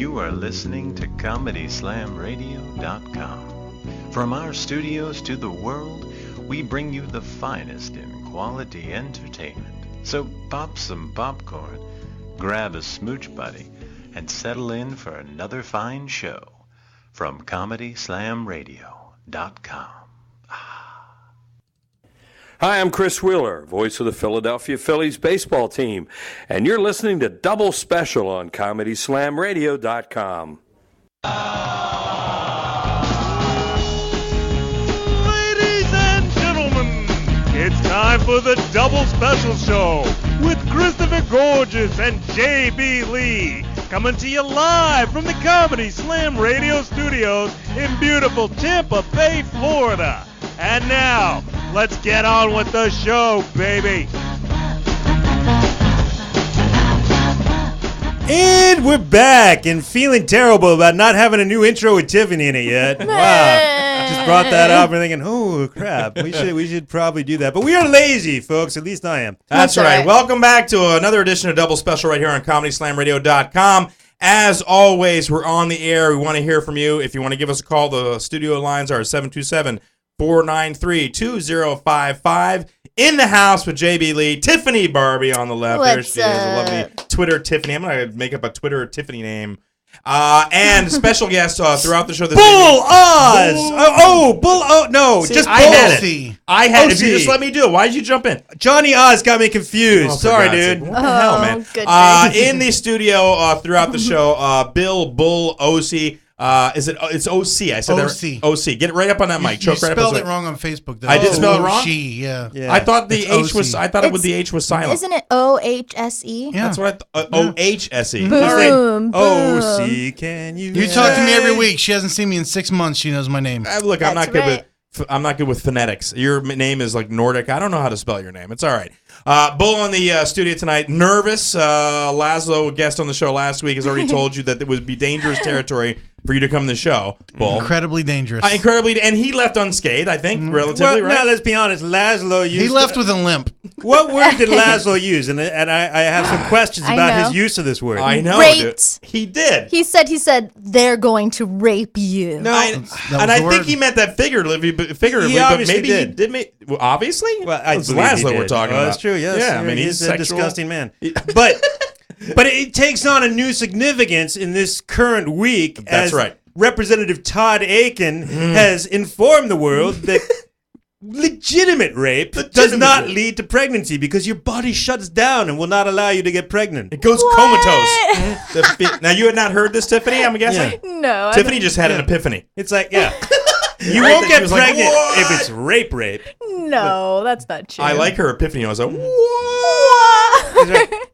You are listening to ComedySlamRadio.com. From our studios to the world, we bring you the finest in quality entertainment. So pop some popcorn, grab a smooch buddy, and settle in for another fine show from ComedySlamRadio.com. Hi, I'm Chris Wheeler, voice of the Philadelphia Phillies baseball team, and you're listening to Double Special on ComedySlamRadio.com. Ladies and gentlemen, it's time for the Double Special Show with Christopher Gorges and J.B. Lee, coming to you live from the Comedy Slam Radio Studios in beautiful Tampa Bay, Florida. And now, let's get on with the show, baby. And we're back and feeling terrible about not having a new intro with Tiffany in it yet. Wow. Just brought that up and thinking, oh, crap. We should probably do that. But we are lazy, folks. At least I am. That's right. Welcome back to another edition of Double Special right here on ComedySlamRadio.com. As always, we're on the air. We want to hear from you. If you want to give us a call, the studio lines are 727-493-2055. In the house with J.B. Lee, Tiffany Barbee on the left. There she is, a lovely Twitter Tiffany. I'm going to make up a Twitter Tiffany name. And special guest throughout the show this Bull Oz! No, See, just I Bull. had it. I had it. If you Ohse. just let me do it, why did you jump in? Johnny Oz got me confused. Oh, for Sorry, God's dude. sake. What the hell, man? Goodness. In the studio throughout the show, Bill Bull Ohse. It's Ohse. I said Ohse. Ohse. Get it right up on that mic. You Choke right up spelled his it way. wrong on Facebook, though. I did spell it wrong? She, yeah. I thought the It's H was. Ohse. I thought the H was silent. Isn't it O-H-S-E? Yeah. That's what I thought. O-H-S-E. Boom, Oh, boom. see, can you? You talk to me every week. She hasn't seen me in 6 months. She knows my name. Look, I'm That's not good right. with. I'm not good with phonetics. Your name is like Nordic. I don't know how to spell your name. It's all right. Bull on the studio tonight. Nervous. Laszlo, guest on the show last week, has already told you that it would be dangerous territory for you to come to the show, Bull. Incredibly dangerous. Incredibly, and he left unscathed, I think, relatively, right? Now, let's be honest. Laszlo used... He left with a limp. What word did Laszlo use? And I have some questions I about know. his use of this word. I know. Raped. Dude. He did. He said they're going to rape you. No, And was I the think word. he meant that figuratively, but He obviously maybe did. he did. Well, obviously? Well, I It's believe he Laszlo did. we're talking Oh, about. That's true, yes. Yeah, I mean, he's a sexual. disgusting man. But it takes on a new significance in this current week. That's as right. Representative Todd Aiken has informed the world that legitimate rape does not lead to pregnancy because your body shuts down and will not allow you to get pregnant. It goes comatose. Now, you had not heard this, Tiffany, I'm guessing? Yeah. No. Tiffany just had an epiphany. It's like, yeah. You Right, won't that get she was like, pregnant "What?" if it's rape. No, that's not true. I like her epiphany. I was like,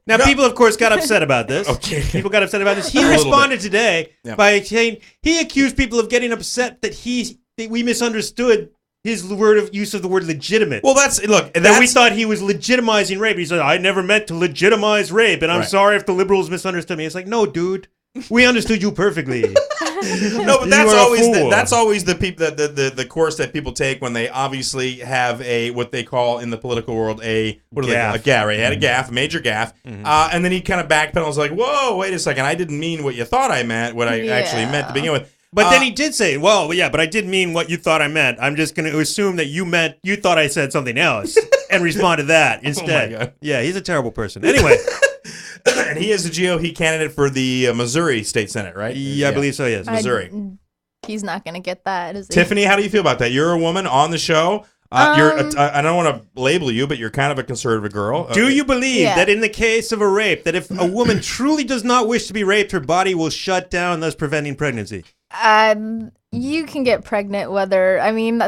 Now, people, of course, got upset about this. Okay. People got upset about this. He A little responded today Yeah. by saying he accused people of getting upset that we misunderstood his use of the word legitimate. Well, that we thought he was legitimizing rape. He said, I never meant to legitimize rape, and I'm Right. sorry if the liberals misunderstood me. It's like, no, dude. We understood you perfectly. No, but You that's are a always fool. that's always the course that people take when they obviously have what they call in the political world a Gaffe. a gaffe. Right? He had a gaffe, a major gaffe, and then he kind of backpedals like, "Whoa, wait a second! I didn't mean what you thought I meant. What I actually meant to begin with." But then he did say, well, yeah, but I did mean what you thought I meant. I'm just going to assume that you thought I said something else and respond to that instead. God. Yeah, he's a terrible person. Anyway. And he is a GOP candidate for the Missouri State Senate, right? Yeah, I believe so, yes. Missouri. He's not going to get that, is he? Tiffany, how do you feel about that? You're a woman on the show. I don't want to label you, but you're kind of a conservative girl. Do you believe Yeah. that in the case of a rape, that if a woman truly does not wish to be raped, her body will shut down, thus preventing pregnancy? You can get pregnant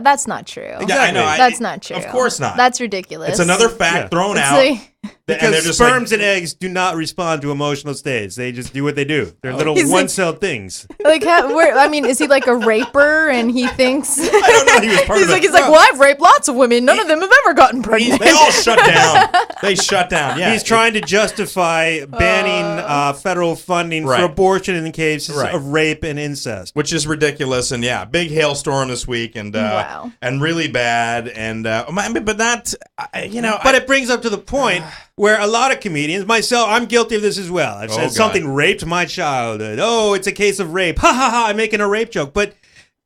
that's not true. Yeah, I know. That's not true. Of course not. That's ridiculous. It's another fact thrown It's out. like- And they're Because just sperms like, and eggs do not respond to emotional states. They just do what they do. They're little He's like- one-celled things. is he like a raper and he thinks... I don't know. He was part of it. He's like, well, I've raped lots of women. None of them have ever gotten pregnant. They all shut down. They shut down. Yeah. He's trying to justify banning federal funding Right. for abortion in cases Right. of rape and incest. Which is ridiculous, and yeah, big hailstorm this week, and Wow. and really bad, and but that But it brings up to the point where a lot of comedians, myself, I'm guilty of this as well. I've said God. something raped my childhood. Oh, it's a case of rape. Ha ha ha! I'm making a rape joke, but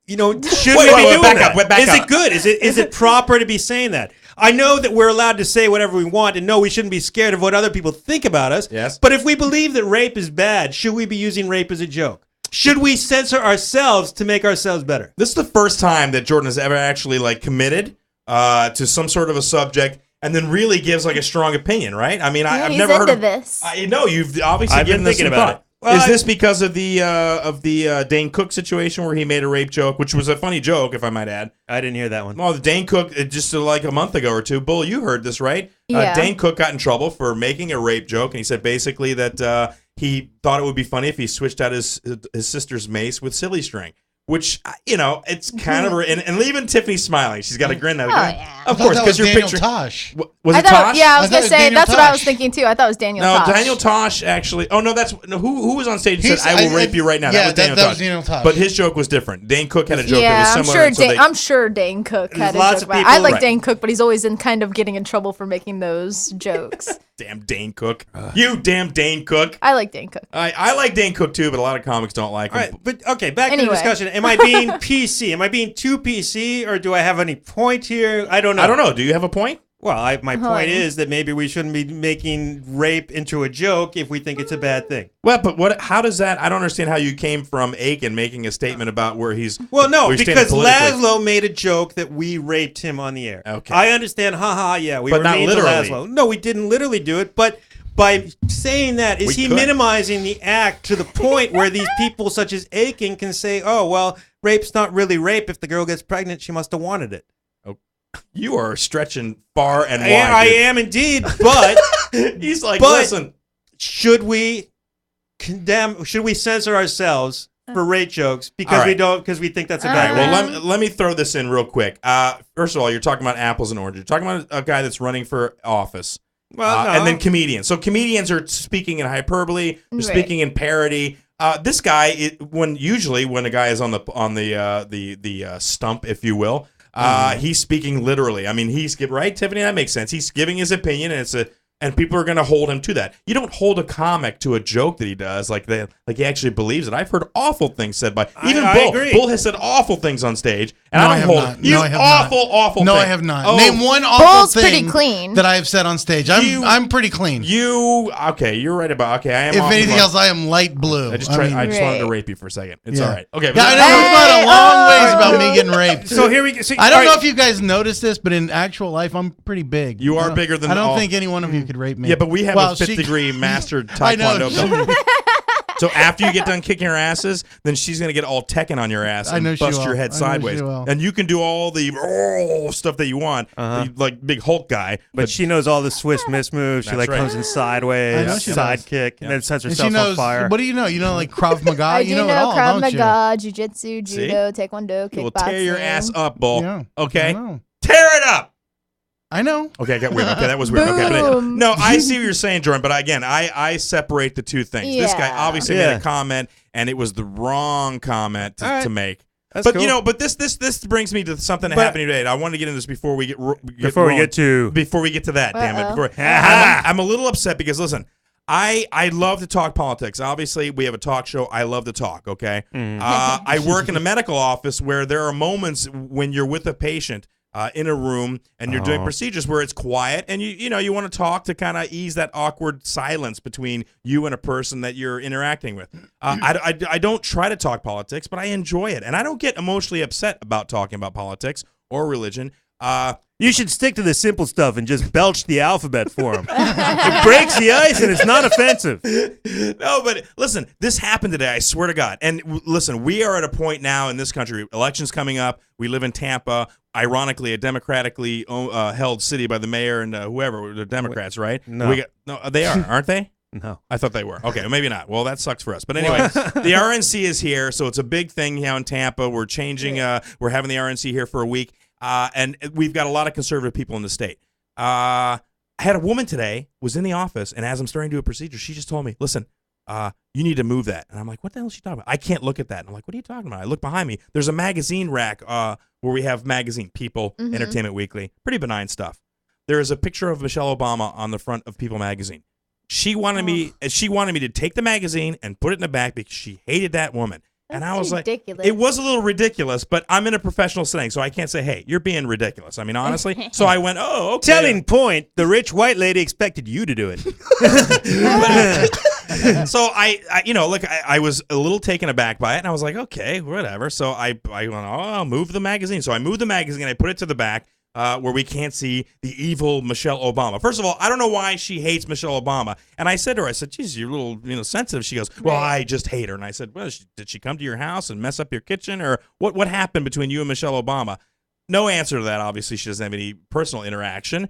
should we be doing that? Is it good? Is it proper to be saying that? I know that we're allowed to say whatever we want, and no, we shouldn't be scared of what other people think about us. Yes. But if we believe that rape is bad, should we be using rape as a joke? Should we censor ourselves to make ourselves better? This is the first time that Jordan has ever actually committed to some sort of a subject and then really gives a strong opinion, right? I mean, I've never heard of this. I know you've obviously I've given been this thinking some about thought. it. Well, Is this because of the Dane Cook situation where he made a rape joke, which was a funny joke, if I might add? I didn't hear that one. Well, the Dane Cook, just a month ago or two, Bull, you heard this, right? Yeah. Dane Cook got in trouble for making a rape joke, and he said basically that he thought it would be funny if he switched out his sister's mace with silly string. Which, it's kind of... And even Tiffany's smiling. She's got a grin. yeah. Of course, because you're Daniel picturing... Tosh. Was I it thought, Tosh? yeah, I I was thought gonna it was say Daniel that's what I was Tosh. thinking too. I thought it was Daniel No, Tosh. Daniel Tosh actually... Oh, no, who was on stage and said, I will rape you right now. Yeah, that was Daniel Tosh. But his joke was different. Dane Cook had a joke that was similar. I'm sure Dane Cook had a lots joke of about it. people- I like Right. Dane Cook, but he's always kind of getting in trouble for making those jokes. Damn Dane Cook. You damn Dane Cook. I like Dane Cook. I like Dane Cook too, but a lot of comics don't like All him. right, but okay, back to the Anyway. discussion. Am I being PC? Am I being too PC, or do I have any point here? I don't know. I don't know. Do you have a point? Well, my Hold point on. is that maybe we shouldn't be making rape into a joke if we think it's a bad thing. Well, but how does that? I don't understand how you came from Aiken making a statement about where he's. Well, no, where he's because standing politically. Laszlo made a joke that we raped him on the air. Okay. I understand. Haha, yeah, we But were not mean literally. to Laszlo. No, we didn't literally do it, but by saying that, is We he could. minimizing the act to the point where these people such as Aiken can say, oh, well, rape's not really rape. If the girl gets pregnant, she must have wanted it. You are stretching far and wide. I dude. am indeed, but He's like, But- listen. should we censor ourselves for rape jokes because All right. because we think that's a All bad right, thing? well, let me throw this in real quick. First of all, you're talking about apples and oranges. You're talking about a guy that's running for office. Well, no. And then comedians. So comedians are speaking in hyperbole. They're Right. speaking in parody. This guy, when a guy is on the stump, if you will, he's speaking literally. I mean, right, Tiffany. That makes sense. He's giving his opinion, and people are going to hold him to that. You don't hold a comic to a joke that he does like he actually believes it. I've heard awful things said by even I Bull. agree. Bull has said awful things on stage, and No, I I don't have hold not. you No, I have awful No, thing. I have not. Oh, Name one awful Bull's thing pretty clean. that I have said on stage. I'm pretty clean. You're right about. Okay, I am. If off the anything mark. else, I am light blue. I just wanted to Right. rape you for a second. It's Yeah. all right. Okay, Yeah, I but know it's not a long ways oh. about me getting raped. So here we go. See, I don't all know right, if you guys noticed this, but in actual life, I'm pretty big. You are I don't- bigger than I don't all- think any one of you could rape me. yeah, but we have Well, a fifth degree master I know. taekwondo belt. So after you get done kicking her asses, then she's gonna get all Tekken on your ass I and know she bust will. your head I know sideways, she will. and you can do all the stuff that you want, like big Hulk guy. but she knows all the Swiss miss moves. She That's right. comes in sideways, I know she side does. kick, and then sets And herself she knows. on fire. What do you know? You know, like Krav Maga. I you do know, know it all, Krav don't you? Maga, Jiu-Jitsu, Judo, Taekwondo, You kickboxing. will tear your ass up, Bull. Yeah. Okay, I know. tear it up. I know. Okay, I got weird. Okay, that was weird. Okay, but Boom. no, I see what you're saying, Jordan. But again, I separate the two things. This guy Yeah. obviously made Yeah. a comment, and it was the wrong comment All right. to make. That's But cool. you know, but this brings me to something that But- happened today. I wanted to get into this before we get before we rolling. get to Before we get to that, damn it. Uh-oh. Before, I'm a little upset because listen, I love to talk politics. Obviously, we have a talk show. I love to talk. Okay, I work in a medical office where there are moments when you're with a patient in a room and you're doing procedures where it's quiet and you want to talk to kind of ease that awkward silence between you and a person that you're interacting with. I don't try to talk politics, but I enjoy it, and I don't get emotionally upset about talking about politics or religion. You should stick to the simple stuff and just belch the alphabet for them. It breaks the ice and it's not offensive. No, but listen, this happened today. I swear to God. And listen, we are at a point now in this country. Elections coming up. We live in Tampa, ironically, a democratically held city by the mayor and whoever. The Democrats, right? No. They are, aren't they? No. I thought they were. Okay, maybe not. Well, that sucks for us. But anyway, the RNC is here, so it's a big thing here in Tampa. We're changing. We're having the RNC here for a week, and we've got a lot of conservative people in the state. I had a woman today was in the office, and as I'm starting to do a procedure, she just told me, "Listen, you need to move that." And I'm like, "What the hell is she talking about?" I can't look at that. And I'm like, "What are you talking about?" I look behind me. There's a magazine rack where we have magazine People, Entertainment Weekly, pretty benign stuff. there is a picture of Michelle Obama on the front of People magazine. She wanted me to take the magazine and put it in the back because she hated that woman. And I was ridiculous. like, it was a little ridiculous, but I'm in a professional setting, so I can't say, hey, you're being ridiculous. I mean, honestly. So I went, oh, okay. Telling point, the rich white lady expected you to do it. So I was a little taken aback by it, and I was like, okay, whatever. So I went, I'll move the magazine. So I moved the magazine, I put it to the back. Where we can't see the evil Michelle Obama. First of all, I don't know why she hates Michelle Obama. And I said to her, geez, you're a little sensitive. She goes, well, I just hate her. And I said, well, did she come to your house and mess up your kitchen? Or what happened between you and Michelle Obama? No answer to that. Obviously, she doesn't have any personal interaction.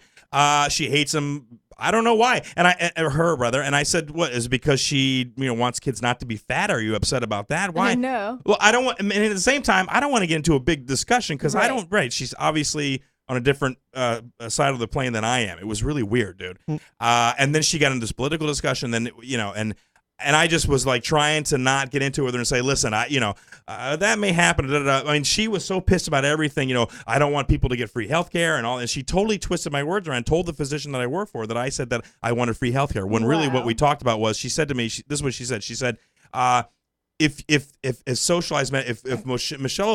She hates him. I don't know why. And her brother. And I said, what, is it because she wants kids not to be fat? Are you upset about that? Why? No. Well, I don't want, and at the same time, I don't want to get into a big discussion because she's obviously on a different side of the plane than I am. It was really weird, dude. And then she got into this political discussion. Then and I just was like trying to not get into it with her and say, listen, that may happen. I mean, she was so pissed about everything. I don't want people to get free health care and all. And she totally twisted my words around. Told the physician that I work for that I said that I wanted free health care. When really what we talked about was she said to me, this is what she said. She said, if Michelle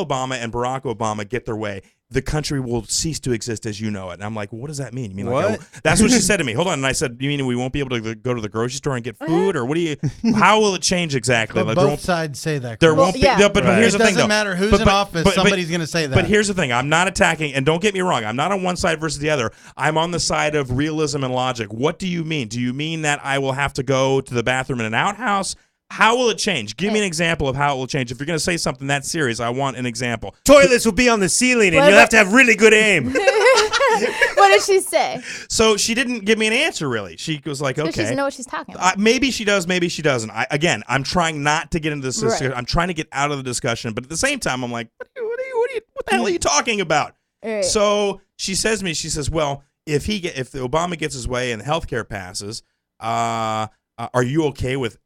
Obama and Barack Obama get their way, the country will cease to exist as you know it. And I'm like, what does that mean? You mean what? That's what she said to me. Hold on. And I said, you mean we won't be able to go to the grocery store and get food? Or how will it change exactly? But both sides say that. There won't be. Yeah. But here's the thing, though. It doesn't matter who's in office. Somebody's going to say that. But here's the thing. I'm not attacking, and don't get me wrong. I'm not on one side versus the other. I'm on the side of realism and logic. What do you mean? Do you mean that I will have to go to the bathroom in an outhouse? How will it change? Give me an example of how it will change. If you're going to say something that serious, I want an example. Toilets will be on the ceiling, and you'll have to have really good aim. What did she say? So she didn't give me an answer, really. She was like, okay. She doesn't know what she's talking about. Maybe she does, maybe she doesn't. I'm trying not to get into this. Right. I'm trying to get out of the discussion. But at the same time, I'm like, what the hell are you talking about? Right. So she says, well, if Obama gets his way and healthcare passes, are you okay with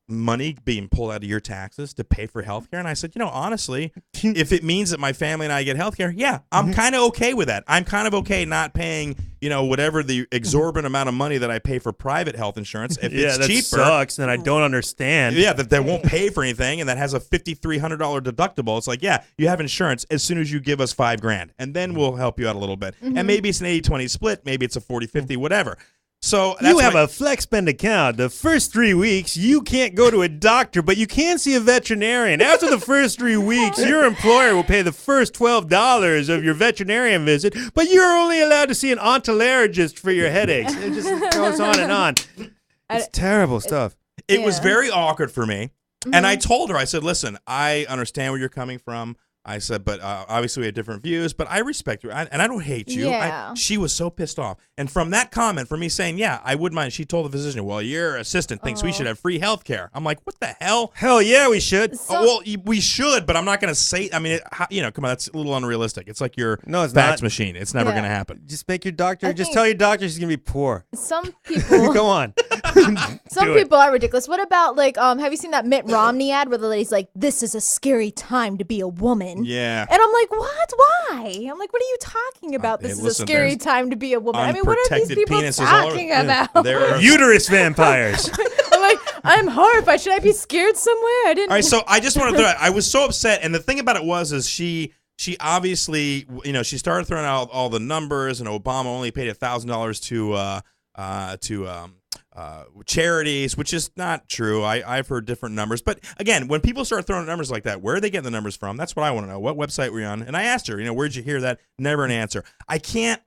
money being pulled out of your taxes to pay for healthcare? And I said, honestly, if it means that my family and I get healthcare, yeah, I'm kind of okay with that. I'm kind of okay not paying, whatever the exorbitant amount of money that I pay for private health insurance. If it's that cheaper, sucks, and I don't understand. Yeah, that they won't pay for anything, and that has a $5,300 deductible. It's like, yeah, you have insurance as soon as you give us $5,000, and then we'll help you out a little bit. And maybe it's an 80-20 split, maybe it's a 40-50, whatever. So you have a flex spend account. The first 3 weeks, you can't go to a doctor, but you can see a veterinarian. After the first 3 weeks, your employer will pay the first $12 of your veterinarian visit, but you're only allowed to see an otolaryngist for your headaches. It just goes on and on. It's terrible stuff. It was very awkward for me. And I told her, I said, listen, I understand where you're coming from. I said, but obviously we have different views, but I respect you, and I don't hate you. Yeah. She was so pissed off. And from that comment, from me saying, yeah, I wouldn't mind, she told the physician, well, your assistant thinks we should have free health care. I'm like, what the hell? Hell yeah, we should. We should, but I'm not going to say, come on, that's a little unrealistic. It's like your fax machine. It's never going to happen. Just make your doctor, tell your doctor she's going to be poor. Some people. Go on. Some people are ridiculous. What about, have you seen that Mitt Romney ad where the lady's like, this is a scary time to be a woman? Yeah. And I'm like, what? Why? I'm like, what are you talking about? This is a scary time to be a woman. I mean, what are these people talking about? Uterus vampires. I'm like, I'm horrified. Should I be scared somewhere? I didn't. All right, so I just want to throw it. I was so upset, and the thing about it is she obviously, she started throwing out all the numbers, and Obama only paid $1,000 to charities, which is not true. I've heard different numbers. But again, when people start throwing numbers like that, where are they getting the numbers from? That's what I want to know. What website were you on? And I asked her, where'd you hear that? Never an answer. I can't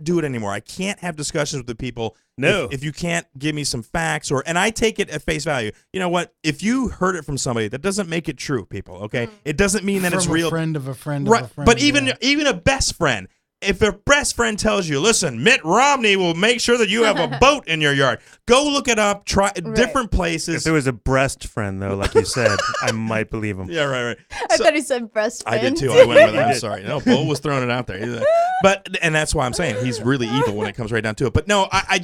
do it anymore. I can't have discussions with the people. No. If you can't give me some facts and I take it at face value. You know what? If you heard it from somebody, that doesn't make it true, people, okay? It doesn't mean that it's real. From a friend of a friend right. of a friend. But even a best friend. If a best friend tells you, listen, Mitt Romney will make sure that you have a boat in your yard, go look it up, try different places. If there was a breast friend, though, like you said, I might believe him. Yeah, right. I thought he said breast friend. I did too. I went with that. I'm sorry. No, Bo was throwing it out there. And that's why I'm saying he's really evil when it comes right down to it. But no, I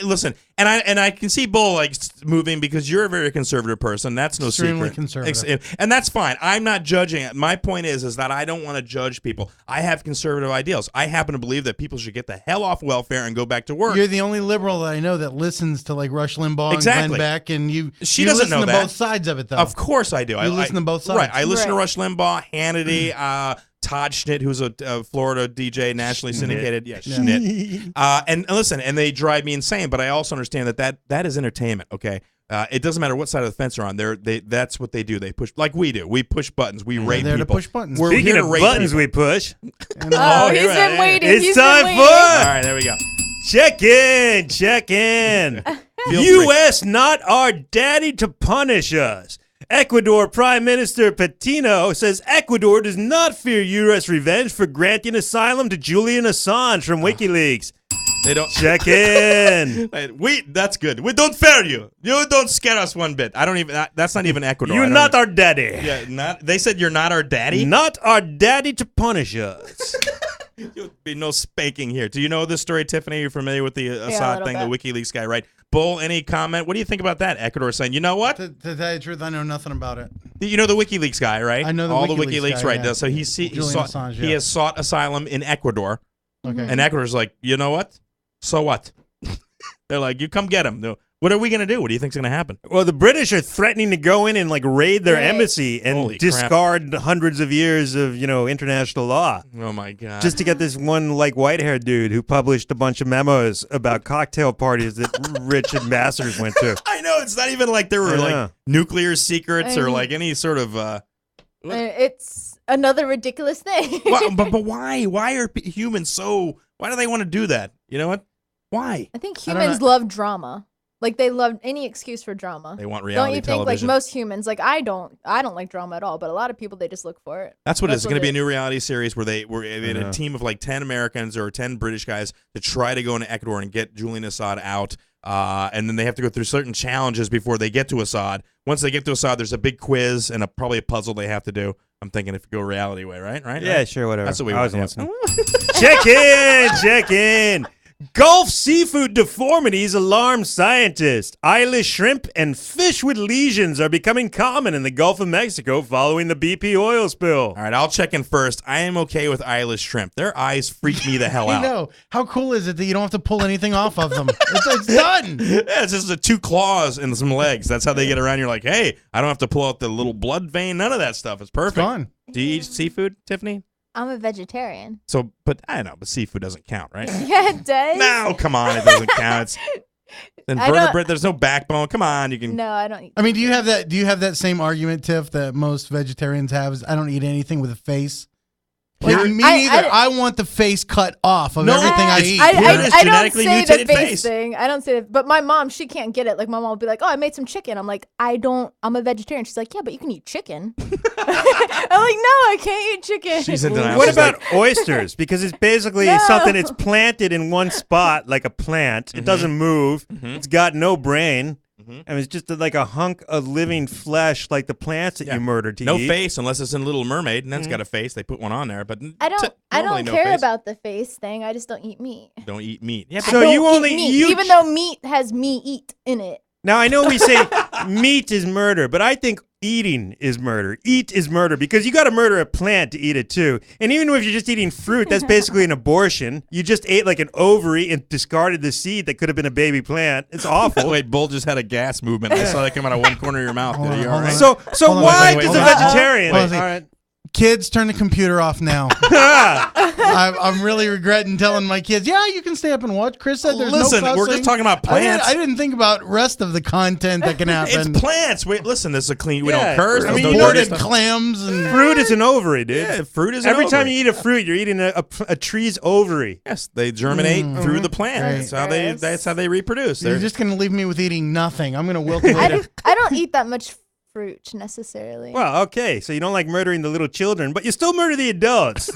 listen, and I can see Bo moving because you're a very conservative person. That's no Extremely secret. conservative. And that's fine. I'm not judging it. My point is that I don't want to judge people. I have conservative ideals. I happen to believe that people should get the hell off welfare and go back to work. You're the only liberal that I know that listens to like Rush Limbaugh and Exactly. Glenn Beck, and She you doesn't listen know to that. both sides of it, though. Of course I do. You listen to both sides. Right. I listen to Right. Rush Limbaugh, Hannity, Todd Schnitt, who's a Florida DJ, nationally syndicated. Yeah, Schnitt. And listen, and they drive me insane, but I also understand that is entertainment, okay? It doesn't matter what side of the fence they're on. That's what they do. They push, like we do. We push buttons. We rate They're people. to push buttons. We're Speaking here to of rate buttons people. we push, Oh, he's here been I- waiting. it's He's time been for waiting. All right, there we go. check in. Feel U.S. not our daddy to punish us. Ecuador Prime Minister Petino says Ecuador does not fear U.S. revenge for granting asylum to Julian Assange from WikiLeaks. They don't. Check in. That's good. We don't fear you. You don't scare us one bit. I don't even. That's not even Ecuador. You're I don't not even- our daddy. Yeah, not. They said you're not our daddy. Not our daddy to punish us. There'll be no spanking here. Do you know this story, Tiffany? You're familiar with the Assad little thing, the bit. WikiLeaks guy, right? Bull, any comment? What do you think about that? Ecuador saying, you know what? To tell you the truth, I know nothing about it. You know the WikiLeaks guy, right? I know the all WikiLeaks the WikiLeaks, guy, right? yeah. So he Julian sought, Assange, he yeah. has sought asylum in Ecuador, Okay. and Ecuador's like, you know what? So what? They're like, you come get him. No. What are we gonna do? What do you think's gonna happen? Well, the British are threatening to go in and like raid their Right. embassy and Holy crap. discard hundreds of years of international law. Oh my god! Just to get this one like white-haired dude who published a bunch of memos about cocktail parties that rich ambassadors went to. I know it's not even like there were I like know. nuclear secrets or I- like any sort of. It's another ridiculous thing. But why? Why are humans so? Why do they want to do that? You know what? Why? I think I don't humans know. love drama. Like they love any excuse for drama. They want Don't reality you think? television. Like most humans, like I don't like drama at all. But a lot of people, they just look for it. That's what it is. It's going to be a it new reality series where they had know. a team of like 10 Americans or 10 British guys to try to go into Ecuador and get Julian Assad out. And then they have to go through certain challenges before they get to Assad. Once they get to Assad, there's a big quiz and probably a puzzle they have to do. I'm thinking if you go reality way, right? Yeah, sure, whatever. That's what we I want. wasn't listening. Check in. Gulf seafood deformities alarm scientists. Eyeless shrimp and fish with lesions are becoming common in the Gulf of Mexico following the BP oil spill. All right, I'll check in first. I am okay with eyeless shrimp. Their eyes freak me the hell I out. know. How cool is it that you don't have to pull anything off of them? It's done. Yeah, it's just the 2 claws and some legs. That's how they get around. You're like, hey, I don't have to pull out the little blood vein. None of that stuff. It's perfect. It's gone. Do you eat seafood, Tiffany? I'm a vegetarian. So, but I know, but seafood doesn't count, right? Yeah, it does. No, come on, it doesn't count. It's I don't- invertebrate. There's no backbone. Come on, you can. No, I don't eat. I mean, do you have that same argument, Tiff, that most vegetarians have? Is I don't eat anything with a face. Like, Yeah. me I- neither. I- I want the face cut off of No, everything I it's- eat. I Here it is, don't genetically say the mutated face face. thing. I don't say that. But my mom, she can't get it. Like my mom will be like, "Oh, I made some chicken." I'm like, I'm a vegetarian." She's like, "Yeah, but you can eat chicken." I'm like, "No, I can't eat chicken." She's in denial. What She's about oysters? Because it's basically No. something it's planted in one spot like a plant. It doesn't move. It's got no brain. And it's just like a hunk of living flesh like the plants that Yeah. you murdered to No eat. face unless it's in Little Mermaid, and that's got a face. They put one on there, but I don't normally no care face. about the face thing. I just don't eat meat. Don't eat meat. Yeah, I So don't you eat only- meat, you- even though meat has meat in it. Now, I know we say meat is murder, but I think eating is murder. Eat is murder because you got to murder a plant to eat it too. And even if you're just eating fruit, that's basically an abortion. You just ate like an ovary and discarded the seed that could have been a baby plant. It's awful. Wait, Bull just had a gas movement. I saw that come out of one corner of your mouth. Hold Are on, you hold all right? on. So Hold on, why wait, does wait, a wait. vegetarian? Hold on. All right. Kids, turn the computer off now. I'm really regretting telling my kids, yeah, you can stay up and watch. Chris said there's Listen, no we're cussing. just talking about plants. I didn't think about rest of the content that can happen. It's plants. Wait, listen, this is a clean. We Yeah, don't curse. I There's mean, no you know dirty that stuff. clams and Fruit is an ovary, dude. Yeah, fruit is an Every time ovary. you eat a fruit, you're eating a tree's ovary. Yes, they germinate through the plant. Right. That's how they. Gross. That's how they reproduce. you're They're just gonna leave me with eating nothing. I'm gonna wilt away. I don't eat that much fruit necessarily. Well, okay, so you don't like murdering the little children, but you still murder the adults.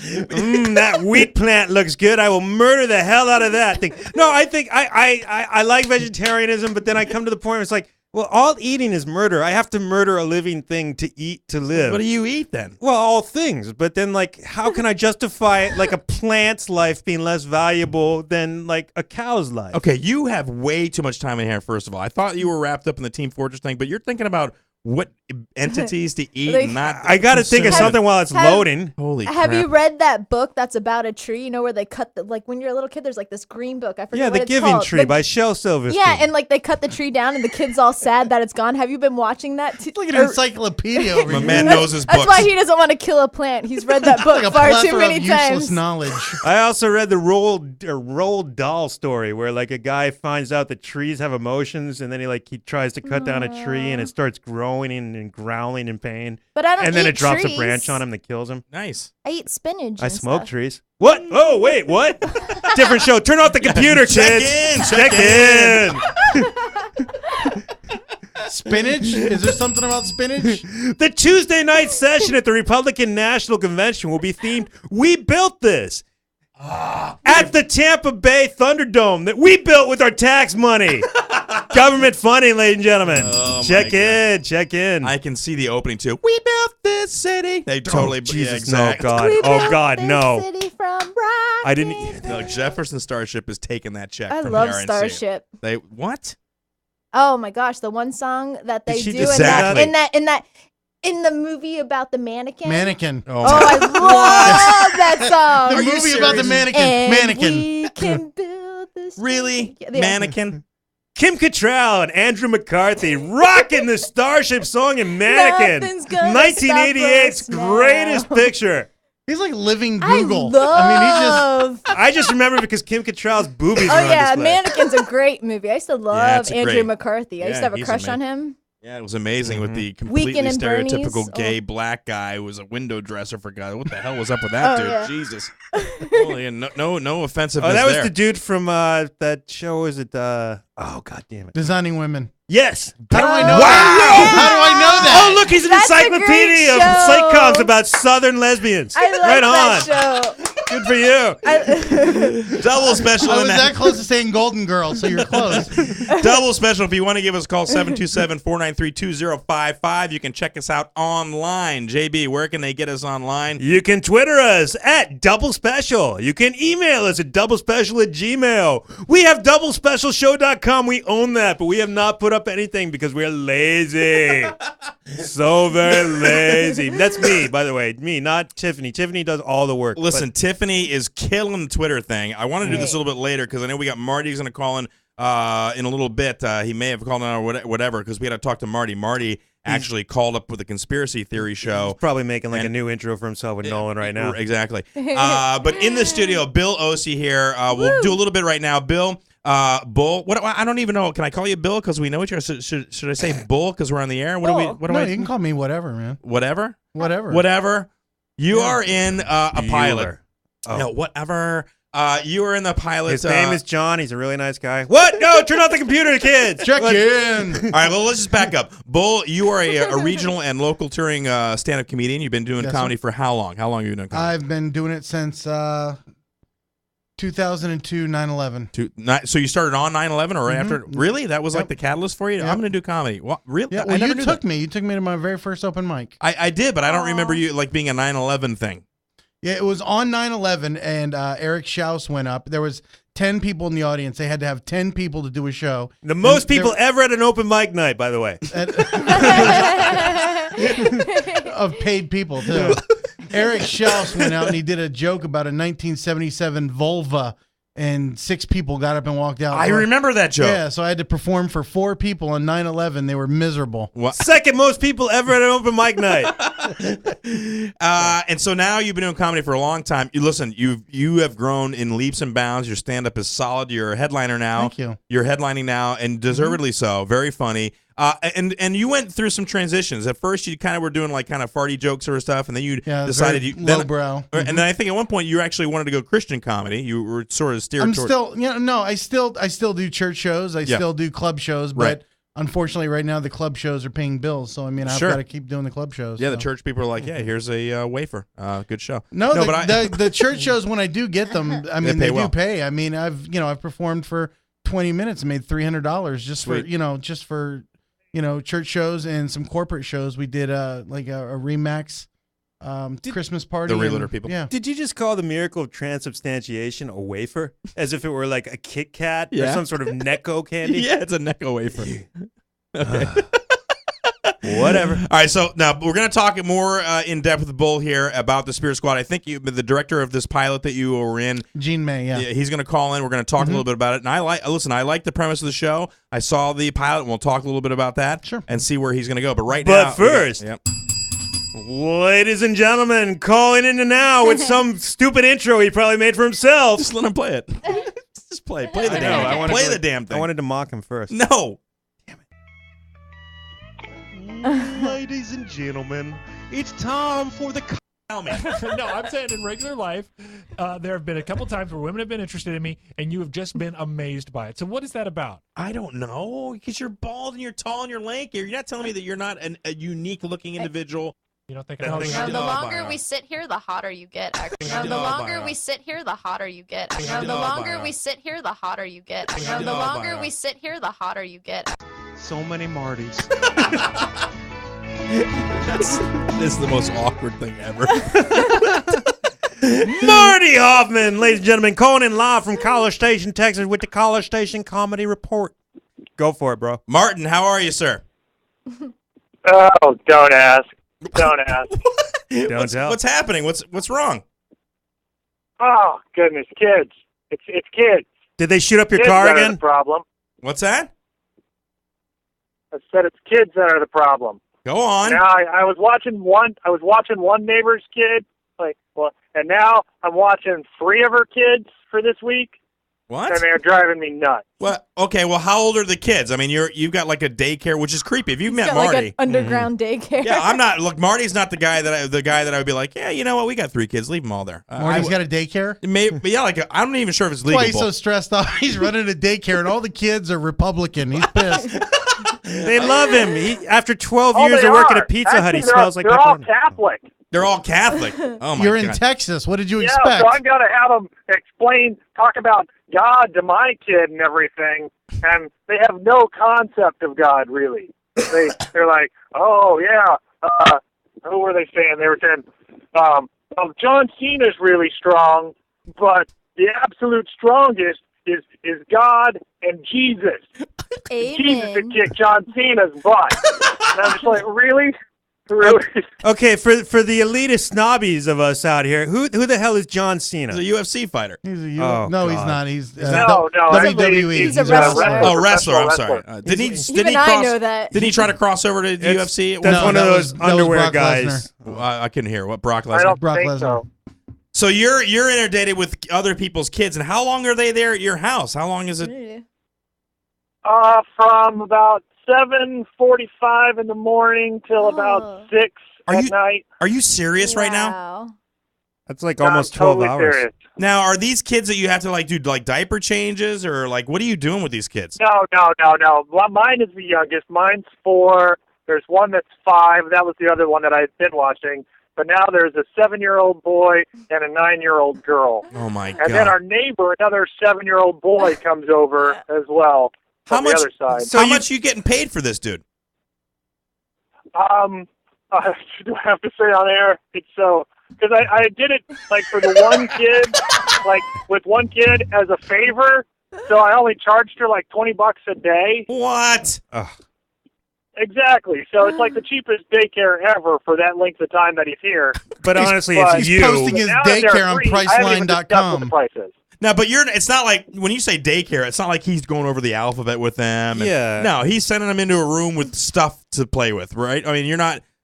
That wheat plant looks good. I will murder the hell out of that thing. No, I think I like vegetarianism, but then I come to the point where it's like, well, all eating is murder. I have to murder a living thing to eat to live. What do you eat then? Well, all things, but then like, how can I justify like a plant's life being less valuable than like a cow's life? Okay, you have way too much time in here. First of all, I thought you were wrapped up in the Team Fortress thing, but you're thinking about what entities to eat Like- and not. I got to think of consume. something while it's Have- loading. Holy Have crap. you read that book that's about a tree? You know where they cut the when you're a little kid. There's like this green book. I forget Yeah, what The it's Giving called. Tree by Shel Silverstein. Yeah, and like they cut the tree down, and the kid's all sad that it's gone. Have you been watching that? Look at an encyclopedia over My here. man knows his That's books. why he doesn't want to kill a plant. He's read that book Like a far too plethora many of useless times. knowledge. I also read the Roald Dahl story where like a guy finds out that trees have emotions, and then he tries to cut down a tree, and it starts growing and growling in pain, But I don't. and then eat it drops trees. a branch on him that kills him. Nice. I eat spinach. I and smoke stuff. trees. What? Oh wait, what? Different show. Turn off the computer, Check kids. in, check in. Spinach? Is there something about spinach? The Tuesday night session at the Republican National Convention will be themed "We Built This." At the Tampa Bay Thunderdome that we built with our tax money. Government funding, ladies and gentlemen. Oh, my check in. I can see the opening too. We built this city. They totally. Jesus, yeah, exactly. no, God. We Oh, built God, this no. city from I didn't. rocket. No, Jefferson Starship is taking that check. I from love the RNC. Starship. They what? Oh my gosh, the one song that they she do just in say that, that? in the movie about the mannequin. Mannequin. Oh, I love that song. The movie about the mannequin. And Mannequin. we can build this. Really? Yeah. Mannequin? Kim Cattrall and Andrew McCarthy rocking the Starship song in Mannequin. Nothing's gonna 1988's stop us now. greatest picture. He's like living I Google. love. I just remember because Kim Cattrall's boobies Oh were on yeah, display. Mannequin's a great movie. I used to love it's a Andrew great- McCarthy. I used yeah, to have a he's crush on him. Yeah, it was amazing with the completely Weekend and Bernie's. stereotypical gay Oh. black guy who was a window dresser for God. What the hell was up with that Oh, dude? yeah. Jesus. Holy, and no offensiveness Oh, that was there. the dude from that show. Is it? Oh, God damn it. Designing Women. Yes. How do I know Wow! that? How do I know that? Oh, look, he's an That's a encyclopedia of great show. sitcoms about Southern lesbians. I love right that on. show. Good for you. Double special. I in was that close to saying Golden Girl, so you're close. Double special. If you want to give us a call, 727-493-2055. You can check us out online. JB, where can they get us online? You can Twitter us at Double Special. You can email us at doublespecial@gmail. We have doublespecialshow.com. We own that, but we have not put up anything because we're lazy. So very lazy. That's me, by the way. Me, not Tiffany. Tiffany does all the work. Listen, Tiffany is killing the Twitter thing. I want to do this a little bit later because I know we got Marty's going to call in a little bit. He may have called in or whatever because we had to talk to Marty. Marty actually called up with a conspiracy theory show. He's probably making like a new intro for himself with Nolan right now. Exactly. But in the studio, Bill Ohse here. We'll do a little bit right now. Bill, Bull. What? I don't even know. Can I call you Bill because we know each other? Should I say Bull because we're on the air? What do we? What do No, I? you can call me whatever, man. Whatever. Whatever. Whatever. You are in a pilot. Oh. No, whatever. You are in the pilot. His name is John. He's a really nice guy. What? No, turn off the computer, kids. Check What? in. All right, well, let's just back up. Bull, you are a regional and local touring stand-up comedian. You've been doing Yes, comedy for how long? How long have you been doing comedy? I've been doing it since 2002, 9/11. So you started on 9/11 or right after? Really? That was like the catalyst for you? Yep. I'm going to do comedy. What? Really? Yeah, I well, never you knew took that. me. You took me to my very first open mic. I did, but I don't remember you like being a 9/11 thing. Yeah, it was on 9/11, and Eric Schaus went up. There was 10 people in the audience. They had to have 10 people to do a show. The most And there- people ever at an open mic night, by the way. Of paid people, too. Eric Schaus went out, and he did a joke about a 1977 Volva, and 6 people got up and walked out. I remember that joke. Yeah, so I had to perform for 4 people on 9/11. They were miserable. What? Second most people ever at an open mic night. And so now you've been doing comedy for a long time. You have grown in leaps and bounds. Your stand-up is solid. You're a headliner now. Thank you. You're headlining now, and deservedly so. Very funny. And you went through some transitions. At first, you kind of were doing like kind of farty jokes or stuff, and then you decided you lowbrow. And then I think at one point you actually wanted to go Christian comedy. You were sort of steered I'm toward. still, I still do church shows. I still do club shows, but Right. unfortunately, right now the club shows are paying bills. So I mean, I've Sure. got to keep doing the club shows. Yeah, so. the church people are like, yeah, here's a wafer. Good show. No, but the church shows when I do get them, I mean pay they well. do pay. I mean I've performed for 20 minutes and made $300 just Sweet. for church shows and some corporate shows. We did like a Remax Christmas party. The and- realtor people. Yeah. Did you just call the miracle of transubstantiation a wafer? As if it were like a Kit Kat or Yeah. some sort of Necco candy? Yeah, it's a Necco wafer. Okay. Whatever. All right, so now we're going to talk more in depth with Bull here about the Spirit Squad. I think the director of this pilot that you were in, Gene May, yeah. he's going to call in. We're going to talk a little bit about it. And I like the premise of the show. I saw the pilot, and we'll talk a little bit about that and see where he's going to go. But now, first, ladies and gentlemen, calling in now with some stupid intro he probably made for himself. Just let him play it. Just play the damn thing. Play the damn thing. I wanted to mock him first. No. Ladies and gentlemen, it's time for the... Tell me. No, I'm saying in regular life, there have been a couple times where women have been interested in me, and you have just been amazed by it. So what is that about? I don't know. Because you're bald and you're tall and you're lanky. You're not telling me that you're not a unique-looking individual. You don't think That I thing know? I The did all longer by we sit here, the hotter you get. Actually, I did the all by longer eye. we sit here, the hotter you get. I did The all by longer eye. we sit here, the hotter you get. I did The all by longer eye. we sit here, the hotter you get. So many Martys. This is the most awkward thing ever. Marty Hoffman, ladies and gentlemen, calling in live from College Station, Texas with the College Station Comedy Report. Go for it, bro. Martin, how are you, sir? Oh, don't ask. Don't ask. Don't tell. What's happening? What's wrong? Oh, goodness, kids. It's kids. Did they shoot up your Kids car that are again? the problem. What's that? I said it's kids that are the problem. Go on. Now I was watching one neighbor's kid, and now I'm watching 3 of her kids for this week, What? and they're driving me nuts. Well, okay. Well, how old are the kids? I mean, you've got like a daycare, which is creepy. If you've met Got Marty, like an underground daycare. yeah, I'm not. Look, Marty's not the guy that I would be like, yeah, you know what? We got 3 kids. Leave them all there. Marty's got a daycare? Maybe, yeah, like I'm not even sure if it's That's why legal. he's so stressed out. He's running a daycare, and all the kids are Republican. He's pissed. They love him. After 12 Oh, years they of working are. at Pizza Hut, he Actually, smells like they're all pepperoni. Catholic. They're all Catholic. Oh my You're God. in Texas. What did you Yeah, expect? so I've got to have them talk about God to my kid and everything, and they have no concept of God, really. They're like, oh, yeah, who were they saying? They were saying, John Cena's really strong, but the absolute strongest is God and Jesus. Jesus would kick John Cena's butt. And I'm just like, really? Really? Okay, for the elitist snobbies of us out here, who the hell is John Cena? He's a UFC fighter. He's a Oh, no, he's God. not. He's No, WWE. He's a a wrestler. Oh, wrestler. I'm Wrestler. sorry. Did he Even I know that. Did he try to cross over to the UFC? That's No, one of that those was- that was underwear Brock guys. I couldn't hear what Brock I Lesnar. don't Brock think Lesnar. so. So you're inundated with other people's kids, and how long are they there at your house? How long is it? From about 7:45 in the morning till about 6 at night. Are you serious right now? Wow. That's like I'm almost 12 totally hours. serious. Now, are these kids that you have to do diaper changes, or what are you doing with these kids? No. Well, mine is the youngest. Mine's 4. There's one that's 5. That was the other one that I've been watching. But now there's a 7-year-old boy and a 9-year-old girl. Oh my God! And then our neighbor, another 7-year-old boy, comes over as well. How From much? the other side. So how much you getting paid for this, dude? Do I have to say on air? It's so because I did it for the one kid, with one kid as a favor. So I only charged her $20 a day. What? Exactly. So it's like the cheapest daycare ever for that length of time that he's here. But honestly, But it's He's you. posting his Now that they're daycare on free, I haven't even discussed what the Priceline.com. price is. No, but it's not like when you say daycare, it's not like he's going over the alphabet with them. Yeah. No, he's sending them into a room with stuff to play with, right? I mean,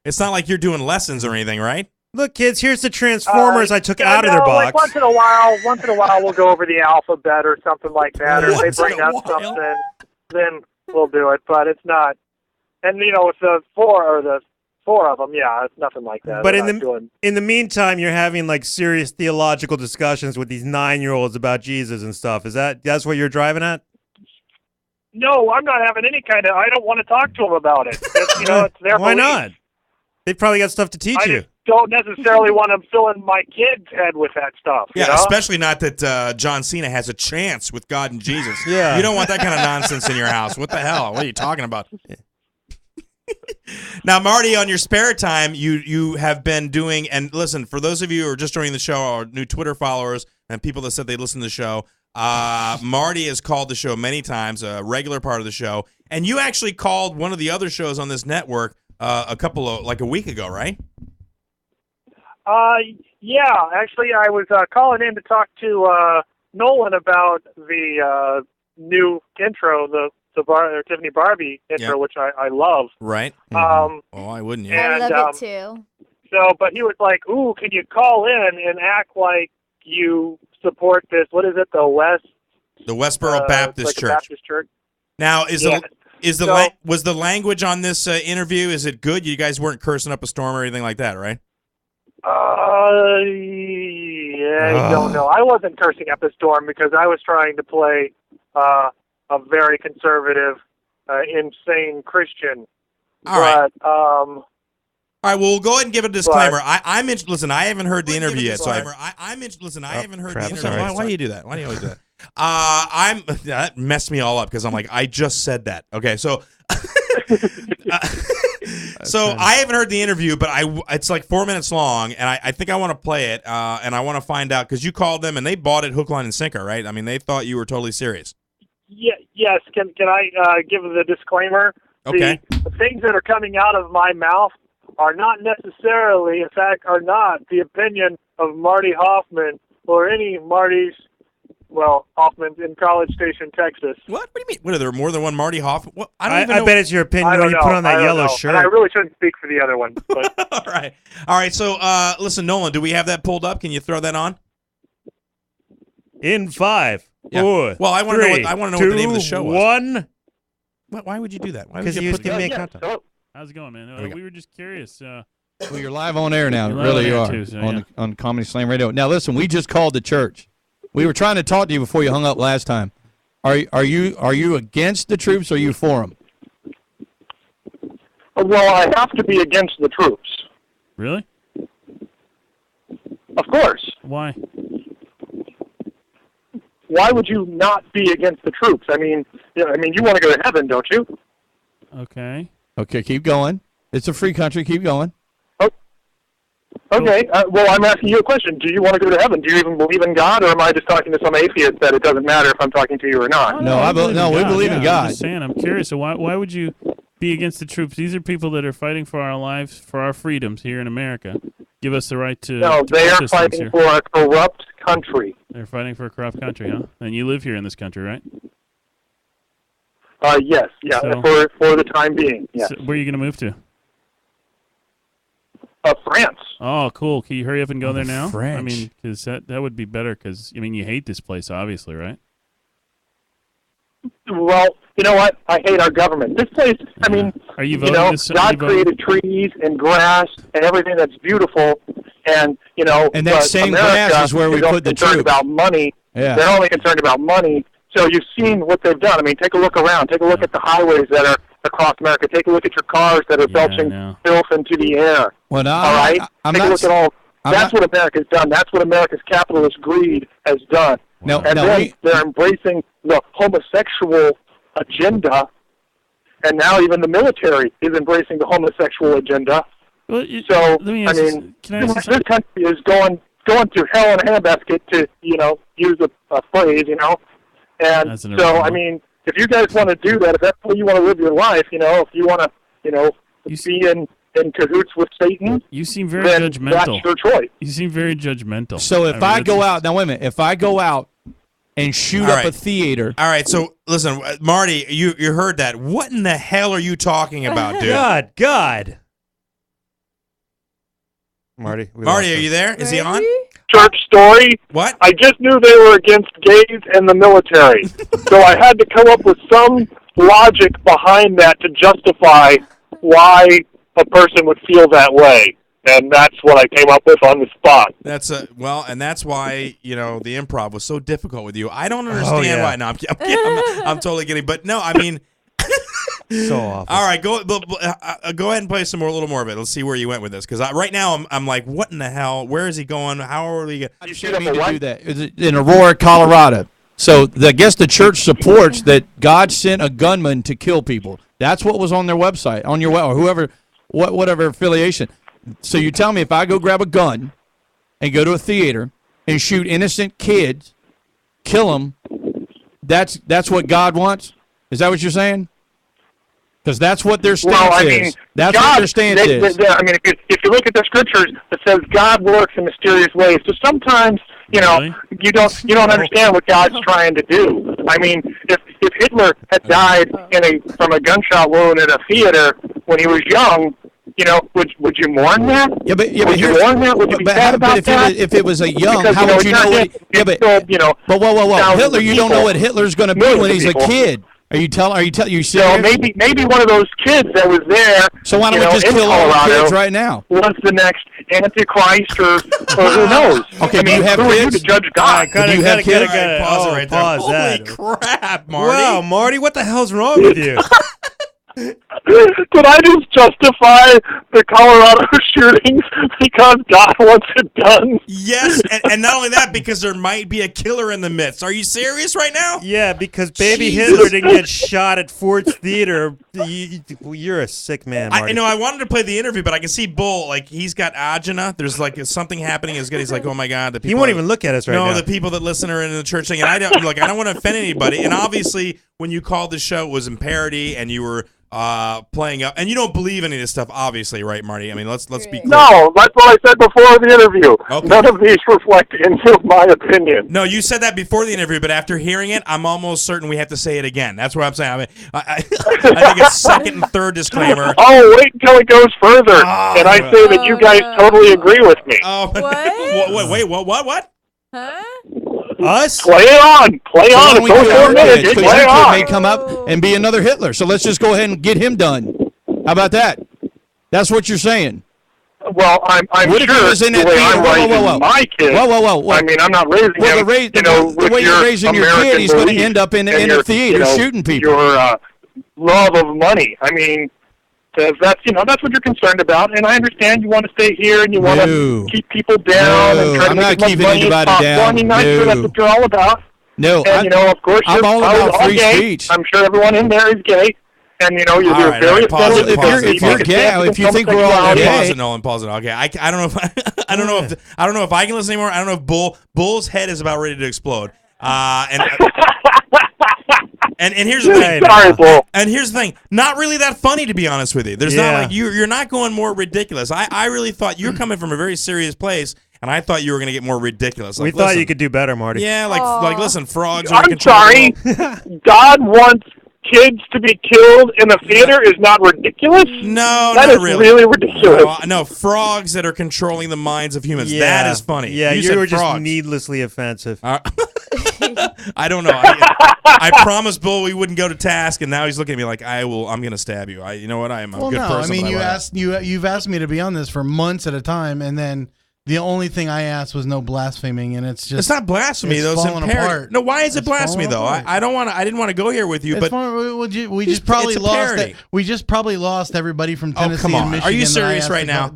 it's not like you're doing lessons or anything, right? Look, kids, here's the Transformers I took out of their box. Once in a while, we'll go over the alphabet or something like that, or if Once they bring in a up while. something, then we'll do it. But it's not. And with the 4 of them, yeah, it's nothing like that. But We're not doing. in the meantime, you're having serious theological discussions with these 9-year-olds about Jesus and stuff. That's what you're driving at? No, I'm not having any kind of. I don't want to talk to them about it. It's their Why belief. not? They probably got stuff to teach I you. just don't necessarily want to fill in my kid's head with that stuff. Yeah, you know? especially not that John Cena has a chance with God and Jesus. Yeah. You don't want that kind of nonsense in your house. What the hell? What are you talking about? Now, Marty, on your spare time, you have been doing, and listen, for those of you who are just joining the show, or new Twitter followers, and people that said they listen to the show, Marty has called the show many times, a regular part of the show, and you actually called one of the other shows on this network a week ago, right? Yeah. Actually, I was calling in to talk to Nolan about the new intro, the Tiffany Barbee intro, which I love. Right. Oh, why wouldn't you? I And, love it too. So, but he was like, "Ooh, can you call in and act like you support this? What is it? The Westboro Baptist like a Church. Baptist church." Now, So- was the language on this interview? Is it good? You guys weren't cursing up a storm or anything like that, right? Yeah, I don't know. I wasn't cursing up a storm because I was trying to play a very conservative, insane Christian. All right. But, All right. Well, we'll go ahead and give a disclaimer. Listen, I haven't heard the interview yet, so listen, I haven't heard the interview. sorry. Why do you do that? Why do you always do that? That messed me all up because I'm like, I just said that. Okay, so. So I haven't heard the interview, but it's like 4 minutes long, and I think I want to play it, and I want to find out because you called them and they bought it hook, line, and sinker, right? I mean, they thought you were totally serious. Yeah, yes. Can I give the disclaimer? Okay. The things that are coming out of my mouth are not necessarily, in fact, are not the opinion of Marty Hoffman or any Marty's. Well, Hoffman's in College Station, Texas. What? What do you mean? What, are there more than one Marty Hoffman? What? I don't even I know. bet it's your opinion I when don't you know. put on I that don't yellow know. shirt. And I really shouldn't speak for the other one. But All right. So, listen, Nolan, do we have that pulled up? Can you throw that on? In 5, Yeah. 4, Well, I wanna know what- 3, I wanna know what the name of the show was. 1. Why would you do that? Why would Because you you put can make yeah, content. so- How's it going, man? we go. We were just curious. Well, you're live on air now. You're live Really, on you air are too, so, on yeah. on Comedy Slam Radio. Now, listen, we just called the church. We were trying to talk to you before you hung up last time. Are you against the troops or are you for them? Well, I have to be against the troops. Really? Of course. Why? Why would you not be against the troops? I mean, you want to go to heaven, don't you? Okay. Okay, keep going. It's a free country. Keep going. Okay. Well, I'm asking you a question. Do you want to go to heaven? Do you even believe in God, or am I just talking to some atheist that it doesn't matter if I'm talking to you or not? No, we believe in God. I'm just saying. I'm curious. So why would you be against the troops? These are people that are fighting for our lives, for our freedoms here in America. Give us the right to. No, to they are protest things fighting here. for a corrupt country. They're fighting for a corrupt country, huh? And you live here in this country, right? Yes. Yeah. So- for the time being. Yes. So where are you going to move to? France. Oh, cool. Can you hurry up and go there now? I French. mean, because that would be better. Because you hate this place, obviously, right? Well, you know what? I hate our government. This place. I mean, Are you you voting know, this? are God you voting- created trees and grass and everything that's beautiful, and And that but same America grass is where we only put the concerned troops. about money. Yeah. They're only concerned about money. So you've seen what they've done. I mean, take a look around. Take a look at the highways that are across America. Take a look at your cars that are Yeah, I belching know. filth into the air. Well, no, All right? I'm Take a not. look at all. I'm That's not- what America's done. That's what America's capitalist greed has done. No, And no, then they're embracing the homosexual agenda, and now even the military is embracing the homosexual agenda. Well, So, let me I ask you mean, can I ask you this something? country is going to hell in a handbasket, to use a phrase, And That's an so, original. I mean, if you guys want to do that, if that's the way you want to live your life, if you want to, You be in cahoots with Satan, You seem very then judgmental. that's your choice. You seem very judgmental. So if mean, I that's go just- out now, wait a minute. If I go out and shoot All up right. a theater, All right. So, listen, Marty, you heard that. What in the hell are you talking about, dude? God. Marty. we Marty, lost are him. you there? Is he on? Church story. What? I just knew they were against gays and the military, so I had to come up with some logic behind that to justify why a person would feel that way, and that's what I came up with on the spot. That's and that's why the improv was so difficult with you. I don't understand yeah. why. No, I'm kidding. I'm totally kidding. But no, I mean, So awful. all right, go ahead and play some more, a little more of it. Let's see where you went with this, because right now I'm like, what in the hell? Where is he going? How are we? I shoot didn't up mean a to what? do that. It's in Aurora, Colorado. So I guess the church supports that God sent a gunman to kill people. That's what was on their website, on your or whoever, whatever affiliation. So you tell me if I go grab a gun and go to a theater and shoot innocent kids, kill them, that's what God wants? Is that what you're saying? Because that's what their stance Well, I mean, is. That's God, what their stance is. I mean, if you look at the scriptures, it says God works in mysterious ways. So sometimes, you know, you don't understand what God's trying to do. I mean, if Hitler had died from a gunshot wound in a theater when he was young, you know, would you mourn that? Yeah, but would you mourn that? Would you be sad about that? If it was a young, Because, how would you know what? Yeah, but whoa, Hitler, you don't know what Hitler's going to be when he's a kid. Are you serious? So maybe one of those kids that was there. So why don't we just kill all the kids right now? Was the next Antichrist or who knows? Okay, I mean, do you have who are you kids? to judge God? Do you have kids? Pause it right there. Pause Holy that. crap, Marty. Wow, Marty, what the hell's wrong with you? Could I just justify the Colorado shootings because God wants it done? Yes, and not only that, because there might be a killer in the midst. Are you serious right now? Yeah, because baby Hitler didn't get shot at Ford's Theater. You're a sick man, Marty. I know. I wanted to play the interview, but I can see Bull, like, he's got agina. There's, like, something happening. He's like, oh, my God. The people He won't even look at us right now. No, the people that listen are in the church thing. And I don't want to offend anybody. And obviously, when you called the show, it was in parody, and you were playing up, and you don't believe any of this stuff, obviously, right, Marty? I mean, let's be clear. No, that's what I said before the interview. Okay. None of these reflect any of my opinion. No, you said that before the interview, but after hearing it, I'm almost certain we have to say it again. That's what I'm saying. I mean, I think it's second and third disclaimer. Oh, wait until it goes further, and I say that you guys totally agree with me. Oh, wait, what? Huh? Us? Play on. It's only 4 minutes. Because Play your kid on. may come up and be another Hitler. So let's just go ahead and get him done. How about that? That's what you're saying. Well, I'm What if sure he was in the that way theater? I'm Whoa, raising whoa, whoa. my kid. Whoa. I mean, I'm not raising him. The way you're raising your kid, he's going to end up in a theater shooting people. Your love of money. I mean, that's what you're concerned about, and I understand you want to stay here and you want to keep people down and try to make as much money as possible. I mean, I'm sure that's what you're all about. No, and of course, I'm all about free gay. speech. I'm sure everyone in there is gay. And you're right, very pause offended. If you're gay, if you think we're all gay, pause it, Nolan. Pause it. Okay, I don't know if I don't know if I can listen anymore. I don't know if Bull's head is about ready to explode. And here's the thing. Sorry, Bull. And here's the thing. Not really that funny, to be honest with you. There's not like you're not going more ridiculous. I really thought you're coming from a very serious place. And I thought you were going to get more ridiculous. We thought you could do better, Marty. Yeah, like listen, frogs. I'm sorry. God wants kids to be killed in a theater is not ridiculous? No, that not is really ridiculous. No, frogs that are controlling the minds of humans. Yeah. That is funny. Yeah, you said were just frogs. needlessly offensive. I don't know. I promised Bull we wouldn't go to task, and now he's looking at me like I'm going to stab you. You know what? I'm a good person. I mean, you've asked me to be on this for months at a time, and then the only thing I asked was no blaspheming, and it's not blasphemy. It's falling apart. No, why is it blasphemy though? I didn't want to go here with you, but we just probably lost. We just probably lost everybody from Tennessee. Come on, and Michigan. are you serious right now?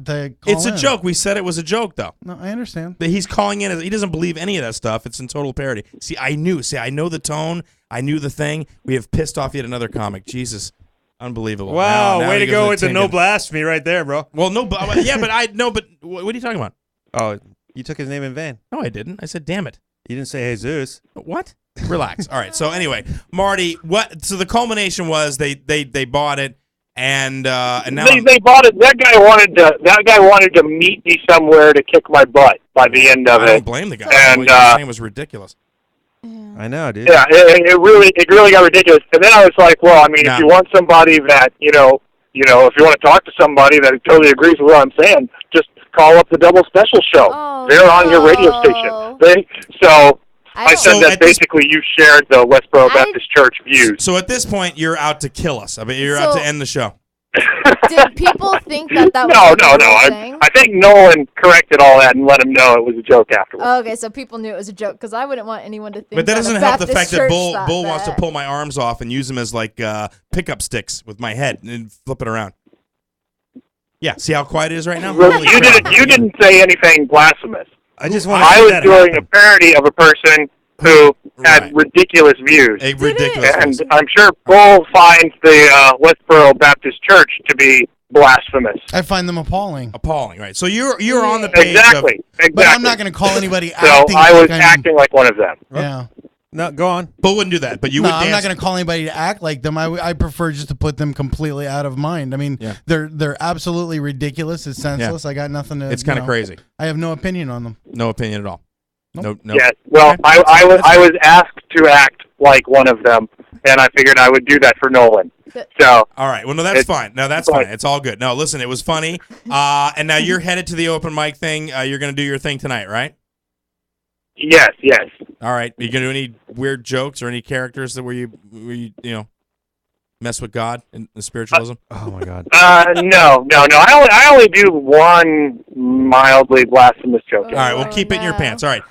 It's a in. joke. We said it was a joke though. No, I understand. That he's calling in. He doesn't believe any of that stuff. It's in total parody. See, I know the tone. I knew the thing. We have pissed off yet another comic. Jesus. Unbelievable. Wow, now way to go with the no blasphemy right there, bro. Well, no, but what are you talking about? Oh, you took his name in vain. No, I didn't. I said, damn it. You didn't say Jesus. What? Relax. All right. So anyway, Marty, what? So the culmination was they bought it, and now they bought it. That guy wanted to meet me somewhere to kick my butt by the end of it. I don't blame the guy. And what you were saying was ridiculous. I know, dude. Yeah, it really got ridiculous. And then I was like, well, I mean, if you want somebody that if you want to talk to somebody that totally agrees with what I'm saying, just call up the Double Special Show. Oh, they're on your radio station. I said that basically you shared the Westboro Baptist Church views. So at this point, you're out to kill us. I mean, you're out to end the show. Did people think that was No. I think Nolan corrected all that and let him know it was a joke afterwards. Okay, so people knew it was a joke because I wouldn't want anyone to think. But that doesn't help the fact that Bull wants wants to pull my arms off and use them as like pickup sticks with my head and flip it around. Yeah, see how quiet it is right now? You didn't say anything blasphemous. I want. I was doing a parody of a person who had ridiculous views. And I'm sure Bull finds the Westboro Baptist Church to be blasphemous. I find them appalling. Appalling, right? So you're on the page exactly. But I'm not going to call anybody so acting I was like acting like one of them. Yeah. No, go on. Bull wouldn't do that, but you No, would dance. I'm not going to call anybody to act like them. I prefer just to put them completely out of mind. I mean, they're absolutely ridiculous. It's senseless. I got nothing to. It's kind of crazy. I have no opinion on them. No opinion at all. Nope. No. Yes. Well, I was asked to act like one of them, and I figured I would do that for Nolan. So. All right. Well, no, that's fine. No, that's fine. It's all good. No, listen, it was funny. And now you're headed to the open mic thing. You're going to do your thing tonight, right? Yes. All right. Are you going to do any weird jokes or any characters that where you mess with God and the spiritualism? Oh my God. No. I only do one mildly blasphemous joke. All right. Well, keep it in your pants. All right.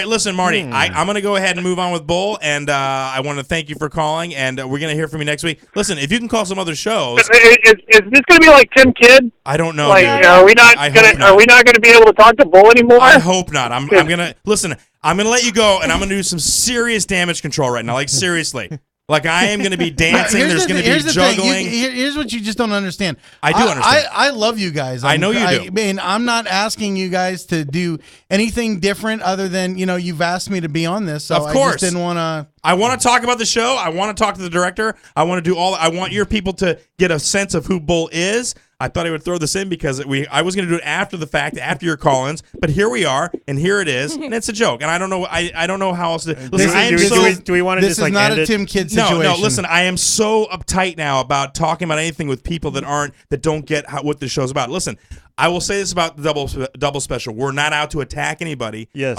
Listen, Marty, I'm going to go ahead and move on with Bull, and I want to thank you for calling, and we're going to hear from you next week. Listen, if you can call some other shows. Is this going to be like Tim Kidd? I don't know. Like, dude. are we not going to be able to talk to Bull anymore? I hope not. I'm going to listen. I'm going to let you go, and I'm going to do some serious damage control right now. Like, seriously. Like, I am going to be dancing. There's going to be juggling. Here's what you just don't understand. I do understand. I love you guys. I know you do. I mean, I'm not asking you guys to do anything different other than, you've asked me to be on this. So Of course. I just didn't want to. I want to talk about the show. I want to talk to the director. I want to do I want your people to get a sense of who Bull is. I thought I would throw this in because I was going to do it after the fact, after your call-ins, but here we are, and here it is, and it's a joke, and I don't know. I don't know how else to. Listen, do we want to just like not end a it? Tim Kidd situation. No. Listen, I am so uptight now about talking about anything with people that don't get what the show's about. Listen, I will say this about the double special: we're not out to attack anybody. Yes.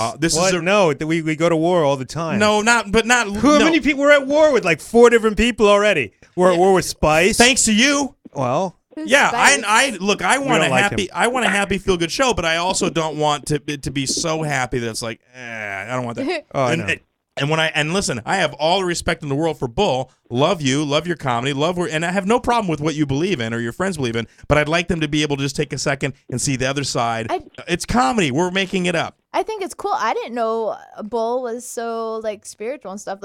No, we go to war all the time. No, not. How many people? We're at war with like 4 different people already. We're at war with Spice. Thanks to you. Well. Yeah, I look. I want I want a happy, feel good show, but I also don't want it to be so happy that it's like, I don't want that. I know. And listen, I have all the respect in the world for Bull. Love you, love your comedy, and I have no problem with what you believe in or your friends believe in. But I'd like them to be able to just take a second and see the other side. It's comedy. We're making it up. I think it's cool. I didn't know Bull was so like spiritual and stuff.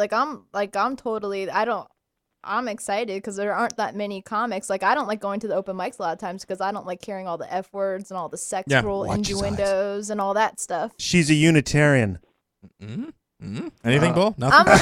I'm excited because there aren't that many comics. Like, I don't like going to the open mics a lot of times because I don't like hearing all the F words and all the sexual innuendos and all that stuff. She's a Unitarian. Anything, Bull? Nothing.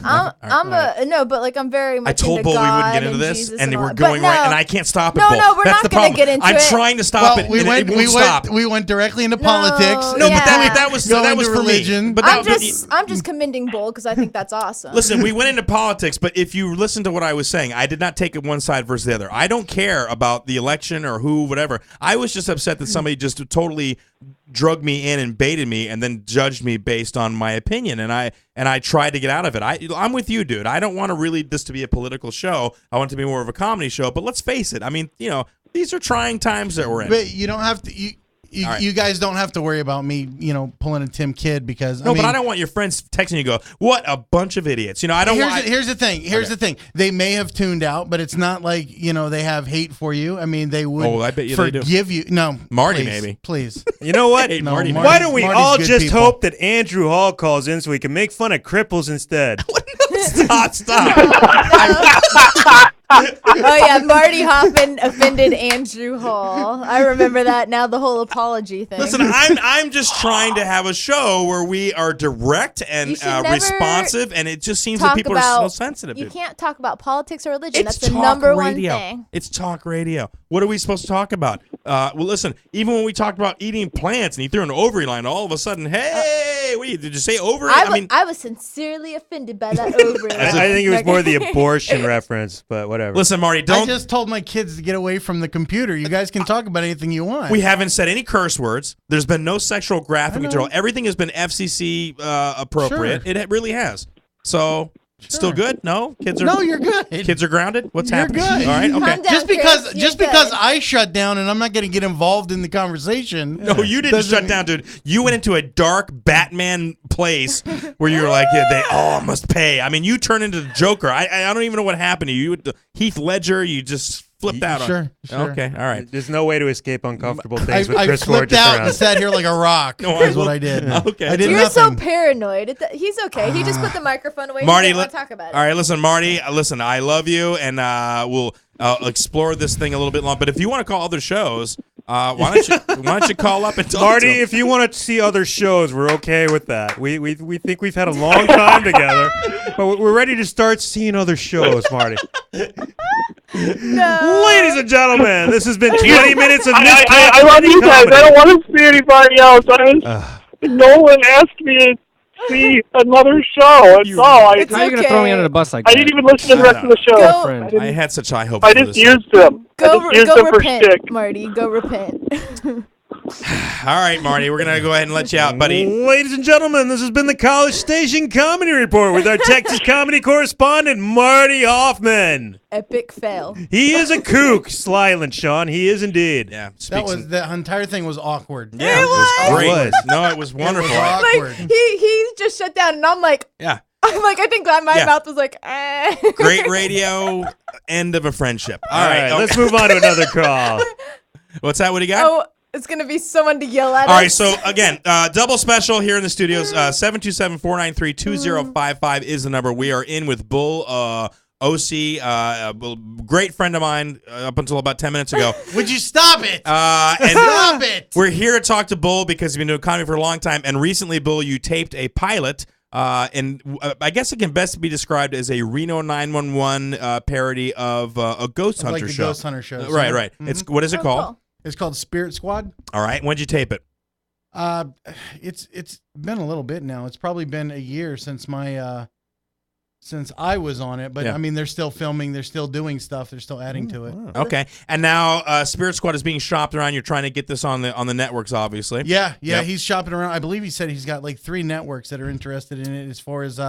I'm very much. I told into Bull we God wouldn't get into and this, Jesus and all we're that. going But right, no. and I can't stop it. No, Bull. no, we're That's not the gonna problem. get into I'm it. trying to stop it. We and went it won't stop. we went directly into politics. No, Yeah. but that was Go that into was for religion. me. But I'm just commending Bull because I think that's awesome. Listen, we went into politics, but if you listen to what I was saying, I did not take it one side versus the other. I don't care about the election or who, whatever. I was just upset that somebody just totally drugged me in and baited me and then judged me based on my opinion, and I tried to get out of it. I'm with you, dude. I don't want to really this to be a political show. I want it to be more of a comedy show, but let's face it. I mean, these are trying times that we're in. But you don't have to. You guys don't have to worry about me, pulling a Tim Kidd because but I don't want your friends texting you. Go, what a bunch of idiots! I don't. Here's the thing. Here's the thing. They may have tuned out, but it's not like they have hate for you. I mean, they would. Oh, I bet you forgive they do. you. No, Marty, please, maybe. Please. You know what? No, Marty. Why don't we Marty's all good just people. hope that Andrew Hall calls in so we can make fun of cripples instead? Stop. Oh yeah, Marty Hoffman offended Andrew Hall. I remember that now. The whole apology thing. Listen, I'm just trying to have a show where we are direct and responsive, and it just seems that people are so sensitive. You can't talk about politics or religion. It's That's the talk number radio. one thing. It's talk radio. What are we supposed to talk about? Well, listen, even when we talked about eating plants and he threw an ovary line, all of a sudden, hey, did you say ovary? I was sincerely offended by that ovary. I think it was more the abortion reference, but whatever. Listen, Marty, I just told my kids to get away from the computer. You guys can talk about anything you want. We haven't said any curse words. There's been no sexual graphic material. Everything has been FCC appropriate. Sure. It really has. So. Sure. Still good? No, kids are. No, you're good. Kids are grounded. What's You're happening? good. All right, okay. Calm down, Just Chris. because I shut down and I'm not going to get involved in the conversation. No, you didn't shut down, dude. You went into a dark Batman place where you were like, they all must pay. I mean, you turned into the Joker. I don't even know what happened to you. Heath Ledger, you just flipped out. Sure. Okay, all right. There's no way to escape uncomfortable things with I Chris flipped Gorges out around. and sat here like a rock. Is what I did. Okay. I did You're nothing. so paranoid. He's okay. He just put the microphone away. Marty, He didn't want to talk about it. all right, listen, Marty, listen, I love you, and we'll explore this thing a little bit long. But if you want to call other shows, Why don't you call up and talk Marty, to him? if you want to see other shows, we're okay with that. We think we've had a long time together, but we're ready to start seeing other shows, Marty. No. Ladies and gentlemen, this has been 20 minutes of I love you guys. I don't want to see anybody else. No one asked me to see another show. That's all. It's How are you going to throw me under the bus like I that? didn't even listen to the rest of the show. Go, I had such high hopes I for just this. used them. go, I just used go them for repent, shtick. Marty. Go repent. All right, Marty, we're going to go ahead and let you out, buddy. Ladies and gentlemen, this has been the College Station Comedy Report with our Texas comedy correspondent, Marty Hoffman. Epic fail. He is a kook, Slyland, Sean. He is indeed. Yeah, The entire thing was awkward. Yeah, it was great. It was. No, it was wonderful. awkward. Like he just shut down, and I'm like, Yeah. I think my Yeah. mouth was like, eh. Great radio, end of a friendship. All right, let's move on to another call. What's that? What do you got? Oh, it's gonna be someone to yell at. All us. right, so again, double special here in the studios. 727-493-2055 is the number. We are in with Bull Ohse, a great friend of mine up until about 10 minutes ago. Would you stop it? And Stop it! we're here to talk to Bull because he's been doing comedy for a long time. And recently, Bull, you taped a pilot. And I guess it can best be described as a Reno 911 parody of a Ghost Hunter Like the show. Ghost Hunter shows. Right. Mhm. It's what is it Oh, called? cool. It's called Spirit Squad. All right. When'd you tape it? It's been a little bit now. It's probably been a year since since I was on it. But Yeah. I mean, they're still filming. They're still doing stuff. They're still adding to it. Okay. And now Spirit Squad is being shopped around. You're trying to get this on the networks, obviously. Yeah. Yep. He's shopping around. I believe he said he's got like 3 networks that are interested in it, as far as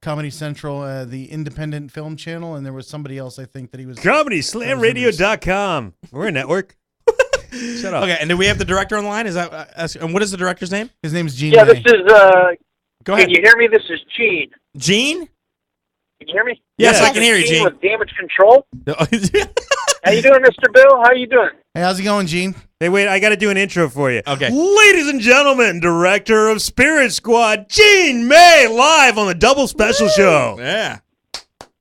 Comedy Central, the Independent Film Channel, and there was somebody else I think that he was. ComedySlamRadio.com. We're a network. Shut up. Okay. And do we have the director on the line? Is that and what is the director's name? His name is Gene. Yeah, May. this is. Go ahead. Can you hear me? This is Gene. Gene? Can you hear me? Yes, Yeah. I can hear you, Gene. With Damage Control. How you doing, Mr. Bill? How you doing? Hey, how's it going, Gene? Hey, wait, I got to do an intro for you. Okay. Ladies and gentlemen, director of Spirit Squad, Gene May, live on the Double Special Show. Yeah.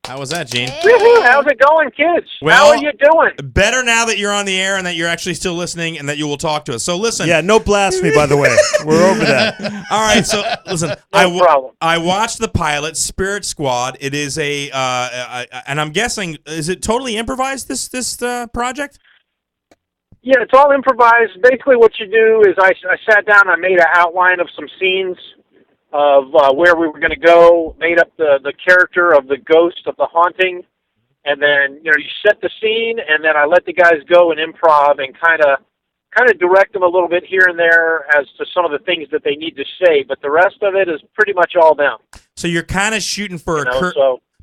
How was that, Gene? Woohoo, how's it going, kids? Well- How are you doing? Better now that you're on the air and that you're actually still listening and that you will talk to us. So listen. Yeah, no blasphemy, by the way. We're over that. All right, so listen. No problem. I watched the pilot, Spirit Squad. It is and I'm guessing, is it totally improvised, this project? Yeah, it's all improvised. Basically, what you do is I sat down, I made an outline of some scenes of where we were going to go, made up the character of the ghost of the haunting, and then you set the scene, and then I let the guys go and improv and kind of direct them a little bit here and there as to some of the things that they need to say, but the rest of it is pretty much all them. So you're kind of shooting for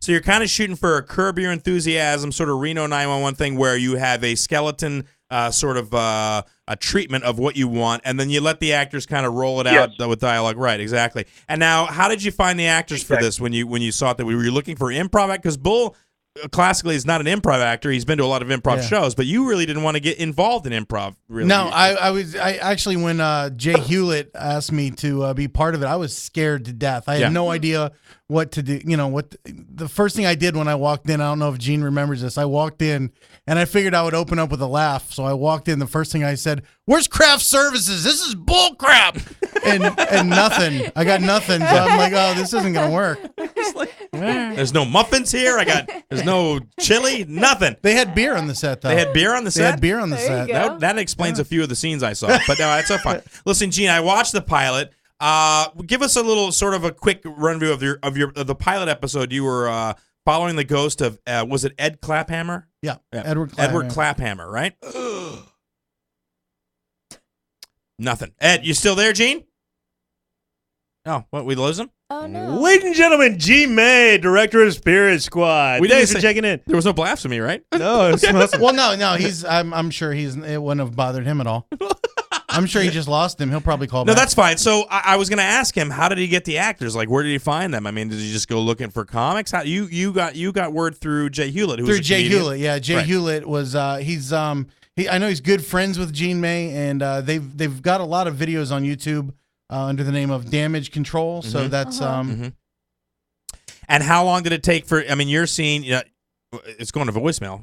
So you're kind of shooting for a Curb Your Enthusiasm sort of Reno 911 thing where you have a skeleton sort of a treatment of what you want, and then you let the actors kind of roll it out with dialogue. Right, exactly. And now, how did you find the actors for this when you saw that? Were you looking for improv? Because Bull classically is not an improv actor. He's been to a lot of improv shows, but you really didn't want to get involved in improv, really. No, I actually, when Jay Hewlett asked me to be part of it, I was scared to death. I had no idea what to do. The first thing I did when I walked in, I don't know if Gene remembers this, I walked in and I figured I would open up with a laugh. So I walked in, the first thing I said, "Where's craft services? This is bull crap." and nothing. I got nothing. So I'm like, oh, this isn't going to work. There's no muffins here. There's no chili, nothing. They had beer on the set, though. They had beer on the set? They had beer on the There set. you go. That explains a few of the scenes I saw. But no, that's so fine. Listen, Gene, I watched the pilot. Give us a little sort of a quick run review of the pilot episode. You were following the ghost of was it Ed Claphammer? Yeah. Edward Claphammer, right? Nothing. Ed, you still there, Gene? Oh, what? We lose him? Oh no. Ladies and gentlemen, Gene May, director of Spirit Squad. We didn't Thanks for say- checking in. There was no blasphemy, right? No, it's not. Well, no, he's. I'm sure it wouldn't have bothered him at all. I'm sure he just lost him. He'll probably call No, back. that's fine. So I was going to ask him, how did he get the actors? Like, where did he find them? I mean, did he just go looking for comics? How you got word through Jay Hewlett, who was Through a Jay comedian? Hewlett, yeah. Jay Right. Hewlett was I know he's good friends with Gene May, and they've got a lot of videos on YouTube under the name of Damage Control. So that's And how long did it take for? I mean, you're seeing. It's going to voicemail.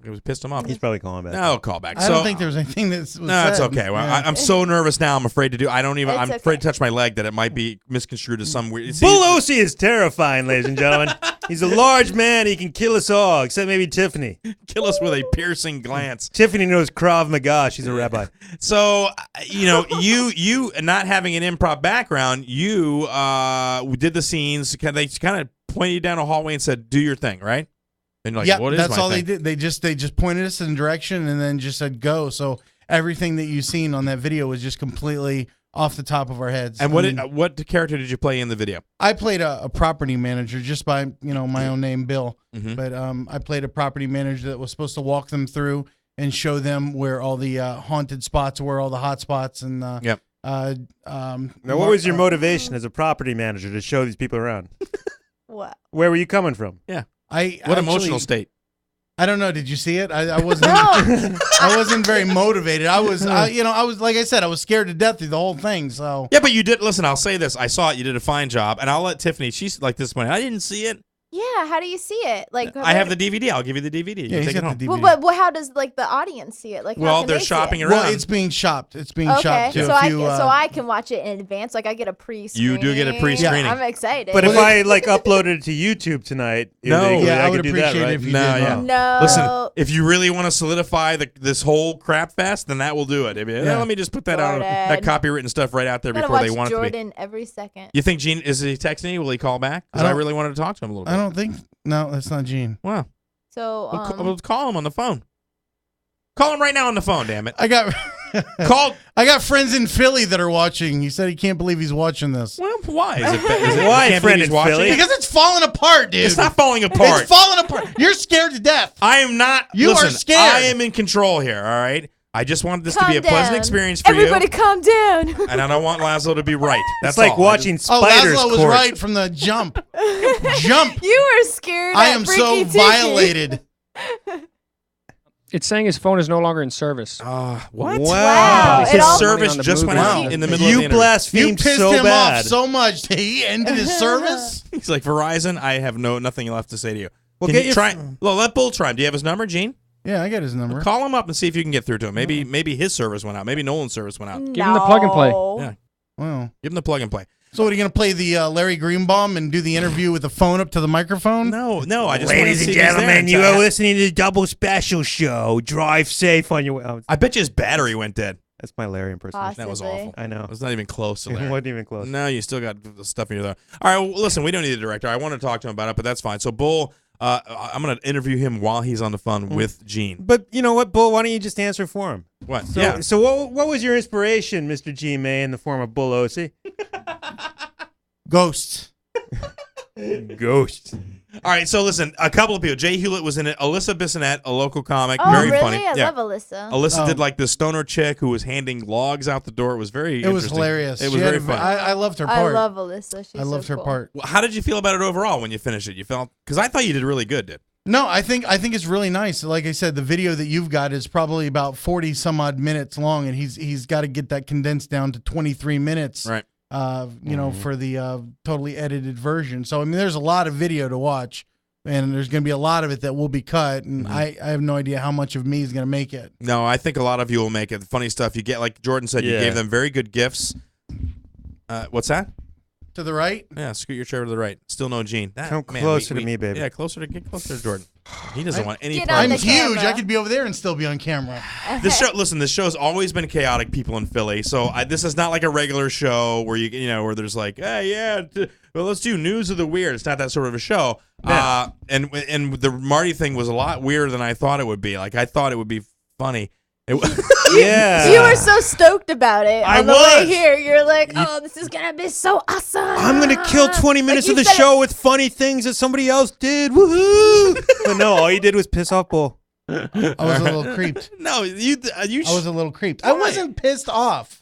It was pissed him off. He's probably calling back. No, call back. I don't think there was anything that was No, it's said. okay. Well, Yeah. I'm so nervous now. I'm afraid to do. I'm It's afraid to touch my leg that it might be misconstrued as some weird. Bull Ohse is terrifying, ladies and gentlemen. He's a large man. He can kill us all, except maybe Tiffany. Kill us with a piercing glance. Tiffany knows Krav Maga. She's a rabbi. So, you not having an improv background, you did the scenes. They kind of pointed you down a hallway and said, "Do your thing," right? And you're like, Yeah, what is that's my all thing? they did. They just pointed us in a direction and then just said go. So everything that you've seen on that video was just completely off the top of our heads. And I mean, what character did you play in the video? I played a property manager just by my own name, Bill. Mhm. But I played a property manager that was supposed to walk them through and show them where all the haunted spots were, all the hot spots, and Yep. Now, what was your motivation as a property manager to show these people around? What? Where were you coming from? Yeah. What emotional state? I don't know. Did you see it? I wasn't. I wasn't very motivated. I was like I said, I was scared to death through the whole thing. So Yeah, but you did. Listen, I'll say this. I saw it. You did a fine job, and I'll let Tiffany. She's like this morning. I didn't see it. Yeah, how do you see it? Like I have the DVD. I'll give you the DVD. You yeah, can he's take it got home. the DVD. Well, how does like the audience see it? Like, how Well, can they're they see shopping it? around. Well, it's being shopped. It's being Okay, shopped to so a few. so I can watch it in advance. Like I get a pre-screen. You do get a pre-screening. I'm excited. But if I uploaded it to YouTube tonight, No. Yeah, I could would do that, appreciate right? it if you No, did. yeah. no. Listen, if you really want to solidify this whole crap fest, then that will do it. I mean, Yeah. let me just put that out, that Jordan. copywritten stuff right out there I gotta before they watch want it to be. Jordan every second. You think Gene is he texting you? Will he call back? Because I really wanted to talk to him a little bit. I don't think. No, that's not Gene. Wow. So We'll call him on the phone. Call him right now on the phone. Damn it. I got Call. I got friends in Philly that are watching. He said he can't believe he's watching this. Well, why? Is it Why, you can't believe friend he's in watching? Philly? Because it's falling apart, dude. It's not falling apart. It's falling apart. You're scared to death. I am not. You listen, are scared. I am in control here. All right. I just wanted this to be a Calm pleasant down. experience for Everybody you, calm down. and I don't want Laszlo to be right. That's It's like all. watching Oh, Spiders Laszlo was Court. right from the jump. Jump. You were scared. I at am Freaky so Tiki. violated. It's saying his phone is no longer in service. What? Wow. His It all- service On the just went movie. out Wow. in the middle of the You interview. You blasphemed pissed so him bad. off so much that he ended his service. He's like, Verizon, I have nothing left to say to you. Well, Can get you your try? Well, let Bull try him. Do you have his number, Gene? Yeah, I got his number. Call him up and see if you can get through to him. Maybe his service went out. Maybe Nolan's service went out. Give him the plug and play. No. Yeah. Wow. Give him the plug and play. So what are you gonna play the Larry Greenbaum and do the interview with the phone up to the microphone? No. I just Ladies wanted to and see if he's there gentlemen, and you tell are listening to the Double Special Show. Drive safe on your way. Oh, I bet you his battery went dead. that's my Larry impersonation. That was Possibly. awful. I know. It was not even close to It there. wasn't even close. No, you still got the stuff in your throat. All right, well, listen, we don't need a director. I want to talk to him about it, but that's fine. So, Bull, I'm going to interview him while he's on the phone with Gene. But you know what, Bull? Why don't you just answer for him? What? So, yeah. so what was your inspiration, Mr. G. May, in the form of Bull Ohse? Ghosts. Ghost. All right, so listen, a couple of people. Jay Hewlett was in it. Alyssa Bissonette, a local comic, Oh, very really? funny. I yeah. love Alyssa. Alyssa Oh. did like this stoner chick who was handing logs out the door. It was very It was interesting. hilarious. It She was had very a- funny. I loved her I part. love Alyssa. She's I loved so her cool. part. Well, how did you feel about it overall when you finished it? You felt because I thought you did really good, dude. No, I think it's really nice. Like I said, the video that you've got is probably about 40 some odd minutes long, and he's got to get that condensed down to 23 minutes. Right. For the totally edited version. So I mean, there's a lot of video to watch, and there's going to be a lot of it that will be cut, and I have no idea how much of me is going to make it. No, I think a lot of you will make it. The funny stuff you get, like Jordan said, you Yeah. gave them very good gifts. What's that? To the right. Yeah, scoot your chair to the right. Still no Gene. Come closer to me, baby. Yeah, get closer to Jordan. He doesn't want any Get part on of I'm the this. huge. camera. I could be over there and still be on camera. This show, listen, this show's always been chaotic. People in Philly, so this is not like a regular show where you know where there's like, hey, yeah, well, let's do news of the weird. It's not that sort of a show. Yeah. And the Marty thing was a lot weirder than I thought it would be. Like I thought it would be funny. Yeah. You were so stoked about it I on the was. way here. You're like, oh, this is gonna be so awesome. I'm gonna kill 20 minutes you of the said show with funny things that somebody else did. Woohoo! But no, all you did was piss off Bull. I was a little creeped. No, you. I was a little creeped. I wasn't pissed off.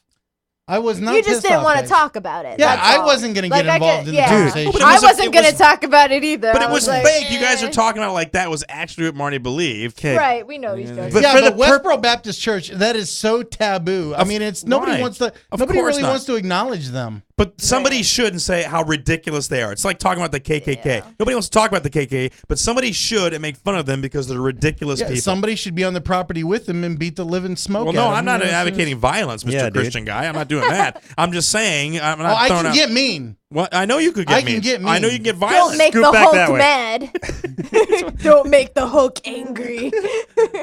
I was not. You just pissed didn't off, want to guys. talk about it. Yeah, that's I all. wasn't gonna get I involved in the yeah. conversation. But it I was wasn't it was- gonna talk about it either. But I it was like, fake. You guys are eh. talking about it like that was actually what Marty believed. Okay. Right, we know these jokes. But yeah, for but the Westboro Baptist Church, that is so taboo. I mean, it's nobody why? wants to. Of Nobody course really not. wants to acknowledge them. But somebody should say how ridiculous they are. It's like talking about the KKK. Yeah. Nobody wants to talk about the KKK, but somebody should and make fun of them because they're ridiculous people. Somebody should be on the property with them and beat the living smoke Well, out no, of I'm them. not advocating violence, Mr. Christian guy. I'm not doing that. I'm just saying. I'm not I throwing can out. get mean. What? I know you could get I can get mean. I know you can get violent. Don't make Scoot the back that Hulk way. mad. Don't make the Hulk angry.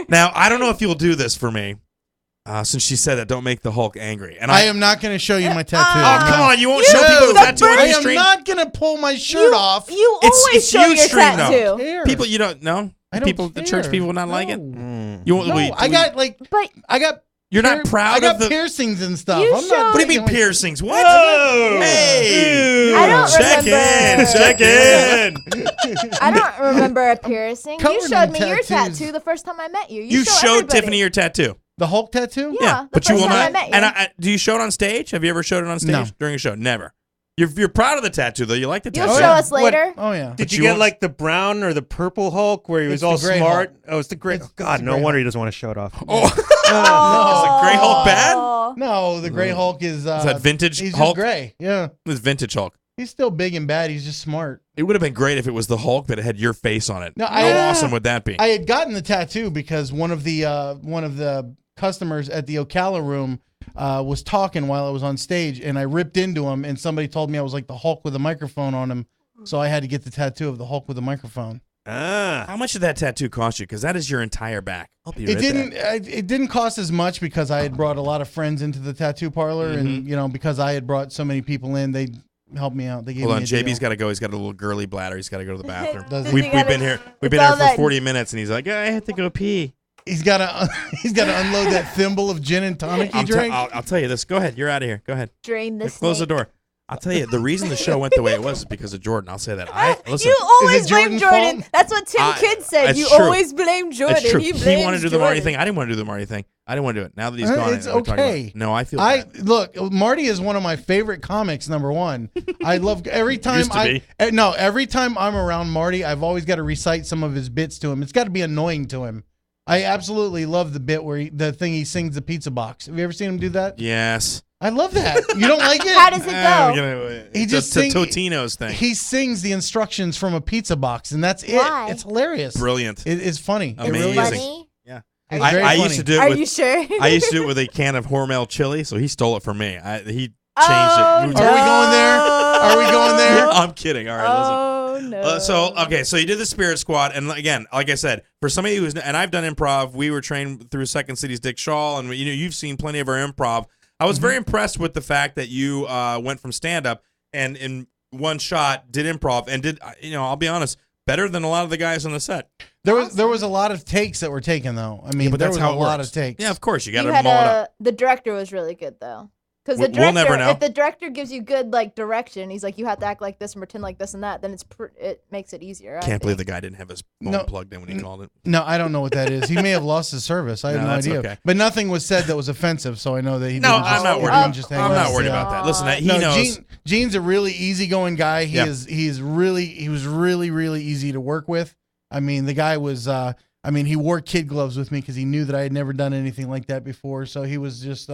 Now, I don't know if you'll do this for me. Since she said that, don't make the Hulk angry. And I am not going to show you my tattoo. Oh, come on. You won't You show people the the tattoo on I your am stream? not going to pull my shirt off. You It's always show huge your stream, though. tattoo. People, you don't know? I don't People, the church care. people would not like it? No. You won't, No, I got You're not proud I got of the piercings and stuff. You I'm not What do you mean taking my- piercings? What? Whoa! Hey! I don't Check remember. Check in. I don't remember a piercing. Covered You in showed me your tattoos. tattoo the first time I met you. You show showed everybody. Tiffany your tattoo. The Hulk tattoo? Yeah, the but you first will time I not. met you. And do you show it on stage? Have you ever showed it on stage No. during a show? Never. You're proud of the tattoo though. You like the You'll tattoo. show us later. Oh, yeah. Did you you get won't- like the brown or the purple Hulk where he was It's the all gray smart? Hulk. Oh, it's the gray. It's God, the no gray wonder he doesn't want to show it off. Oh, Oh. is the Gray Hulk bad? No, the Gray Hulk is. Is that vintage He's Hulk? just gray. Yeah. It's vintage Hulk. He's still big and bad. He's just smart. It would have been great if it was the Hulk, but it had your face on it. No, How awesome would that be? I had gotten the tattoo because one of the customers at the Ocala room was talking while I was on stage, and I ripped into him, and somebody told me I was like the Hulk with a microphone on him, so I had to get the tattoo of the Hulk with a microphone. How much did that tattoo cost you? Because that is your entire back. I'll be right there. It didn't cost as much because I had brought a lot of friends into the tattoo parlor, and because I had brought so many people in, they helped me out. They gave Hold me on, a JB's deal. got to go. He's got a little girly bladder. He's got to go to the bathroom. Does he? We've been here. We've been it's here all for that- 40 minutes, and he's like, I have to go pee. He's got to unload that thimble of gin and tonic he drank. I'll tell you this. Go ahead. You're out of here. Go ahead. Drain the Close the snake. door. I'll tell you, the reason the show went the way it was is because of Jordan. I'll say that. Listen, You always it blame Jordan's Jordan. fault? That's what Tim Kidd said. It's You true. always blame Jordan. it's true. He He wanted to do the Marty Jordan. thing. I didn't want to do the Marty thing. I didn't want to do it. Now that he's gone, It's I know what we're talking okay. about. No, I feel bad. Look, Marty is one of my favorite comics. Number one, I love every time Used to be. no, every time I'm around Marty, I've always got to recite some of his bits to him. It's got to be annoying to him. I absolutely love the bit where the thing he sings the pizza box. Have you ever seen him do that? Yes. I love that. You don't like it? How does it go? He just it's a sing- Totino's thing. He sings the instructions from a pizza box, and that's it. Why? It's hilarious. Brilliant. It's funny. Is It really it Amazing. is. funny? Yeah. Are It's you- very I funny. used to do it Are with. you sure? I used to do it with a can of Hormel chili, so he stole it from me. He changed Oh, it. no. Are we going there? Are we going there? I'm kidding. All right, listen. Oh no. So you did the Spirit Squad, and again, like I said, for somebody who's and I've done improv. We were trained through Second City's Dick Shaw, and you've seen plenty of our improv. I was very impressed with the fact that you went from stand up and in one shot did improv and did I'll be honest, better than a lot of the guys on the set. There was a lot of takes that were taken though. I mean, But there that's was how a it lot works. of takes. Yeah, of course you got You to had mull it up. the director was really good though. Because the We'll director, never know. if the director gives you good like direction, he's like, you have to act like this and pretend like this and that. Then it makes it easier. Can't believe the guy didn't have his phone No. plugged in when he called it. No, I don't know what that is. He may have lost his service. I have No, no that's idea. okay. But nothing was said that was offensive, so I know that he. No, didn't I'm just, not he worried. didn't just hang I'm up. not worried Yeah. about that. Listen, he No, knows. Gene's a really easygoing guy. He was really easy to work with. I mean, the guy was. He wore kid gloves with me because he knew that I had never done anything like that before. So he was just.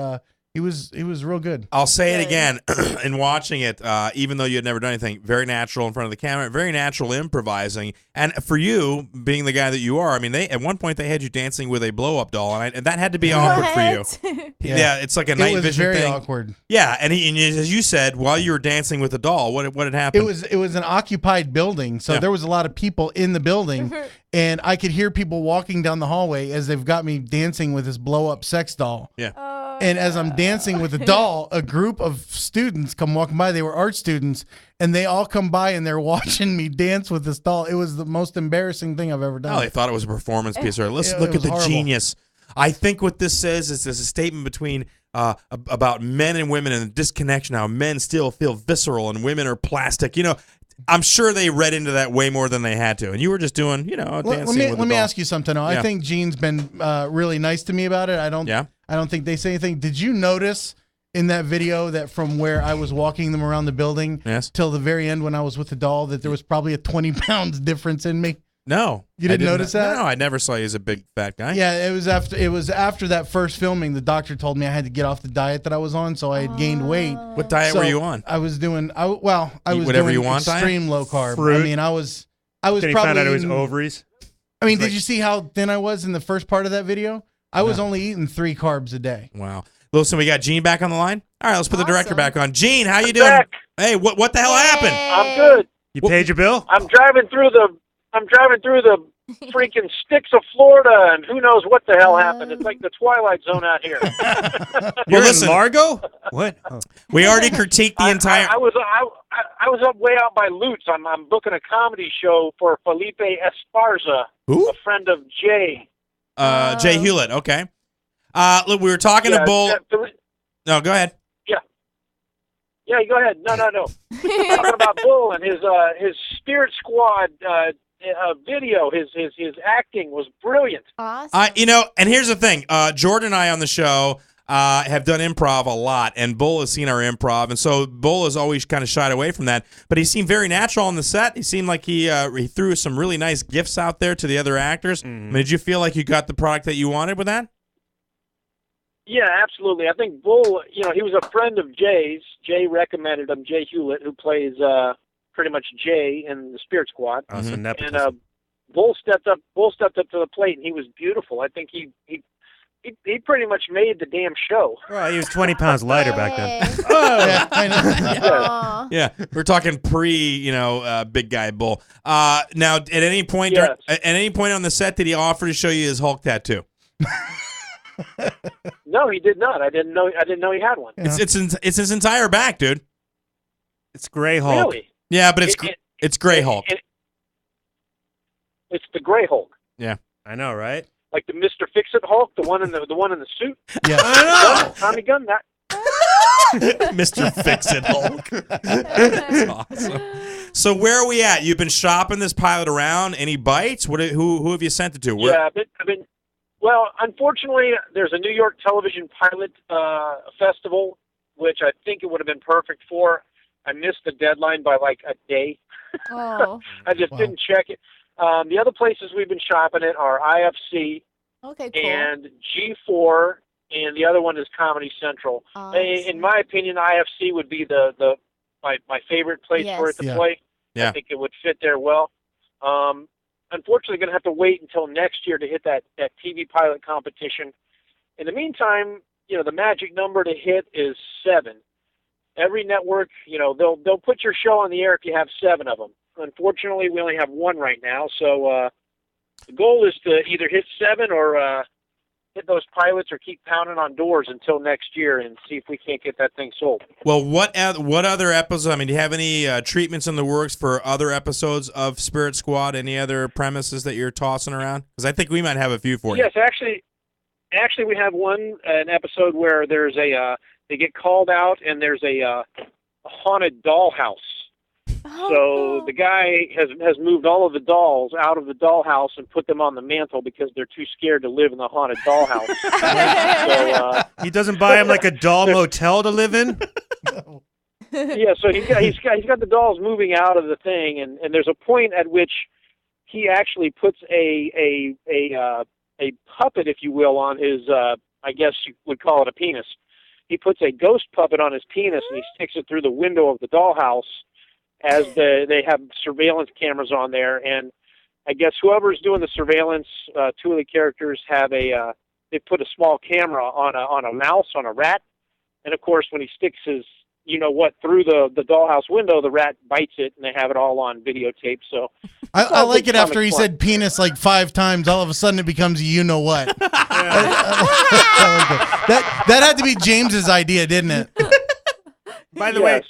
He was real good. I'll say it again in watching it, even though you had never done anything, very natural in front of the camera, very natural improvising. And for you, being the guy that you are, I mean, at one point they had you dancing with a blow-up doll, and that had to be awkward for you. Yeah, it's like a night was vision very thing. awkward. Yeah, and as you said, while you were dancing with the doll, what had happened? It was an occupied building, so there was a lot of people in the building, and I could hear people walking down the hallway as they've got me dancing with this blow-up sex doll. Yeah. And as I'm dancing with the doll, a group of students come walking by. They were art students, and they all come by and they're watching me dance with this doll. It was the most embarrassing thing I've ever done. Oh, they thought it was a performance piece. Or listen, Yeah, look it at the was horrible. genius. I think what this says is there's a statement between about men and women and the disconnection. How men still feel visceral and women are plastic. I'm sure they read into that way more than they had to. And you were just doing, dancing with Let me ask you something. Though. Yeah. I think Gene's been really nice to me about it. I don't think they say anything. Did you notice in that video that from where I was walking them around the building till the very end when I was with the doll that there was probably a 20 pounds difference in me? No. You didn't notice that? No, I never saw you as a big fat guy. Yeah, it was after that first filming. The doctor told me I had to get off the diet that I was on, so I had gained weight. What diet were you on? I was doing I was whatever doing you want extreme diet? low carb. Fruit? I mean, I was Then he probably found out it was eating- ovaries. I mean, did you see how thin I was in the first part of that video? I was only eating 3 carbs a day. Wow. Listen, we got Gene back on the line. All right, let's put the director back on. Gene, how you I'm doing? back. Hey, what the hell happened? I'm good. You paid your bill? I'm driving through the freaking sticks of Florida, and who knows what the hell happened. It's like the Twilight Zone out here. You're listen. in Largo? What? Oh. We already critiqued the entire. I was up way out by Lutz. I'm booking a comedy show for Felipe Esparza, Who? a friend of Jay. Jay Hewlett. Okay. Look, we were talking to Bull. No, go ahead. Yeah, go ahead. No. Talking about Bull and his Spirit Squad video. His acting was brilliant. Awesome. And here's the thing. Jordan and I on the show have done improv a lot, and Bull has seen our improv, and so Bull has always kind of shied away from that. But he seemed very natural on the set. He seemed like he threw some really nice gifts out there to the other actors. I mean, did you feel like you got the product that you wanted with that? Yeah, absolutely. I think Bull, he was a friend of Jay's. Jay recommended him, Jay Hewlett, who plays pretty much Jay in the Spirit Squad. Oh, so nepotism. And Bull stepped up to the plate, and he was beautiful. I think he pretty much made the damn show. Well, he was 20 pounds lighter back then. Oh, yeah, I know. Yeah, we're talking big guy Bull. Now, at any point, on the set, did he offer to show you his Hulk tattoo? No, he did not. I didn't know he had one. It's his entire back, dude. It's Gray Hulk. Really? Yeah, but it's Gray Hulk. It's the Gray Hulk, Yeah, I know, right? like the Mr. Fix-It Hulk, the one in the suit. Yeah. I know. Tommy Gunn, that. Mr. Fix-It Hulk. That's awesome. So where are we at? You've been shopping this pilot around. Any bites? Who have you sent it to? Yeah, I've been. Well, unfortunately, there's a New York Television Pilot Festival, which I think it would have been perfect for. I missed the deadline by like a day. Oh. I just didn't check it. The other places we've been shopping at are IFC Okay, cool. and G4, and the other one is Comedy Central. Awesome. In my opinion, IFC would be my favorite place for it to Yes. play. Yeah. I think it would fit there well. Unfortunately, going to have to wait until next year to hit that TV pilot competition. In the meantime, the magic number to hit is 7. Every network, they'll put your show on the air if you have 7 of them. Unfortunately, we only have 1 right now, so the goal is to either hit 7 or hit those pilots or keep pounding on doors until next year and see if we can't get that thing sold. Well, what other episodes? I mean, do you have any treatments in the works for other episodes of Spirit Squad? Any other premises that you're tossing around? Because I think we might have a few for you. Yes, actually, we have an episode where there's they get called out and there's a haunted dollhouse. So the guy has moved all of the dolls out of the dollhouse and put them on the mantle because they're too scared to live in the haunted dollhouse. So, he doesn't buy him like a doll motel to live in? yeah, so he's got the dolls moving out of the thing, and there's a point at which he actually puts a puppet, if you will, on his I guess you would call it a penis. He puts a ghost puppet on his penis and he sticks it through the window of the dollhouse as they have surveillance cameras on there, and I guess whoever's doing the surveillance, 2 of the characters have they put a small camera on a mouse, on a rat, and of course when he sticks his through the dollhouse window, the rat bites it, and they have it all on videotape. So I like it after he said penis like 5 times. All of a sudden, it becomes you know what. That had to be James's idea, didn't it? By the way,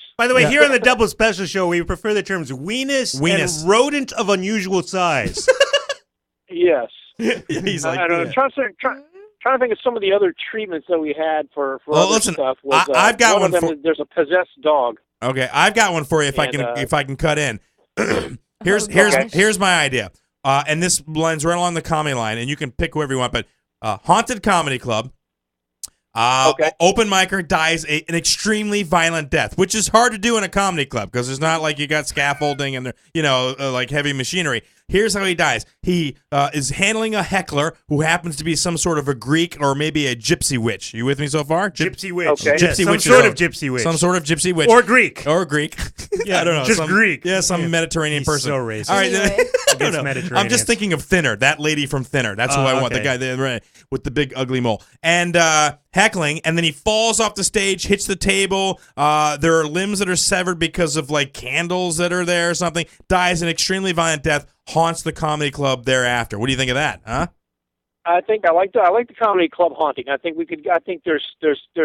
here on the Double Special Show, we prefer the terms weenus and rodent of unusual size. Yes. He's like, I'm trying to think of some of the other treatments that we had for other stuff. I've got one for. There's a possessed dog. Okay, I've got one for you if I can cut in. Here's my idea, and this blends right along the comedy line, and you can pick whoever you want. But haunted comedy club. Open micer dies an extremely violent death, which is hard to do in a comedy club because it's not like you got scaffolding and like heavy machinery. Here's how he dies. He is handling a heckler who happens to be some sort of a Greek or maybe a gypsy witch. You with me so far? Gypsy witch. Okay. Gypsy some witch. sort of gypsy witch. Some sort of gypsy witch. Or Greek. Or Greek. Yeah, I don't know. just Greek. Yeah, some Mediterranean He's person. so racist. All right. Anyway. I don't know. Mediterraneans. I'm just thinking of Thinner, that lady from Thinner. That's who I want. The okay. guy there, right, with the big ugly mole. And heckling, and then he falls off the stage, hits the table. There are limbs that are severed because of like candles that are there or something. Dies an extremely violent death. Haunts the comedy club thereafter. What do you think of that? Huh? I think I like the comedy club haunting. I think we could. I think there's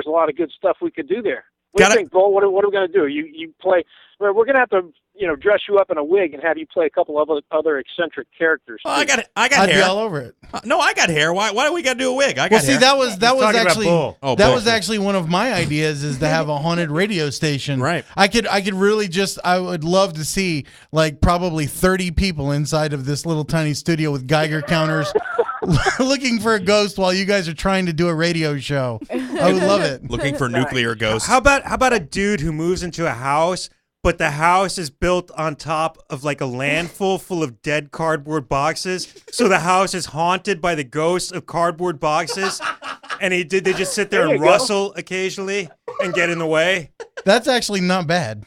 a lot of good stuff we could do there. What do you think, Bull? What are we going to do? You play. We're going to have to dress you up in a wig and have you play a couple of other eccentric characters. Oh, I got I'd hair. be all over it. No, I got hair. Why do we got to do a wig? I got Well, hair. see, that was talking actually about Bull. that Bull. was actually one of my ideas is to have a haunted radio station. Right. I could really I would love to see like probably 30 people inside of this little tiny studio with Geiger counters looking for a ghost while you guys are trying to do a radio show. I would love it. Looking for nuclear ghosts. How about a dude who moves into a house, but the house is built on top of like a landfill full of dead cardboard boxes, so the house is haunted by the ghosts of cardboard boxes, and they just sit there and rustle occasionally and get in the way. That's actually not bad.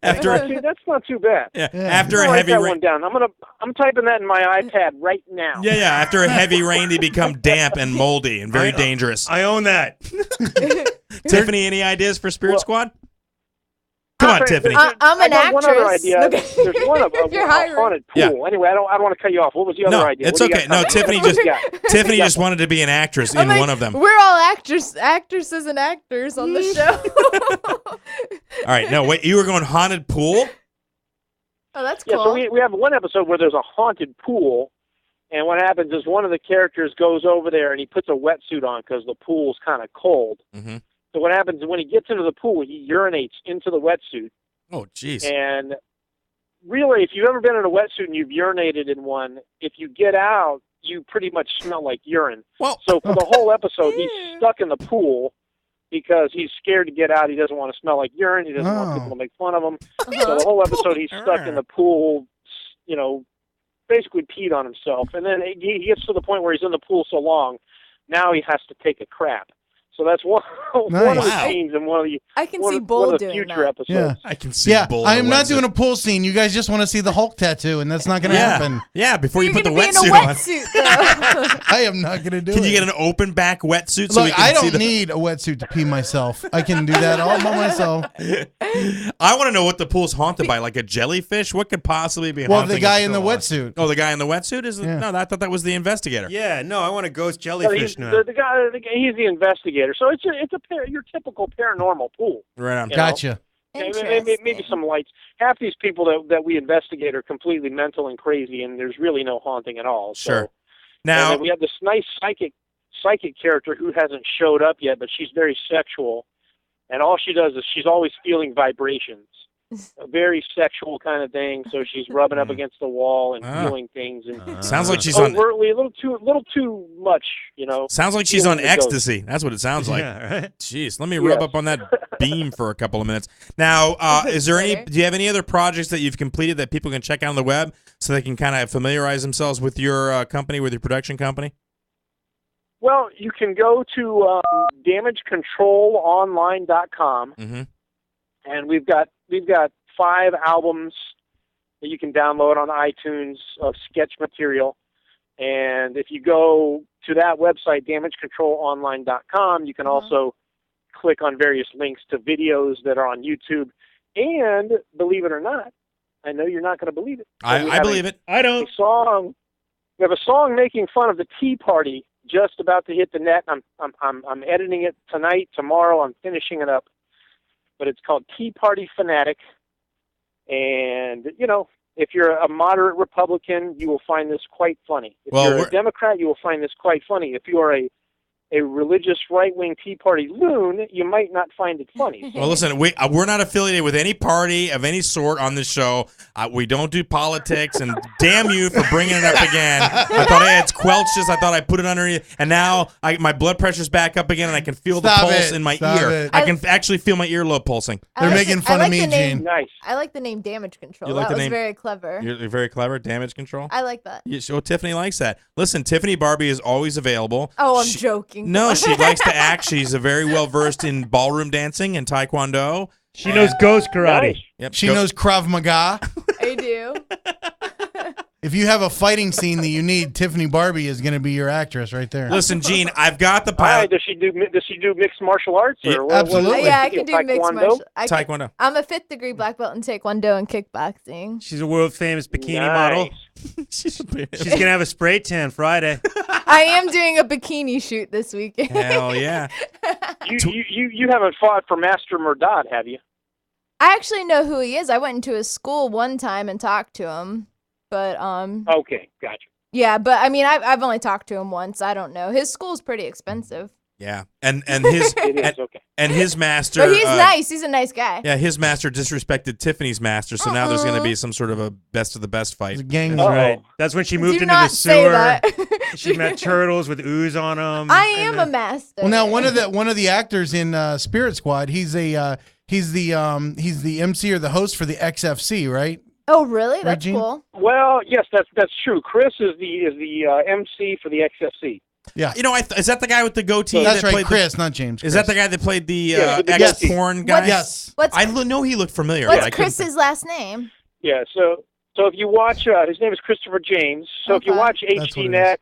After That's not too bad. yeah, after a Write heavy that rain. one down. I'm typing that in my iPad right now. Yeah. After a heavy rain, they become damp and moldy and very dangerous. I own that. Tiffany, any ideas for Spirit Squad? Come on, Tiffany. I'm an I got one other actress. idea. Okay. There's one of a You're hiring. haunted pool. Yeah. Anyway, I don't want to cut you off. What was the other No, idea? it's What do you okay. got No, coming? Tiffany What do just you got? Tiffany just wanted to be an actress in I'm like, one of them. All We're all actresses and actors on the show. right, no, wait, you were going haunted pool? Oh, that's Yeah, cool. so we have one episode where there's a haunted pool, and what happens is one of the characters goes over there and he puts a wetsuit on because the pool's kind of cold. Mm-hmm. So what happens is when he gets into the pool, he urinates into the wetsuit. Oh, jeez. And really, if you've ever been in a wetsuit and you've urinated in one, if you get out, you pretty much smell like urine. Well, So for the whole episode, he's stuck in the pool because he's scared to get out. He doesn't want to smell like urine. He doesn't want people to make fun of him. So the whole episode, he's stuck in the pool, basically peed on himself. And then he gets to the point where he's in the pool so long, now he has to take a crap. So that's one of the Nice. scenes in one of the I can one see of Bull the doing future that. episodes. Yeah. I can see Yeah, Bull I in am the not wetsuit. doing a pool scene. You guys just want to see the Hulk tattoo, and that's not going to happen. Yeah, before you You're put the gonna be in a wetsuit on. wetsuit, though. I am not going to do it. Can you get an open back wetsuit so we Look, can I see don't the... need a wetsuit to pee myself. I can do that all by myself. I want to know what the pool's haunted by, like a jellyfish? What could possibly be Well, haunting the guy a in the pool? wetsuit. Oh, the guy in the wetsuit? No, I thought that was the investigator. Yeah, no, I want a ghost So jellyfish now. the guy, he's the investigator. So it's your typical paranormal pool. Right on. You know? Gotcha. Maybe some lights. Half these people that we investigate are completely mental and crazy, and there's really no haunting at all. So, Sure. and Now, then we have this nice psychic character who hasn't showed up yet, but she's very sexual, and all she does is she's always feeling vibrations. A very sexual kind of thing. So she's rubbing up against the wall and feeling things, and sounds like she's on. overtly a little too much, Sounds like she's feeling on the ghost. ecstasy. That's what it sounds like. Yeah, right? Jeez, let me rub up on that beam for a couple of minutes. Now, is there any? Do you have any other projects that you've completed that people can check out on the web so they can kind of familiarize themselves with your company, with your production company? Well, you can go to damagecontrolonline.com, and we've got 5 albums that you can download on iTunes of sketch material. And if you go to that website, damagecontrolonline.com, you can also click on various links to videos that are on YouTube. And believe it or not, I know you're not going to believe it. I believe it. I don't. We have a song making fun of the Tea Party just about to hit the net. I'm editing it tonight. Tomorrow I'm finishing it up. But it's called Tea Party Fanatic. And, if you're a moderate Republican, you will find this quite funny. If you're a Democrat, you will find this quite funny. If you are a a religious right-wing Tea Party loon, you might not find it funny. Well, listen, we're not affiliated with any party of any sort on this show. We don't do politics, and damn you for bringing it up again. I thought I had squelched this. I thought I put it underneath, and now my blood pressure's back up again, and I can feel the pulse in my ear. I can actually feel my earlobe pulsing. They're making fun of me, Gene. Nice. I like the name Damage Control. You like That the was name? very clever. You're very clever. Damage control. I like that. Well, Tiffany likes that. Listen, Tiffany Barbee is always available. Oh, I'm joking. No, she likes to act. She's very well versed in ballroom dancing and taekwondo. She knows ghost karate. Yep. She knows Krav Maga. I do. If you have a fighting scene that you need, Tiffany Barbee is going to be your actress right there. Listen, Gene, I've got the All right, pilot. does she do mixed martial arts? Or Yeah, what- absolutely. Yeah, I can do mixed Taekwondo? martial. Taekwondo. I'm a 5th degree black belt in Taekwondo and kickboxing. She's a world famous bikini Nice. model. She's gonna have a spray tan Friday. I am doing a bikini shoot this weekend. Hell yeah. You haven't fought for Master Murdad, have you? I actually know who he is. I went into his school one time and talked to him. But Okay, gotcha. yeah, but I mean I've only talked to him once. I don't know. His school's pretty expensive. Yeah, and his It is, okay. and his master. But he's nice. He's a nice guy. Yeah, his master disrespected Tiffany's master, so now there's going to be some sort of a best of the best fight. The gang. That's right. That's when she moved Do into not the say sewer. that. She met turtles with ooze on them. I am a master. Well, now one of the actors in Spirit Squad, he's the MC or the host for the XFC, right? Oh, really? That's Gene? cool. Well, yes, that's true. Chris is the MC for the XFC. Yeah. You know, is that the guy with the goatee? That's that right, played Chris, not James. Is that the guy that played the Yeah, with the ex-porn guy? Yes. I know he looked familiar. What's but I couldn't Chris's last name? Yeah, so if you watch, his name is Christopher James. So if you Okay. watch That's what it HDNet,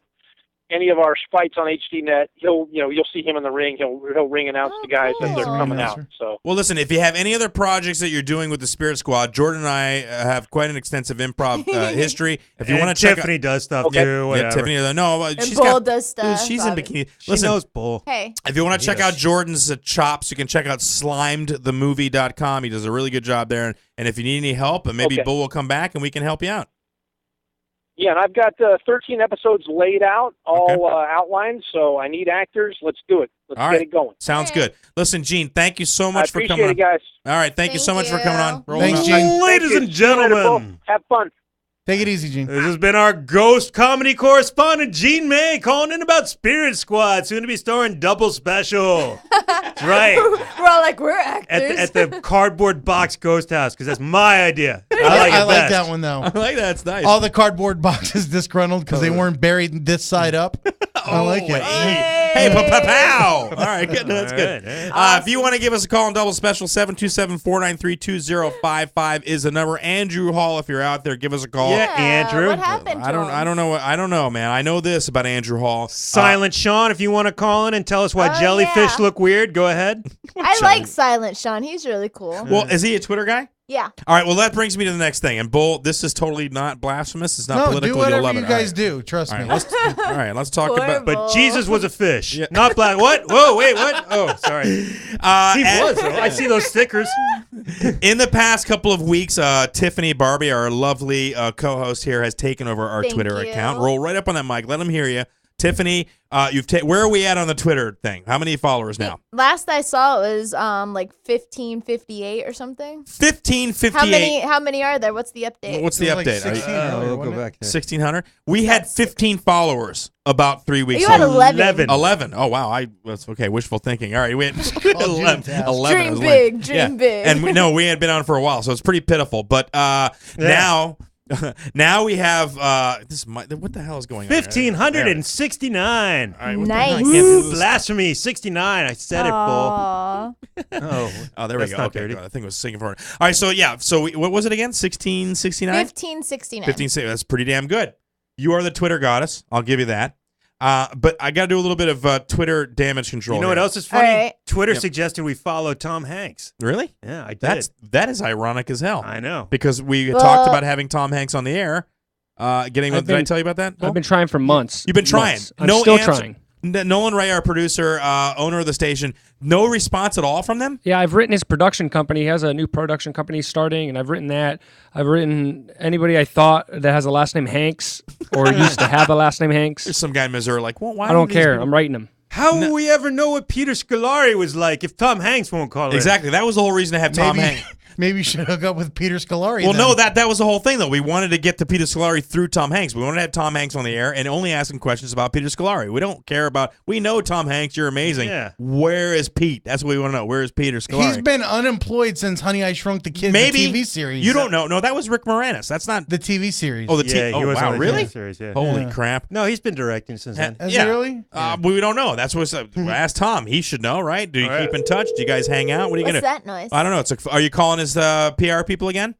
any of our fights on HDNet, you'll see him in the ring. He'll ring announce the guys as they're cool. coming out. So Well, listen, if you have any other projects that you're doing with the Spirit Squad, Jordan and I have quite an extensive improv history. If you And want to check Tiffany out, does stuff too. yeah, Whatever. Tiffany, no, And she's Bull got, does stuff. she's in obviously. bikini. She Listen, knows bull. Hey. if you want to check out Jordan's chops, you can check out slimedthemovie.com. He does a really good job there. And if you need any help, and maybe Okay. Bull will come back and we can help you out. yeah, and I've got 13 episodes laid out, all outlined. So I need actors. Let's do it. Let's All get right. it going. Sounds good. Listen, Gene, thank you so I much for appreciate coming it, guys. on. All right, thank you so much for coming on. Roll Thanks, out. Gene. Ladies and See you later, Bull. gentlemen, Have fun. Take it easy, Gene. this has been our ghost comedy correspondent, Gene May, calling in about Spirit Squad, soon to be starring Double Special. That's right. We're all like, we're actors. At the cardboard box ghost house, because that's my idea. I like I it like best. that one though. I like that. It's nice. All the cardboard boxes disgruntled because they weren't buried this side up. I like it. Hey, pow! All right, good. No, that's All good. right, all right. If you want to give us a call on Double Special, 727-493-2055 is the number. Andrew Hall, if you're out there, give us a call. Yeah, Andrew. What happened to him? I don't know, man. I know this about Andrew Hall. Silent Sean, if you want to call in and tell us why Oh, jellyfish yeah. look weird, go ahead. I like Silent Sean. He's really cool. Well, is he a Twitter guy? Yeah. All right, well, that brings me to the next thing. And, Bull, this is totally not blasphemous. It's not No, political. do You'll whatever love you it. guys All do. Trust right. me. All right, let's talk about... But Jesus was a fish, Yeah. not black. What? Whoa, wait, what? Oh, sorry. He was, though. I see those stickers. In the past couple of weeks, Tiffany Barbee, our lovely co-host here, has taken over our Thank Twitter you. account. Roll right up on that mic. Let them hear you. Tiffany, where are we at on the Twitter thing? How many followers now? Last I saw it was like 1558 or something. 1558. How many are there? What's the update? What's the Like update? 1600, we'll go wasn't it? back there. 1,600? We had 15 followers about 3 weeks You ago. had 11. 11. Oh, wow. That's okay. Wishful thinking. All right. We had 11. task. 11. Dream It was big, like- dream big. And we had been on for a while, so it's pretty pitiful. But now we have what the hell is going on? 1,569. All right, what the Nice. hell? I can't do this. Blasphemy, 69. I said it, Bull. Aw. Oh, Oh, there we that's go. not Okay, dirty. good. I think it was singing for it. All right, so yeah, what was it again? 1669? 1569. 1569. That's pretty damn good. You are the Twitter goddess. I'll give you that. But I got to do a little bit of Twitter damage control. You know what here. else is funny? All right. Twitter Yep. suggested we follow Tom Hanks. Really? Yeah, I did. That is ironic as hell. I know. Because we had Well- talked about having Tom Hanks on the air. Did I tell you about that? Bull? I've been trying for months. You've been trying. Months. I'm No still answer. trying. Nolan Ray, our producer, owner of the station, no response at all from them? Yeah, I've written his production company. He has a new production company starting, and I've written that. I've written anybody I thought that has a last name Hanks or used to have a last name Hanks. There's some guy in Missouri like, well, why I don't these care. people- I'm writing them. How will we ever know what Peter Scolari was like if Tom Hanks won't call in? Exactly. That was the whole reason to have Tom Maybe- Hanks. Maybe you should hook up with Peter Scolari. Well, then. no, that was the whole thing, though. We wanted to get to Peter Scolari through Tom Hanks. We wanted to have Tom Hanks on the air and only ask him questions about Peter Scolari. We don't care about – we know Tom Hanks. You're amazing. Yeah. Where is Pete? That's what we want to know. Where is Peter Scolari? He's been unemployed since Honey, I Shrunk the Kids, Maybe. the TV series. You don't know. No, that was Rick Moranis. That's not – the TV series. Oh, the Yeah, TV. he Oh, was wow, on the really? TV series, yeah. Holy crap. No, he's been directing since then. Is he really? We don't know. That's what's ask Tom. He should know, right? Do you keep in touch? Do you guys hang out? What are you What's gonna? that noise? I don't know. Are you calling his PR people again?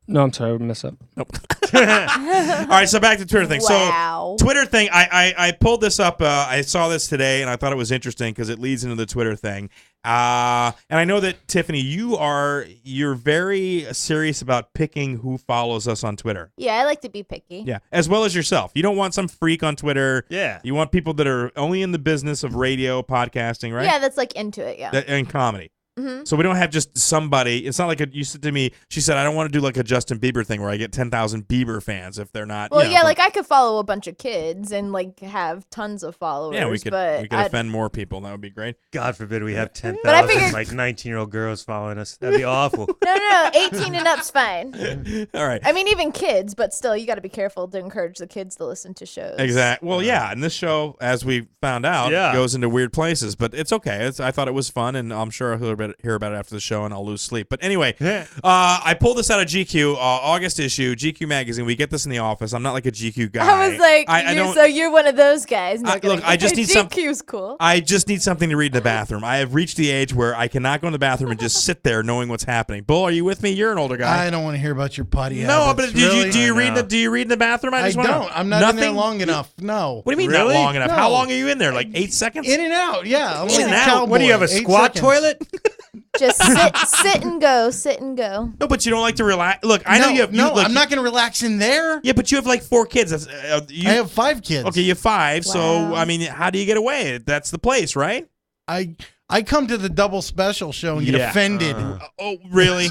No, I'm sorry, I messed up. Nope. All right, so back to Twitter thing. Wow. So Twitter thing, I pulled this up. I saw this today, and I thought it was interesting because it leads into the Twitter thing. And I know that Tiffany, you're very serious about picking who follows us on Twitter. Yeah, I like to be picky. Yeah, as well as yourself. You don't want some freak on Twitter. Yeah. You want people that are only in the business of radio, podcasting, right? Yeah, that's like into it. Yeah. And comedy. Mm-hmm. So we don't have just somebody. It's not like you said to me. She said, "I don't want to do like a Justin Bieber thing where I get 10,000 Bieber fans if they're not." Well, you know, yeah, like I could follow a bunch of kids and like have tons of followers. yeah, we could but offend more people. That would be great. God forbid we have 10,000 But I figured- like 19-year-old girls following us. That'd be awful. No, 18 and up's fine. All right. I mean, even kids, but still, you got to be careful to encourage the kids to listen to shows. Exactly. Well, yeah, and this show, as we found out, Yeah. goes into weird places, but it's okay. I thought it was fun, and I'm sure I'll hear about it after the show, and I'll lose sleep. But anyway, I pulled this out of GQ, August issue, GQ magazine. We get this in the office. I'm not like a GQ guy. I was like, I don't. so you're one of those guys. No, Look, I just need some. GQ's cool. I just need something to read in the bathroom. I have reached the age where I cannot go in the bathroom and just sit there knowing what's happening. Bull, are you with me? You're an older guy. I don't want to hear about your potty No, habits. but really? do you read in the bathroom? I just wanna know. don't. I'm not in there long enough. No. What do you mean Really? not long enough? No. How long are you in there? Like 8 seconds? In and out. Yeah. I'm In like and a out. cowboy. What do you have, a 8 squat seconds. toilet? Just sit and go, sit and go. No, but you don't like to relax. Look, I know you have. I'm not going to relax in there. Yeah, but you have like 4 kids. That's, I have 5 kids. Okay, you have 5. So Wow. I mean, how do you get away? That's the place, right? I come to the double special show and get Yeah. offended. Oh, really?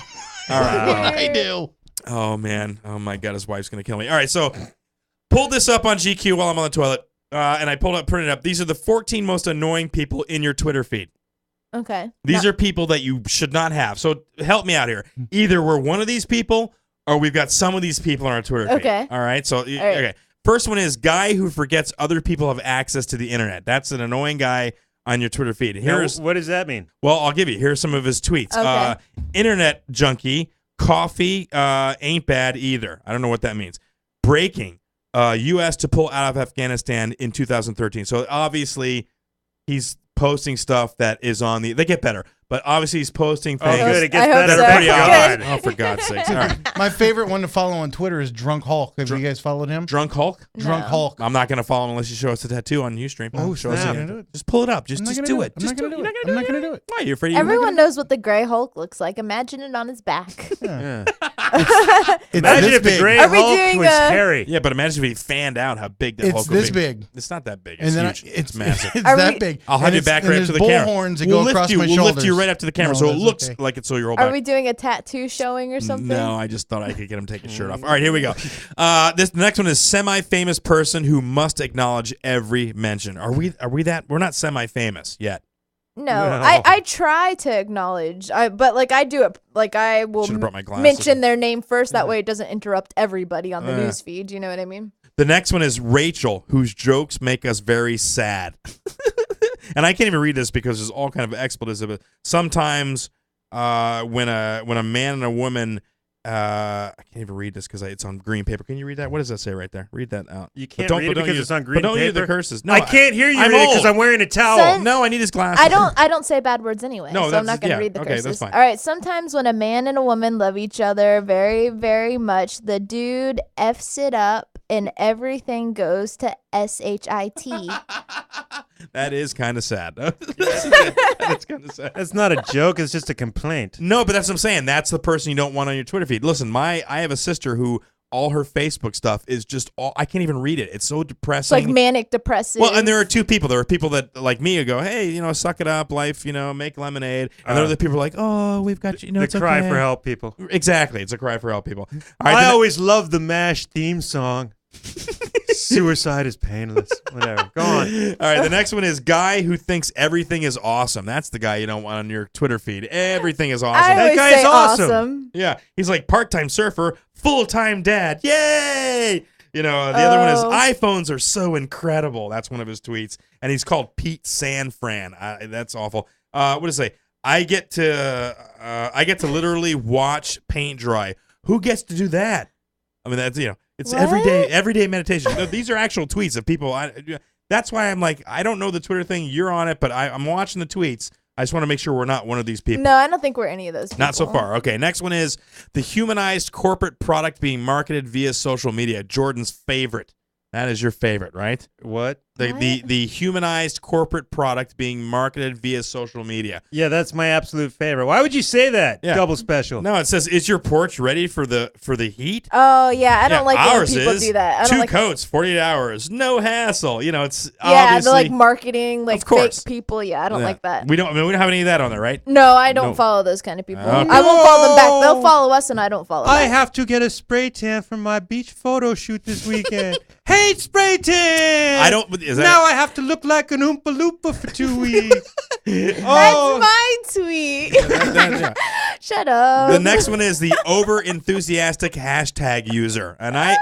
All right. I do. Oh man. Oh my God. His wife's gonna kill me. All right. So pulled this up on GQ while I'm on the toilet, and I printed it up. These are the 14 most annoying people in your Twitter feed. Okay. These are people that you should not have. So help me out here. Either we're one of these people, or we've got some of these people on our Twitter feed. Okay. All right. So right. okay. First one is guy who forgets other people have access to the internet. That's an annoying guy on your Twitter feed. Here's What does that mean? Well, I'll give you. Here's some of his tweets. Okay. Internet junkie, coffee ain't bad either. I don't know what that means. Breaking, U.S. to pull out of Afghanistan in 2013. So obviously he's posting stuff that is on the. They get better, but obviously he's posting things Oh, good. It gets I hope better. so. pretty Good. odd. Oh, for God's sakes! All right. My favorite one to follow on Twitter is Drunk Hulk. Have you guys followed him? Drunk Hulk. Drunk No. Hulk. I'm not going to follow him unless you show us a tattoo on Ustream. Oh, show us snap. again. Just pull it up. Just do it. I'm not going to do it. I'm not going to do it. Why are you afraid? Everyone knows what the Gray Hulk looks like. Imagine it on his back. Yeah. It's Imagine this if the big. Gray Are we Hulk doing was a- hairy. Yeah, but imagine if he fanned out how big that It's Hulk would this be. big. It's not that big. And It's then huge. It's massive. It's Are that we- big. I'll have And you it's- back and right there's up to the bull camera. horns that We'll go lift across you. my We'll shoulders. lift you right up to the camera, No, so it that's looks okay. like it's so you're all Are back. we doing a tattoo showing or something? No, I just thought I could get him to take his shirt off. All right, here we go. The next one is semi-famous person who must acknowledge every mention. Are we that? We're not semi-famous yet. No, No. I try to acknowledge, but like I do it, like I will Should've brought my glasses. mention their name first. That way it doesn't interrupt everybody on the Yeah. news feed. You know what I mean? The next one is Rachel, whose jokes make us very sad. And I can't even read this because there's all kind of expletives of it. Sometimes when a man and a woman, I can't even read this because it's on green paper. Can you read that? What does that say right there? Read that out. You can't But read it because use- it's on but green don't use the paper? curses. No, I can't hear you I'm read it because old. I'm wearing a towel. Son- No, I need his glasses. I don't say bad words anyway, No, so I'm that's- not gonna yeah, read the okay, that's curses. fine. All right. Sometimes when a man and a woman love each other very, very much, the dude f's it up and everything goes to shit. That is kind of sad. That's kind of sad. That's not a joke. It's just a complaint. No, but that's what I'm saying. That's the person you don't want on your Twitter feed. Listen, I have a sister who all her Facebook stuff is just I can't even read it. It's so It's depressing. like manic depressive. Well, and there are two people. There are people that like me who go, hey, suck it up, life, make lemonade. And there are the people like, oh, we've got you. The It's cry okay. for help people. Exactly. It's a cry for help people. All right, I always loved the MASH theme song. Suicide is painless. Whatever. Go on. All right, the next one is guy who thinks everything is awesome. That's the guy you don't want on your Twitter feed. Everything is awesome. I That always guy say is awesome. Yeah, he's like part-time surfer, full-time dad. Yay! You know, the other one is iPhones are so incredible. That's one of his tweets, and he's called Pete Sanfran. That's awful. What does it say? I get to literally watch paint dry. Who gets to do that? I mean, that's it's everyday meditation. No, these are actual tweets of people. That's why I'm like, I don't know the Twitter thing. You're on it, but I'm watching the tweets. I just want to make sure we're not one of these people. No, I don't think we're any of those people. Not so far. Okay, next one is the humanized corporate product being marketed via social media. Jordan's favorite. That is your favorite, right? What? The humanized corporate product being marketed via social media. Yeah, that's my absolute favorite. Why would you say that? Yeah. Double special. No, it says, is your porch ready for the heat? Oh, yeah. I don't like when ours people is do that. I don't 2 like coats, 48 hours, no hassle. It's yeah, obviously. the like marketing, like Of course. fake people. Yeah, I don't like that. We don't have any of that on there, right? No, I don't follow those kind of people. Okay. I won't follow them back. They'll follow us, and I don't follow I them. have to get a spray tan for my beach photo shoot this weekend. Hate spray tan. I don't. Is that Now I have to look like an Oompa Loompa for 2 weeks. That's my tweet. Shut up. The next one is the over-enthusiastic hashtag user. And I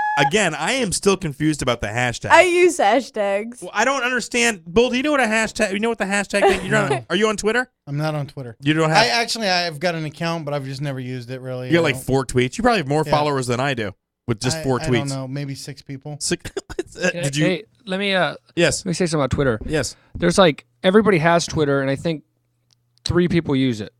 am still confused about the hashtag. I use hashtags. Well, I don't understand. Bull, do you know what a hashtag? You know what the hashtag thing? Are you on Twitter? I'm not on Twitter. You don't have. I've got an account, but I've just never used it really. You got like 4 tweets. You probably have more followers than I do with just 4 tweets. I don't know, maybe 6 people. Did you? Hey, let me Yes. let me say something about Twitter. Yes. There's like everybody has Twitter, and I think 3 people use it.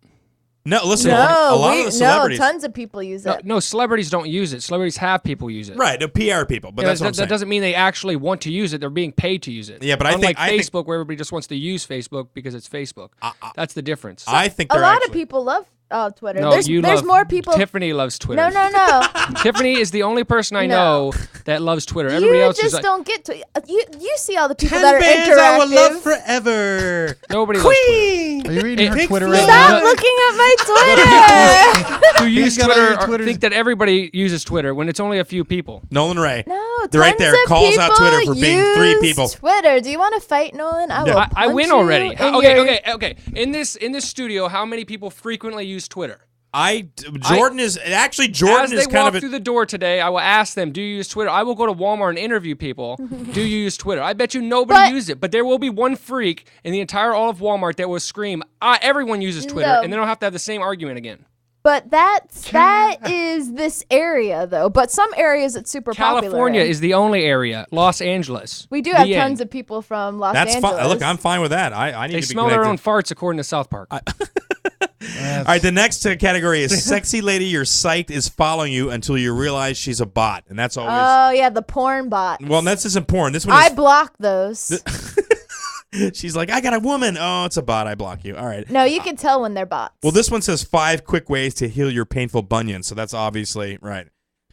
No, listen. a lot of the celebrities. tons of people use it. No, celebrities don't use it. Celebrities have people use it. Right, the PR people. But that's what I'm saying. That doesn't mean they actually want to use it. They're being paid to use it. Yeah, but I Unlike think Facebook, where everybody just wants to use Facebook because it's Facebook. That's the difference. I think A lot of people love Twitter. No, there's more people. Tiffany loves Twitter. No. Tiffany is the only person I No. know that loves Twitter. Everybody You else just is like, don't get to. You see all the people 10 that are bands interactive. I will love forever. nobody loves Twitter. Are you reading her Pink Twitter Floyd. right Stop now? looking at my Twitter. Who use got all Twitter your or Twitters. think that everybody uses Twitter when it's only a few people. Nolan Ray. No, They're right there. tons of Calls out people Twitter for being 3 use people. Twitter. Do you want to fight, Nolan? I will. I punch win you already. in Okay. your- In this studio, how many people frequently use Twitter? Jordan is As kind they of walk a. through the door today, I will ask them, do you use Twitter? I will go to Walmart and interview people. Do you use Twitter? I bet you nobody uses it, but there will be one freak in the entire all of Walmart that will scream, everyone uses Twitter, No. and they don't have to have the same argument again. But that is this area though. But some areas it's super popular. California in. is the only area. Los Angeles. We do have The tons end. of people from Los That's Angeles. fine. Look, I'm fine with that. I need They to be smell their own connected. farts according to South Park. All right, the next category is sexy lady. Your site is following you until you realize she's a bot, and that's always. Oh yeah, the porn bots. Well, this isn't porn. This one I is. block those. She's like, I got a woman. Oh, it's a bot. I block you. All right. No, you can tell when they're bots. Well, this one says 5 quick ways to heal your painful bunion. So that's obviously right.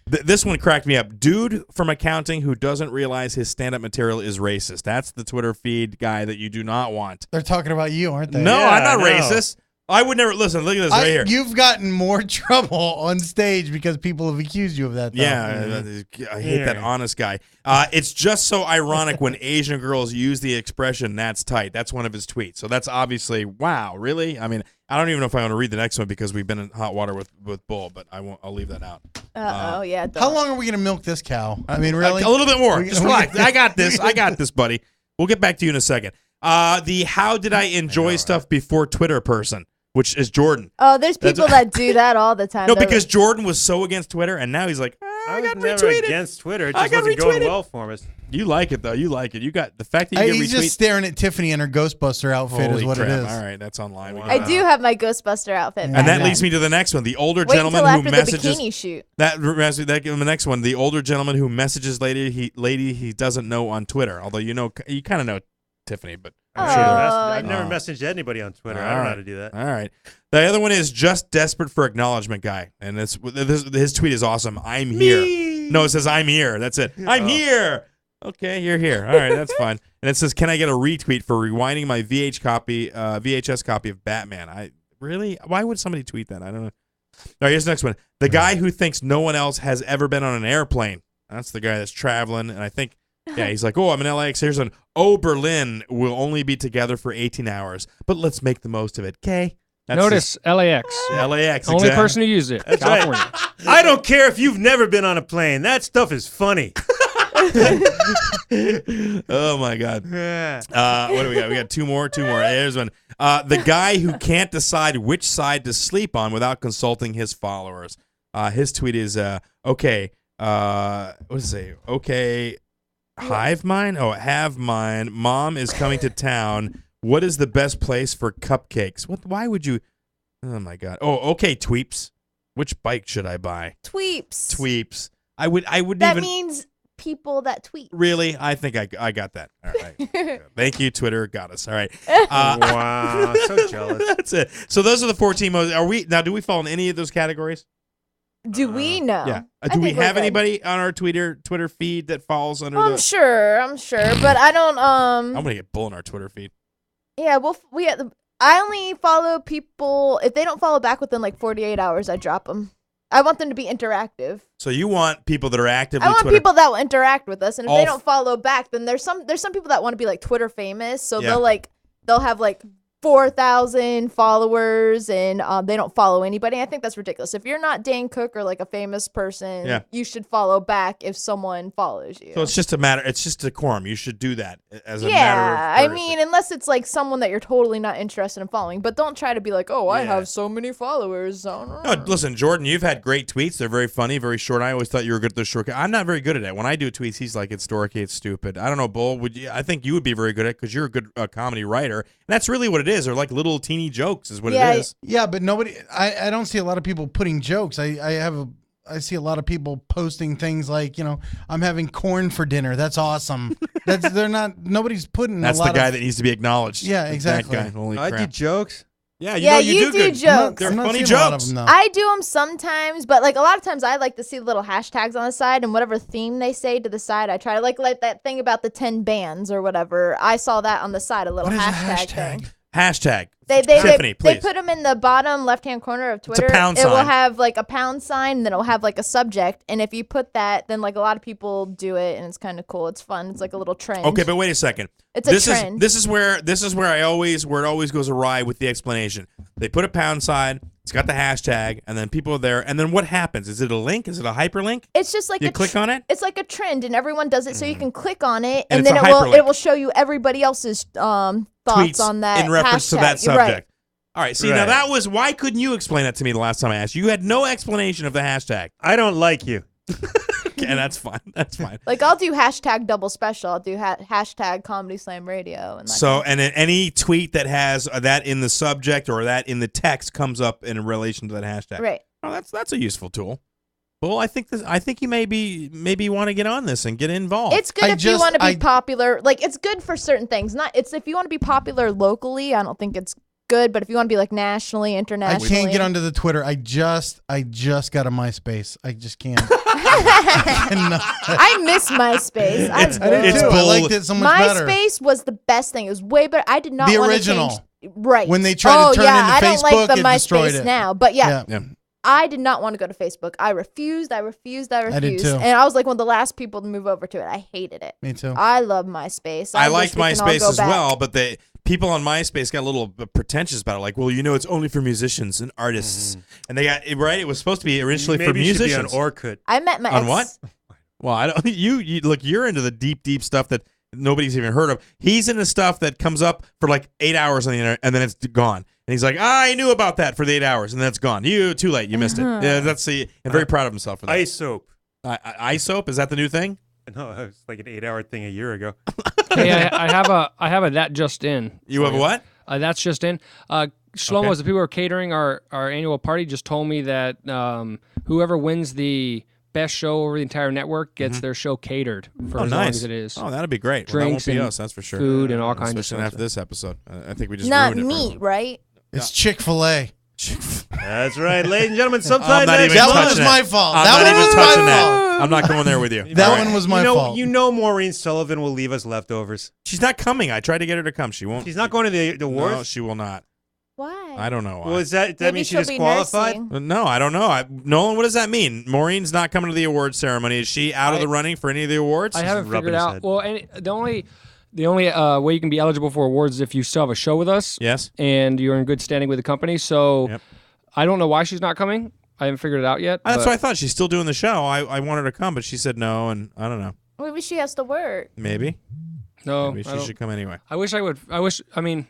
This one cracked me up. Dude from accounting who doesn't realize his stand-up material is racist. That's the Twitter feed guy that you do not want. They're talking about you, aren't they? No, Yeah, I'm not I know. racist. I would never listen. Look at this right here. You've gotten more trouble on stage because people have accused you of that. Though. Yeah, I hate that honest guy. It's just so ironic when Asian girls use the expression "that's tight." That's one of his tweets. So that's obviously wow. Really? I mean, I don't even know if I want to read the next one because we've been in hot water with Bull, but I won't. I'll leave that out. Yeah. How long are we gonna milk this cow? I mean, really? A little bit more. We- Just relax. I got this. I got this, buddy. We'll get back to you in a second. The how did I enjoy stuff before Twitter person, which is Jordan. Oh, there's people that do that all the time. No, They're because Jordan was so against Twitter, and now he's like, I got was never retweeted. against Twitter. It I just got wasn't going retweeted. well for us. You like it though. You like it. You got the fact that you He's get retweet. just staring at Tiffany in her Ghostbuster outfit Holy is what crap. it is. All right, that's online. We I got do have my Ghostbuster outfit. And back that then. leads me to the next one. The older Wait gentleman until who after messages the bikini shoot. that reminds me that the next one. The older gentleman who messages lady he doesn't know on Twitter. Although you kind of know Tiffany, but I'm sure I've never messaged anybody on Twitter. I don't know how to do that. All right. The other one is just desperate for acknowledgement guy, and his tweet is awesome. I'm here. No, it says I'm here. That's it. I'm here. Okay, you're here. All right, that's fine. And it says, can I get a retweet for rewinding my VHS copy of Batman? Why would somebody tweet that? I don't know. All right, here's the next one. The guy who thinks no one else has ever been on an airplane. That's the guy that's traveling, and I think Yeah, he's like, oh, I'm in LAX. Here's an Berlin will only be together for 18 hours, but let's make the most of it. Okay. Notice LAX. LAX. Only exactly. person who used it. That's California. right. I don't care if you've never been on a plane. That stuff is funny. Oh my God. What do we got? We got two more. Here's one. The guy who can't decide which side to sleep on without consulting his followers. His tweet is okay. What does it say? Okay, hive mine. Oh, have mine. Mom is coming to town. What is the best place for cupcakes? What? Why would you? Oh my God. Oh, okay, tweeps. Which bike should I buy? Tweeps. I would That even. means people that tweet. Really? I think I got that. All right. Thank you, Twitter. Got us. All right. Wow. So jealous. That's it. So those are the 14 most. Do we fall in any of those categories? Do we know? Yeah. I Do we think we're have good. anybody on our Twitter feed that falls under I'm the? sure, but I don't. I'm gonna get Bull on our Twitter feed. Yeah, I only follow people if they don't follow back within like 48 hours. I drop them. I want them to be interactive. So you want people that are actively. I want Twitter- people that will interact with us, and if All they f- don't follow back, then there's some people that want to be like Twitter famous, so Yeah. they'll have like 4,000 followers, and they don't follow anybody. I think that's ridiculous. If you're not Dane Cook or like a famous person, Yeah. you should follow back if someone follows you. So it's just a matter. It's just decorum. You should do that as a matter of. Yeah, I courtesy. mean, unless it's like someone that you're totally not interested in following, but don't try to be like, oh, I Yeah. have so many followers. No, listen, Jordan, you've had great tweets. They're very funny, very short. I always thought you were good at the short. I'm not very good at it. When I do tweets, he's like, it's dorky, it's stupid. I don't know, Bull. I think you would be very good at it because you're a good comedy writer. And that's really what it is. They're like little teeny jokes is what it is. Yeah, but nobody. I don't see a lot of people putting jokes. I see a lot of people posting things like, I'm having corn for dinner. That's awesome. Nobody's putting. That's a lot the guy of, that needs to be acknowledged. Yeah, exactly. That guy. Holy I do crap. jokes. Yeah, you do good. jokes. They're I'm not funny seeing a lot of jokes. them, though. I do them sometimes, but like a lot of times I like to see the little hashtags on the side and whatever theme they say to the side. I try to like that thing about the 10 bands or whatever. I saw that on the side, a little What is a hashtag thing. Hashtag. They Tiffany, please. put them in the bottom left-hand corner of Twitter. pound It will sign. have like a pound sign, and then it'll have like a subject. And if you put that, then like a lot of people do it, and it's kind of cool. It's fun. It's like a little trend. Okay, but wait a second. It's a trend. This is where it always goes awry with the explanation. They put a pound sign. It's got the hashtag, and then people are there. And then what happens? Is it a link? Is it a hyperlink? It's just like You click on it? It's like a trend, and everyone does it, so you can click on it, And and it's then a it hyperlink. will show you everybody else's thoughts Tweets on that in reference hashtag. to that You're right. subject. All right. See, now that was why couldn't you explain that to me the last time I asked you? You had no explanation of the hashtag. I don't like you. Okay, that's fine. That's fine. Like I'll do hashtag double special. I'll do hashtag Comedy Slam Radio. And So, and then any tweet that has that in the subject or that in the text comes up in relation to that hashtag. Right. Oh, that's a useful tool. Well, I think you maybe want to get on this and get involved. It's good if you want to be popular. Like it's good for certain things. It's if you want to be popular locally. I don't think it's good. But if you want to be like nationally, I internationally, can't get onto the Twitter. I just got a MySpace. I just can't. I miss MySpace. I did too. I liked it so much better. MySpace was the best thing. It was way better. I did not The want original. to change. Right. When they tried to turn yeah, into I don't like Facebook, the it destroyed MySpace it. now. But yeah. Yeah. I did not want to go to Facebook. I refused. I did too. And I was like one of the last people to move over to it. I hated it. Me too. I love MySpace. I liked wish we can all MySpace go as back. well, but people on MySpace got a little pretentious about it. Like, well, it's only for musicians and artists, and they got right. It was supposed to be originally for Maybe you should be musicians. on Orkut. I met my on ex. what? Well, I don't. You look. You're into the deep stuff that nobody's even heard of. He's into stuff that comes up for like 8 hours on the internet and then it's gone. And he's like, I knew about that for the 8 hours and then it's gone. You too late. You missed it. Yeah, that's the. I'm very proud of himself for that. Ice soap. Ice soap, is that the new thing? No, it was like an 8-hour thing a year ago. Hey, I have a that just in. You have a what? That's just in. Shlomo, the people who are catering our annual party just told me that whoever wins the best show over the entire network gets their show catered for as long as it is. Oh, that'd be great. Drinks well, that won't be and us, that's for sure. food and all kinds of Especially stuff. after this episode. I think we just Not ruined it. meat, right? It's Chick-fil-A. That's right, ladies and gentlemen. Sometime I'm not next even month. That was my fault. I'm That not one even was touching my that. fault. I'm not going there with you. That one was my fault. You know Maureen Sullivan will leave us leftovers. She's not coming. I tried to get her to come. She won't. She's not going to the awards? No, she will not. Why? why? I don't know why. Well, does that Maybe mean she she'll be disqualified? nursing. No, I don't know. Nolan, what does that mean? Maureen's not coming to the awards ceremony. Is she out of the running for any of the awards? I haven't rubbing figured his out. head. Well, the only way you can be eligible for awards is if you still have a show with us. Yes. And you're in good standing with the company. So Yep. I don't know why she's not coming. I haven't figured it out yet. That's but- what I thought. She's still doing the show. I wanted her to come, but she said no, and I don't know. Maybe she has to work. Maybe. No, Maybe I she don't- should come anyway. I wish I would. I mean,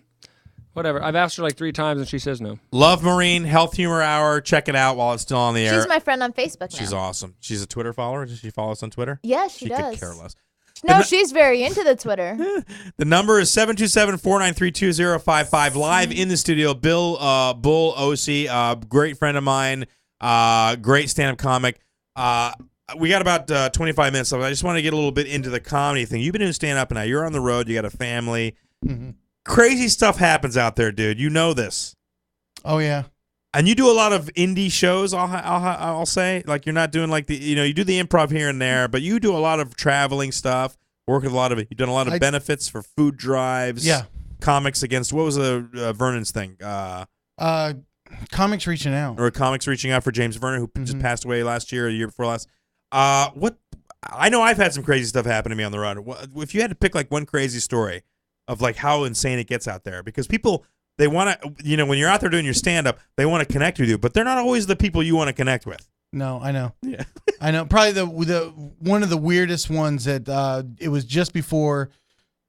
whatever. I've asked her like 3 times and she says no. Love Maureen, Health Humor Hour. Check it out while it's still on the air. She's my friend on Facebook now. She's awesome. She's a Twitter follower. Does she follow us on Twitter? Yeah, she She does. could care less. No, she's very into the Twitter. The number is 727-493-2055. Live in the studio, Bull Ohse, great friend of mine, great stand-up comic. We got about 25 minutes left. I just want to get a little bit into the comedy thing. You've been doing stand-up now. You're on the road. You got a family. Mm-hmm. Crazy stuff happens out there, dude. You know this. Oh yeah. And you do a lot of indie shows, I'll say. Like, you're not doing like you do the improv here and there, but you do a lot of traveling stuff, work with a lot of it. You've done a lot of benefits for food drives. Yeah. Comics against, what was the Vernon's thing? Comics reaching out. Or comics reaching out for James Vernon, who just passed away last year or the year before last. What? I know I've had some crazy stuff happen to me on the road. If you had to pick like one crazy story of like how insane it gets out there, because people, they want to, when you're out there doing your stand-up, they want to connect with you, but they're not always the people you want to connect with. No, I know. Yeah. I know. Probably the one of the weirdest ones that it was just before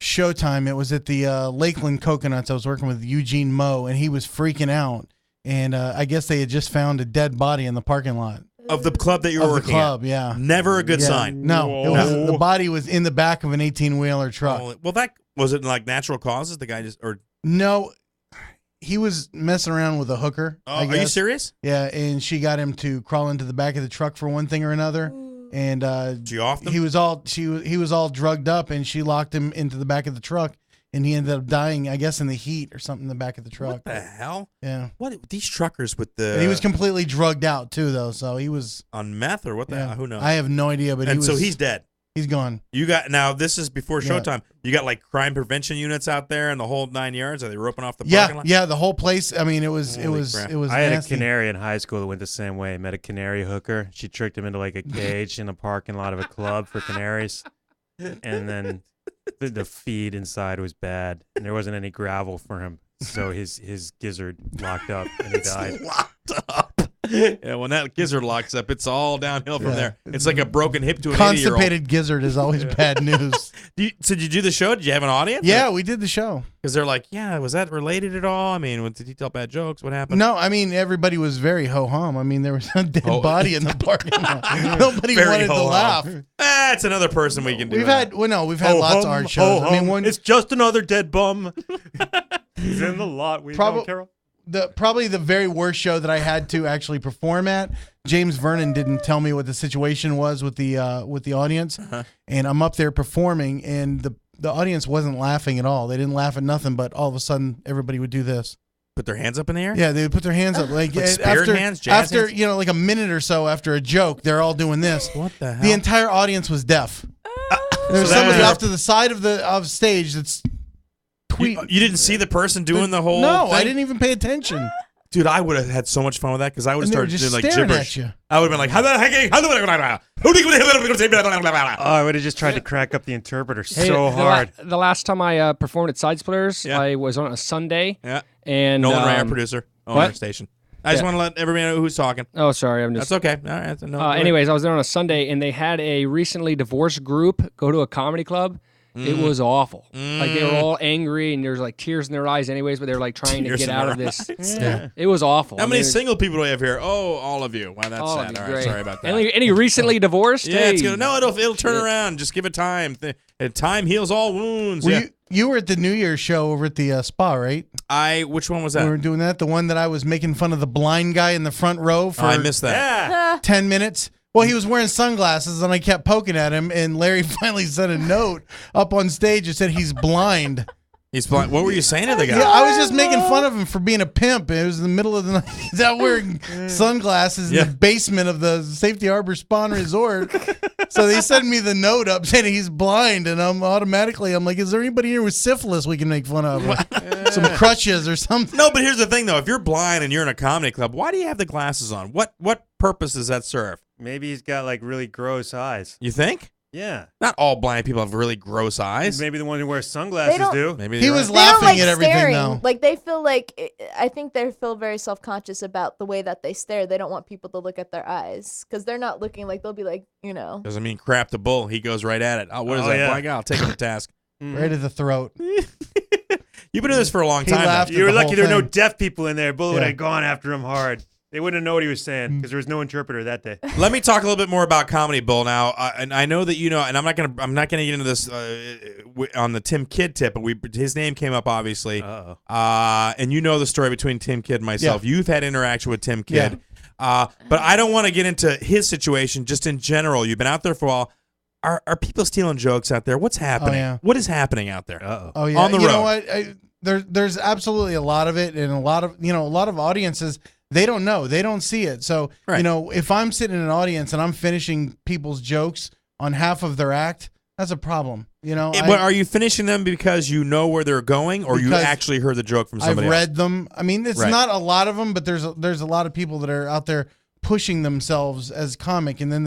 showtime. It was at the Lakeland Coconuts. I was working with Eugene Moe, and he was freaking out. And I guess they had just found a dead body in the parking lot. Of the club that you were Of the working club, at. yeah. Never a good Yeah. sign. No, the body was in the back of an 18-wheeler truck. Oh, well, that was it. Like natural causes. The guy just No, he was messing around with a hooker. I are you guess. serious? Yeah, and she got him to crawl into the back of the truck for one thing or another. And she off them? he was all drugged up, and she locked him into the back of the truck, and he ended up dying, I guess, in the heat or something in the back of the truck. What the hell? Yeah. What these truckers with the? And he was completely drugged out too, though. So he was on meth or what the hell? Who knows? I have no idea, but so he's dead. He's gone. You got now. This is before Yeah. showtime. You got like crime prevention units out there and the whole 9 yards. Are they roping off the parking lot? Yeah, the whole place. I mean, it was crap. I had nasty. a canary in high school that went the same way. Met a canary hooker. She tricked him into like a cage in a parking lot of a club for canaries, and then the feed inside was bad, and there wasn't any gravel for him, so his gizzard locked up and he died. Locked up. Yeah, when that gizzard locks up, it's all downhill from Yeah. there. It's like a broken hip to an 80-year-old. Constipated gizzard is always bad news. So did you do the show? Did you have an audience? Yeah, we did the show. Because they're like, yeah, was that related at all? I mean, did he tell bad jokes? What happened? No, I mean everybody was very ho hum. I mean there was a dead body in the parking lot. Nobody Very wanted to ho-hum. laugh. That's another person we can do. We've that. had lots of art shows. I mean, one it's just another dead bum. He's in the lot. We don't care. Probably the very worst show that I had to actually perform at. James Vernon didn't tell me what the situation was with the audience, and I'm up there performing, and the audience wasn't laughing at all. They didn't laugh at nothing, but all of a sudden everybody would do this. Put their hands up in the air? Yeah, they would put their hands up like spirit after, hands, jazz after hands? like a minute or so after a joke, they're all doing this. What the hell? The entire audience was deaf. There's So that somebody was- off to the side of stage that's You didn't see the person doing the whole No, thing? I didn't even pay attention. Dude, I would have had so much fun with that because I would have And they were started just doing like staring gibberish. at you. I would have been like, Oh, I would have just tried to crack up the interpreter Hey, so hard. The last time I performed at Side Splitters, I was on a Sunday. Yeah. And Nolan Ray, our producer, owner what? of station. I just want to let everybody know who's talking. Oh, sorry, I'm just. That's okay. All right. No, Anyways, I was there on a Sunday, and they had a recently divorced group go to a comedy club. It was awful. Like they were all angry, and there's like tears in their eyes, anyways. But they were like trying to Tears get in out their of this. eyes. Yeah. It was awful. How I many mean, single people do we have here? Oh, all of you. Wow, that's all of sad. you, All right, great. sorry about that. Any recently divorced? Yeah, it's Hey. good. No, it'll turn around. Just give it time. Time heals all wounds. Were Yeah. you were at the New Year's show over at the spa, right? Which one was that? We were doing that. The one that I was making fun of the blind guy in the front row for I missed that. 10 minutes. Well, he was wearing sunglasses, and I kept poking at him, and Larry finally sent a note up on stage that said he's blind. He's blind. What were you saying to the guy? Yeah, I was just making fun of him for being a pimp. It was in the middle of the night. He's out wearing sunglasses in the basement of the Safety Harbor Spawn Resort. So they send me the note up saying he's blind, and I'm like, is there anybody here with syphilis we can make fun of? Some crutches or something. No, but here's the thing, though. If you're blind and you're in a comedy club, why do you have the glasses on? What purpose does that serve? Maybe he's got like really gross eyes. You think? Yeah. Not all blind people have really gross eyes. Maybe the one who wears sunglasses do. Maybe he was They don't laughing like at everything staring. though. Like they feel like I think they feel very self-conscious about the way that they stare. They don't want people to look at their eyes because they're not looking like they'll be like, Doesn't mean crap to bull. He goes right at it. Oh, what is that? yeah. Black guy? I'll take him to task. Right at the throat. You've been doing this for a long He time. laughed though. at You were the lucky whole there were no thing. deaf people in there. Bull would Yeah. have gone after him hard. They wouldn't know what he was saying because there was no interpreter that day. Let me talk a little bit more about comedy, Bull. Now, and I know that you know, and I'm not gonna get into this on the Tim Kidd tip, but his name came up obviously. And you know the story between Tim Kidd and myself. Yeah. You've had interaction with Tim Kidd, but I don't want to get into his situation. Just in general, you've been out there for a while. Are people stealing jokes out there? What's happening? yeah. What is happening out there? Oh yeah. On the you road. know what? There's absolutely a lot of it, and a lot of audiences. They don't know. They don't see it. So, if I'm sitting in an audience and I'm finishing people's jokes on half of their act, that's a problem. But are you finishing them because you know where they're going, or you actually heard the joke from somebody I've else? read them. I mean, it's not a lot of them, but there's a lot of people that are out there pushing themselves as comic, and then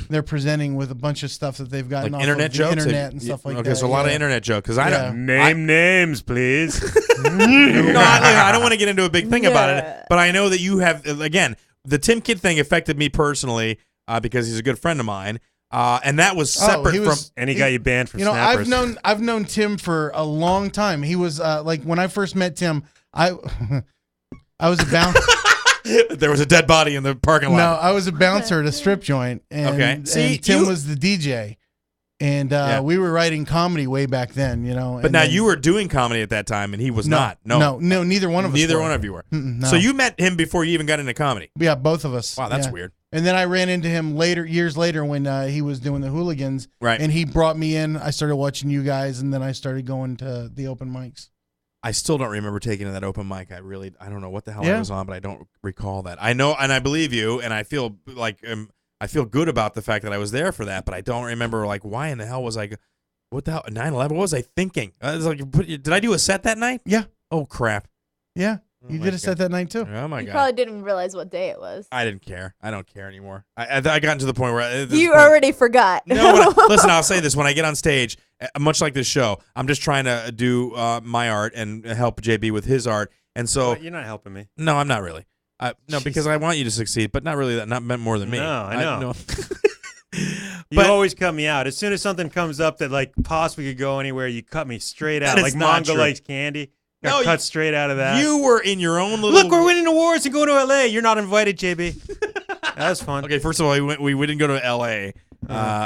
they're presenting with a bunch of stuff that they've gotten Like off internet of the jokes? internet and stuff like that. Okay, so a lot of internet jokes. Because I don't Name names, please. No, I don't want to get into a big thing about it, but I know that you have, again, the Tim Kidd thing affected me personally because he's a good friend of mine, and that was separate from. And he got you banned from Snappers. I've known Tim for a long time. He was like when I first met Tim, I was a bouncer. There was a dead body in the parking lot. No, I was a bouncer at a strip joint, and, See, and Tim was the DJ. And we were writing comedy way back then, But now you were doing comedy at that time, and he was not. No, neither one of us. Neither were. one of you were. No. So you met him before you even got into comedy. Yeah, both of us. Wow, that's yeah. weird. And then I ran into him years later, when he was doing the Hooligans. Right. And he brought me in. I started watching you guys, and then I started going to the open mics. I still don't remember taking to that open mic. I don't know what the hell I was on, but I don't recall that. I know, and I believe you, and I feel like I feel good about the fact that I was there for that, but I don't remember why in the hell was I? What the hell? 9/11? What was I thinking? I was did I do a set that night? Yeah. Oh crap. Yeah. You did a set that night too. Oh my You god. probably didn't even realize what day it was. I didn't care. I don't care anymore. I got to the point where You already forgot. No, listen. I'll say this: when I get on stage, much like this show, I'm just trying to do my art and help JB with his art. And so You're not helping me. No, I'm not really. No, because I want you to succeed, but not really. That not meant more than me. No, I know. You But- always cut me out. As soon as something comes up that possibly could go anywhere, you cut me straight out. That is Like not Mongo true. likes candy. No, Got cut straight out of that. You were in your own little. Look, we're winning awards and going to LA. You're not invited, JB. That was fun. Okay, first of all, we didn't go to L.A.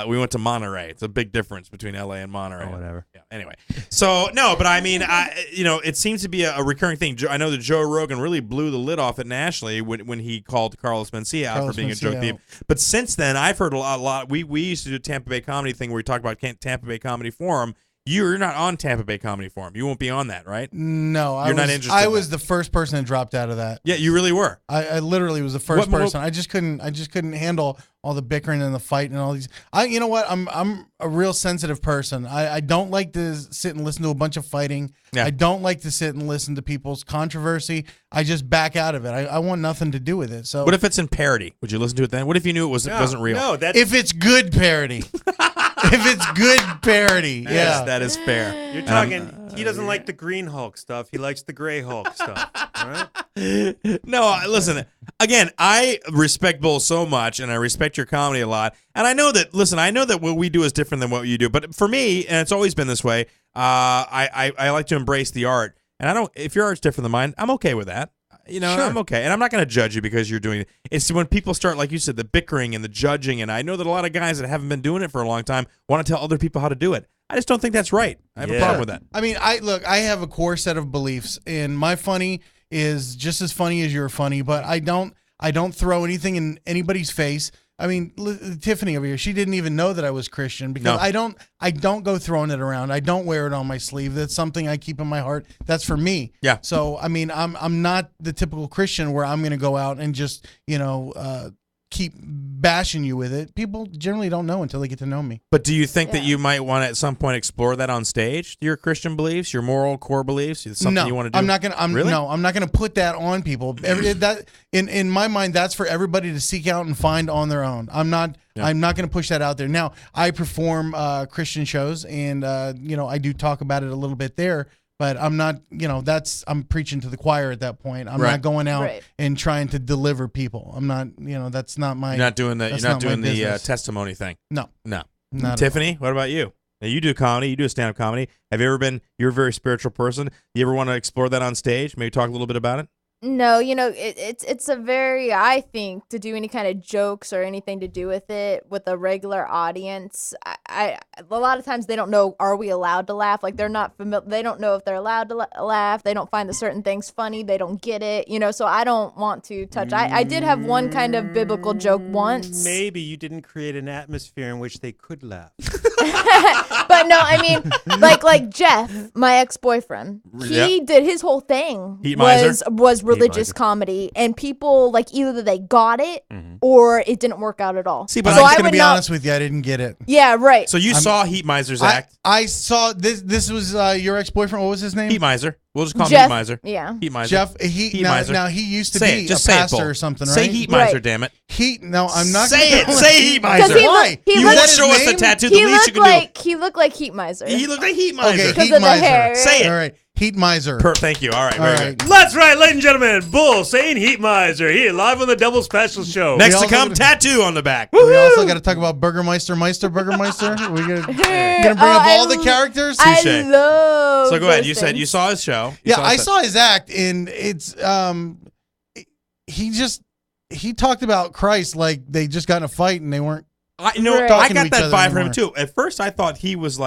We went to Monterey. It's a big difference between L.A. and Monterey. Oh, whatever. Yeah. Anyway, so no, but I mean, it seems to be a recurring thing. I know that Joe Rogan really blew the lid off it nationally when he called Carlos Mencia out for being a joke thief. But since then, I've heard a lot. We used to do a Tampa Bay Comedy thing where we talked about Tampa Bay Comedy Forum. You're not on Tampa Bay Comedy Forum. You won't be on that, right? No, You're not interested. I was the first person that dropped out of that. Yeah, you really were. I literally was the first person. I just couldn't handle all the bickering and the fight and all these. You know what? I'm a real sensitive person. I don't like to sit and listen to a bunch of fighting. Yeah. I don't like to sit and listen to people's controversy. I just back out of it. I want nothing to do with it. So what if it's in parody? Would you listen to it then? What if you knew it wasn't real? No, if it's good parody. If it's good parody, yeah, that is fair. You're talking. He doesn't like the Green Hulk stuff. He likes the Gray Hulk stuff. All right. No, listen. Again, I respect Bull so much, and I respect your comedy a lot. And I know that. Listen, I know that what we do is different than what you do. But for me, and it's always been this way. I like to embrace the art, and I don't. If your art's different than mine, I'm okay with that. Sure. I'm okay. And I'm not going to judge you because you're doing it. It's when people start, like you said, the bickering and the judging. And I know that a lot of guys that haven't been doing it for a long time want to tell other people how to do it. I just don't think that's right. I have a problem with that. I mean, I have a core set of beliefs, and my funny is just as funny as your funny, but I don't throw anything in anybody's face. Tiffany over here, she didn't even know that I was Christian because No. I don't go throwing it around. I don't wear it on my sleeve. That's something I keep in my heart. That's for me. Yeah. So I'm not the typical Christian where I'm going to go out and just keep bashing you with it. People generally don't know until they get to know me. But do you think that you might want to at some point explore that on stage? Your Christian beliefs, your moral core beliefs, is something you want to do? I'm not gonna. Really? No, I'm not gonna put that on people. That in my mind, that's for everybody to seek out and find on their own. I'm not gonna push that out there. Now, I perform Christian shows, and I do talk about it a little bit there. But I'm not, I'm preaching to the choir at that point. I'm not going out and trying to deliver people. I'm not, that's not my. You're not doing the. You're not doing the testimony thing. No. Not Tiffany, what about you? Now, you do comedy. You do stand-up comedy. Have you ever been? You're a very spiritual person. You ever want to explore that on stage? Maybe talk a little bit about it. No, it's a very, I think, to do any kind of jokes or anything to do with it with a regular audience. A lot of times they don't know, are we allowed to laugh? Like they're not familiar. They don't know if they're allowed to laugh. They don't find the certain things funny. They don't get it. So I don't want to touch. I did have one kind of biblical joke once. Maybe you didn't create an atmosphere in which they could laugh. But no, I mean, like Jeff, my ex-boyfriend, he did his whole thing was religious comedy, and people either they got it or it didn't work out at all. See, but I'm gonna be honest with you, I didn't get it. Yeah, right. So you saw Heat Miser's act. I saw this. This was your ex-boyfriend. What was his name? Heat Miser. We'll just call him Jeff, Heat Miser. yeah. Heat Miser. Jeff. Heat Miser. Now he used to say be it. Just a say pastor it, or something, right? Say Heat Miser, damn it. No, I'm not. Say it. Say Heat Miser. Why? You won't show us the tattoo. The least you can do. He looked like Heat Miser. He looked like Heat Miser. Okay, Heat of the Miser. hair. Say it. All right, Heat Miser. Thank you. All right. Very good. That's right, ladies and gentlemen. Bull saying Heat Miser here live on the Double Special Show. Next to come, tattoo on the back. We also got to talk about Burgermeister. We're gonna bring up all the characters. I love. So go ahead. You those said things. you saw his show. I saw his act, and it's he talked about Christ like they just got in a fight and they weren't. I got that vibe from him too. At first, I thought he was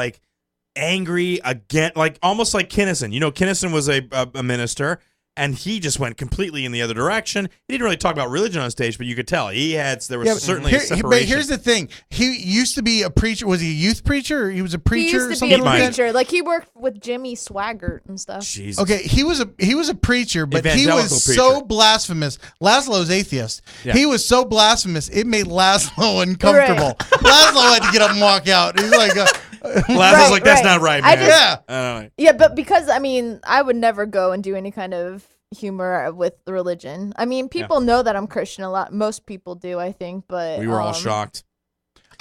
angry again, almost like Kinnison. Kinnison was a minister, and he just went completely in the other direction. He didn't really talk about religion on stage, but you could tell there was certainly a separation. But here's the thing: he used to be a preacher. Was he a youth preacher? Or he was a preacher. He used to be a preacher. He worked with Jimmy Swaggart and stuff. Jesus. Okay, he was a preacher, but he was preacher. so blasphemous. Laszlo's atheist. Yeah. He was so blasphemous, it made Laszlo uncomfortable. Laszlo had to get up and walk out. He's like. Laszlo's like, that's not right, man. Yeah, but because I would never go and do any kind of humor with religion. People know that I'm Christian a lot. Most people do, I think, but we were all shocked.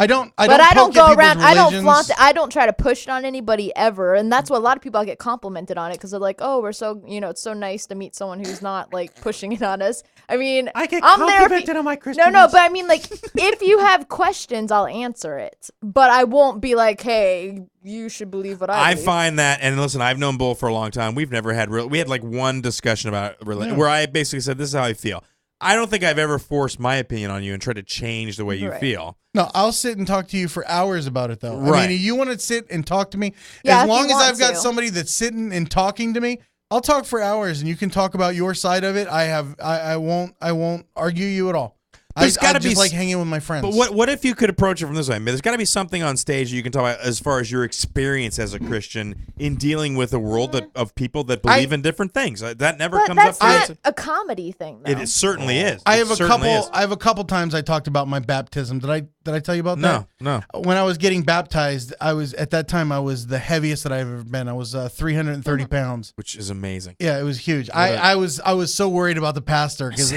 I don't go around. I don't flaunt it. I don't try to push it on anybody ever, and that's what a lot of people get complimented on it because they're like, "Oh, we're so it's so nice to meet someone who's not pushing it on us." I get I'm complimented on my Christian. No, but if you have questions, I'll answer it, but I won't be like, "Hey, you should believe what I believe." find that, and listen, I've known Bull for a long time. We've never had we had one discussion about religion where I basically said, "This is how I feel." I don't think I've ever forced my opinion on you and tried to change the way you feel. No, I'll sit and talk to you for hours about it, though. Right. You want to sit and talk to me? Yeah, as long if you as want I've got to. somebody that's sitting and talking to me, I'll talk for hours, and you can talk about your side of it. I won't argue you at all. There's got to be just hanging with my friends. But what if you could approach it from this way? There's got to be something on stage you can talk about as far as your experience as a Christian in dealing with a world of people that believe in different things. That never But comes that's up. not a comedy thing, though. It certainly is. I have a couple times I talked about my baptism. Did I tell you about that? No. When I was getting baptized, I was the heaviest that I've ever been. I was 330 pounds, which is amazing. Yeah, it was huge. I was so worried about the pastor because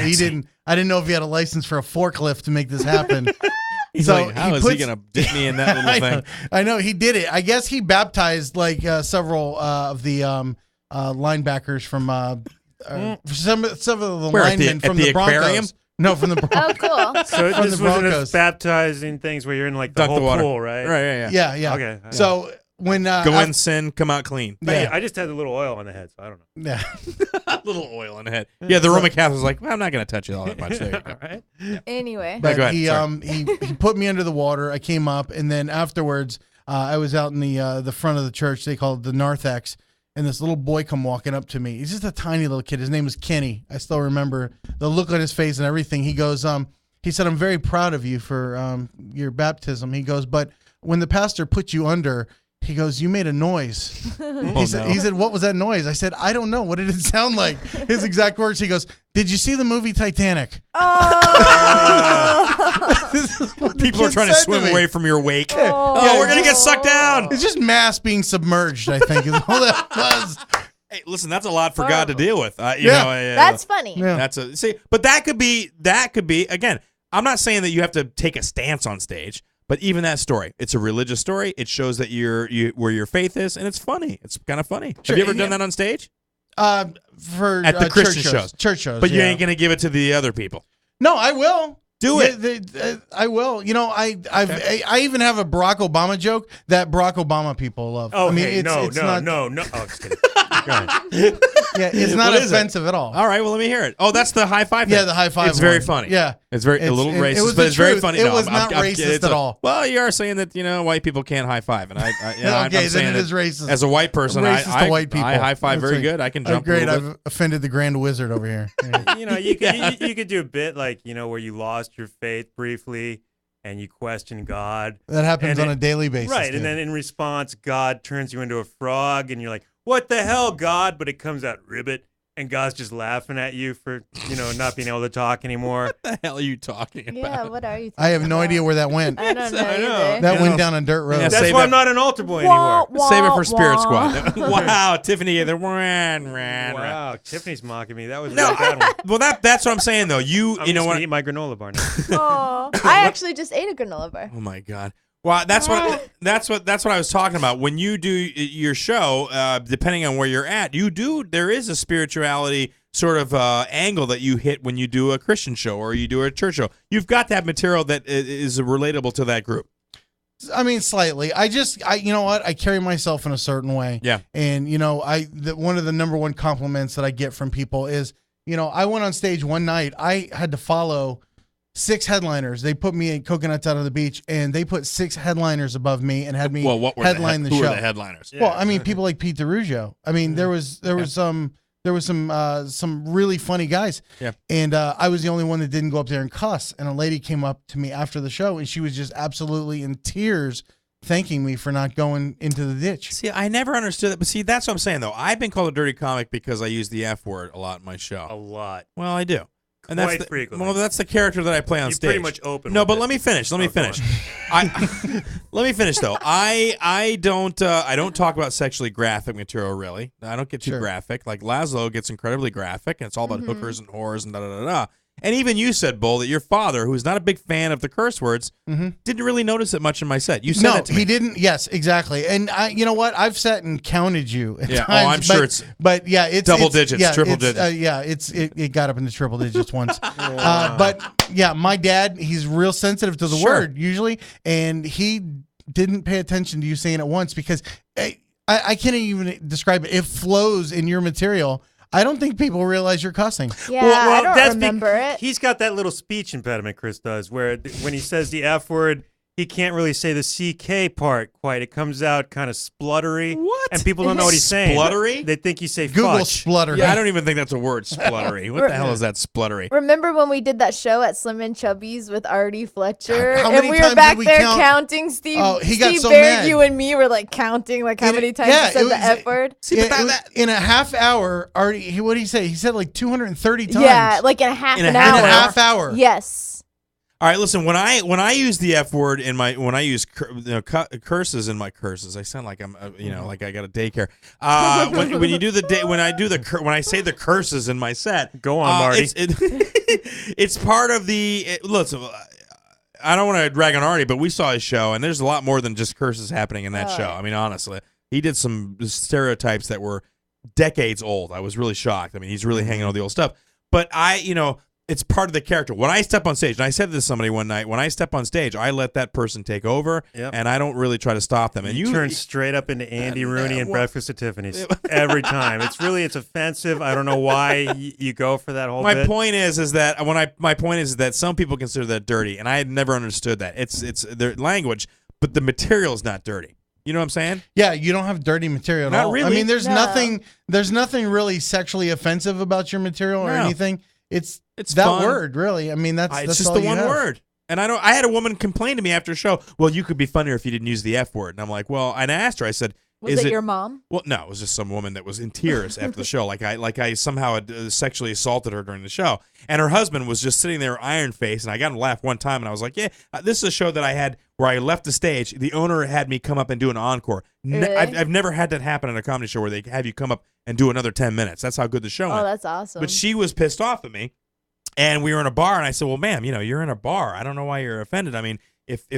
I didn't know if he had a license for a forklift to make this happen. He's like, how is he going to dip me in that little thing? I know he did it. I guess he baptized several of the linebackers from some of the linemen from the Broncos. Aquarium? No, from the Oh, cool. So from this the wasn't Broncos. as baptizing things where you're in the Dunk whole the water. pool, right? Right, Yeah. Okay. So when go in sin, come out clean. Yeah. I just had a little oil on the head, so I don't know. Yeah. A little oil on the head. Yeah, the Roman Catholic's like, well, I'm not going to touch it all that much. There you go. Right? Yeah. Anyway. But go ahead. he put me under the water. I came up, and then afterwards, I was out in the front of the church. They call it the narthex, and this little boy come walking up to me. He's just a tiny little kid. His name was Kenny. I still remember the look on his face and everything. He goes, he said, I'm very proud of you for your baptism. He goes, but when the pastor put you under, he goes, you made a noise. He said, what was that noise? I said, I don't know. What did it sound like? His exact words. He goes, did you see the movie Titanic? People are trying to swim away from your wake. Oh, we're going to get sucked down. It's just mass being submerged, I think, is all that was. Hey, listen, that's a lot for God to deal with. That's funny. Yeah. But that could be again. I'm not saying that you have to take a stance on stage, but even that story, it's a religious story. It shows that where your faith is, and it's funny. It's kind of funny. Sure, Have you ever done that on stage? For At the Christian shows. Church shows. But you ain't gonna give it to the other people. No, I will. Do it. I will. You know, I even have a Barack Obama joke that Barack Obama people love. Oh, I mean, hey, it's not, no. Oh, just kidding. Go ahead. Yeah, it's not offensive at all. All right, well, let me hear it. Oh, that's the high five thing. Yeah, the high five. It's very funny. Yeah. It's a little racist, it was but it's very funny. It was not racist at all. Well, you are saying that, white people can't high five. And I'm then saying it is racist. As a white person, racist to white people. I high five very good. I can jump great. a little bit. I've offended the Grand Wizard over here. You could do a bit like, where you lost your faith briefly and you question God. That happens on a daily basis. Right. Dude. And then in response, God turns you into a frog and you're like, what the hell, God? But it comes out ribbit. And God's just laughing at you for, not being able to talk anymore. What the hell are you talking about? Yeah, what are you talking I have no idea where that went. I don't know. Either. That went down a dirt road. Yeah, that's why I'm not an altar boy anymore. Save it for Spirit Squad. Wow, Tiffany. Wow, Tiffany's mocking me. That was really bad one. Well, that's what I'm saying, though. You know what? Eat my granola bar now. Oh, I actually just ate a granola bar. Oh my God. Well, that's what I was talking about. When you do your show, depending on where you're at, there is a spirituality sort of angle that you hit when you do a Christian show or you do a church show. You've got to have material that is relatable to that group. I mean, slightly. You know what? I carry myself in a certain way. Yeah. And one of the number one compliments that I get from people is, I went on stage one night. I had to follow 6 headliners. They put me in Coconuts Out on the Beach, and they put 6 headliners above me and had me headline the show. Who were the headliners? Well, I mean, people like Pete DeRugio. I mean, there was some really funny guys. Yeah. And I was the only one that didn't go up there and cuss. And a lady came up to me after the show, and she was just absolutely in tears, thanking me for not going into the ditch. See, I never understood that. But see, that's what I'm saying, though. I've been called a dirty comic because I use the F word a lot in my show. A lot. Well, I do. And Quite frequently. Well, that's the character that I play on stage. Pretty much open. No, but let me finish. Let me finish. Let me finish though. I don't talk about sexually graphic material really. I don't get too graphic. Like Laszlo gets incredibly graphic, and it's all about hookers and whores and da da da da. And even you said, Bull, that your father, who's not a big fan of the curse words, didn't really notice it much in my set. You said no, that to me. he didn't. Yes, exactly. And you know what? I've sat and counted you. At times, I'm sure it's. But yeah, it's double digits, triple digits. It got up into triple digits once. But yeah, my dad, he's real sensitive to the word usually, and he didn't pay attention to you saying it once because I can't even describe it. It flows in your material. I don't think people realize you're cussing. Yeah, I don't remember it. He's got that little speech impediment, Chris does, where when he says the F word, he can't really say the CK part quite. It comes out kind of spluttery. What? And people don't know what he's saying. Spluttery? They think you say Google fudge. spluttery. Yeah, I don't even think that's a word, spluttery. What the hell is that, spluttery? Remember when we did that show at Slim and Chubby's with Artie Fletcher? How and many we times were back did we there count? counting Steve. Oh, he got Steve so Baird, mad. you and me were like counting like how many times he said the F word. See, in a half hour, Artie, what did he say? He said like 230 times. Yeah, like in a half an hour. In a half hour. Yes. All right, listen. When I use the F word when I use curses in my curses, I sound like I'm like I got a daycare. When you do when I say the curses in my set, go on, Marty. It's part of the listen. I don't want to drag on Artie, but we saw his show, and there's a lot more than just curses happening in that show. I mean, honestly, he did some stereotypes that were decades old. I was really shocked. I mean, he's really hanging on the old stuff. But it's part of the character. When I step on stage, and I said this to somebody one night, when I step on stage, I let that person take over, and I don't really try to stop them. And you turn straight up into Andy Rooney and Breakfast at Tiffany's every time. It's offensive. I don't know why you go for that whole bit. My point is that some people consider that dirty, and I had never understood that. It's their language, but the material is not dirty. You know what I'm saying? Yeah, you don't have dirty material at all. Not really. I mean, there's nothing really sexually offensive about your material or anything. it's that fun. word, really. I mean, that's It's just all the you one have. word. And I had a woman complain to me after a show. Well, you could be funnier if you didn't use the F word. And I'm like, well, and I asked her. I said, Was it your mom? Well, no, it was just some woman that was in tears after the show. Like I somehow had sexually assaulted her during the show. And her husband was just sitting there iron faced. And I got him to laugh one time. And I was like, yeah, this is a show that I had where I left the stage. The owner had me come up and do an encore. Really? I've never had that happen at a comedy show where they have you come up and do another 10 minutes. That's how good the show went. Oh, that's awesome. But she was pissed off at me. And we were in a bar, and I said, well, ma'am, you're in a bar. I don't know why you're offended. I mean, if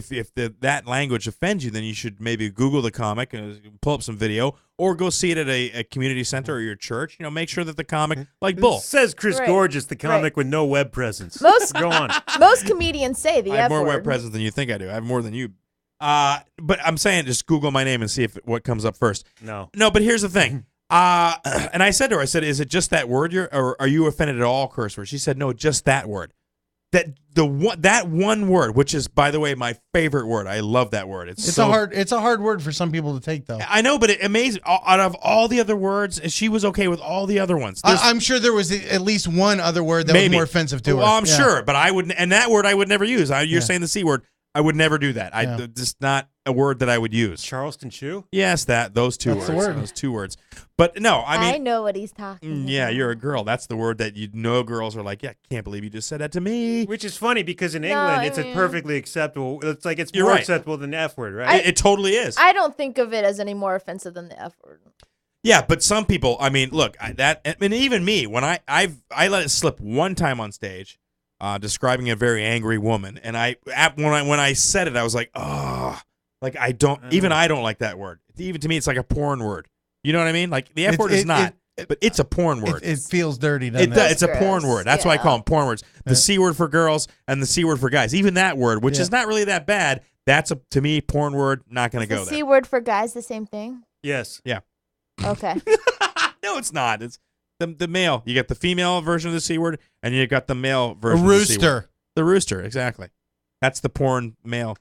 that language offends you, then you should maybe Google the comic and pull up some video, or go see it at a community center or your church. Make sure that the comic, like Bull. Says Chris Right. Gorges, the comic Right. with no web presence. Go on. Most comedians say the I have F more word. web presence than you think I do. I have more than you. But I'm saying just Google my name and see what comes up first. No. No, but here's the thing. And I said to her, is it just that word or are you offended at all curse words? She said, no, just that word. That one word, which is, by the way, my favorite word. I love that word. It's a hard word for some people to take, though. I know, but it amazing. Out of all the other words, she was okay with all the other ones. I'm sure there was at least one other word that was more offensive to her. Well, I'm Yeah. sure, but I wouldn't. And that word I would never use. You're Yeah. saying the C word. I would never do that. Just not a word that I would use. Charleston Chew? Yes, those two That's words. the word. Those two words. But no, I mean, know what he's talking yeah, about. you're a girl. That's the word that girls are like, yeah, I can't believe you just said that to me. Which is funny because in No, England, I it's a mean- perfectly acceptable. It's like it's You're more right. acceptable than the F word, right? It totally is. I don't think of it as any more offensive than the F word. Yeah, but some people, I mean, look, even me, when I let it slip one time on stage, describing a very angry woman, and when I said it, I was like, oh, like I don't like that word. Even to me, it's like a porn word. You know what I mean? Like the F word is not, but it's a porn word. It feels dirty, doesn't it? It's a porn word. That's why I call them porn words. The C word for girls and the C word for guys. Even that word, which is not really that bad, that's to me porn word. Not going to go The there. C word for guys the same thing? Yes. Yeah. Okay. No, it's not. It's the male. You got the female version of the C word, and you got the male A version of the C word. rooster. The rooster, exactly. That's the porn male.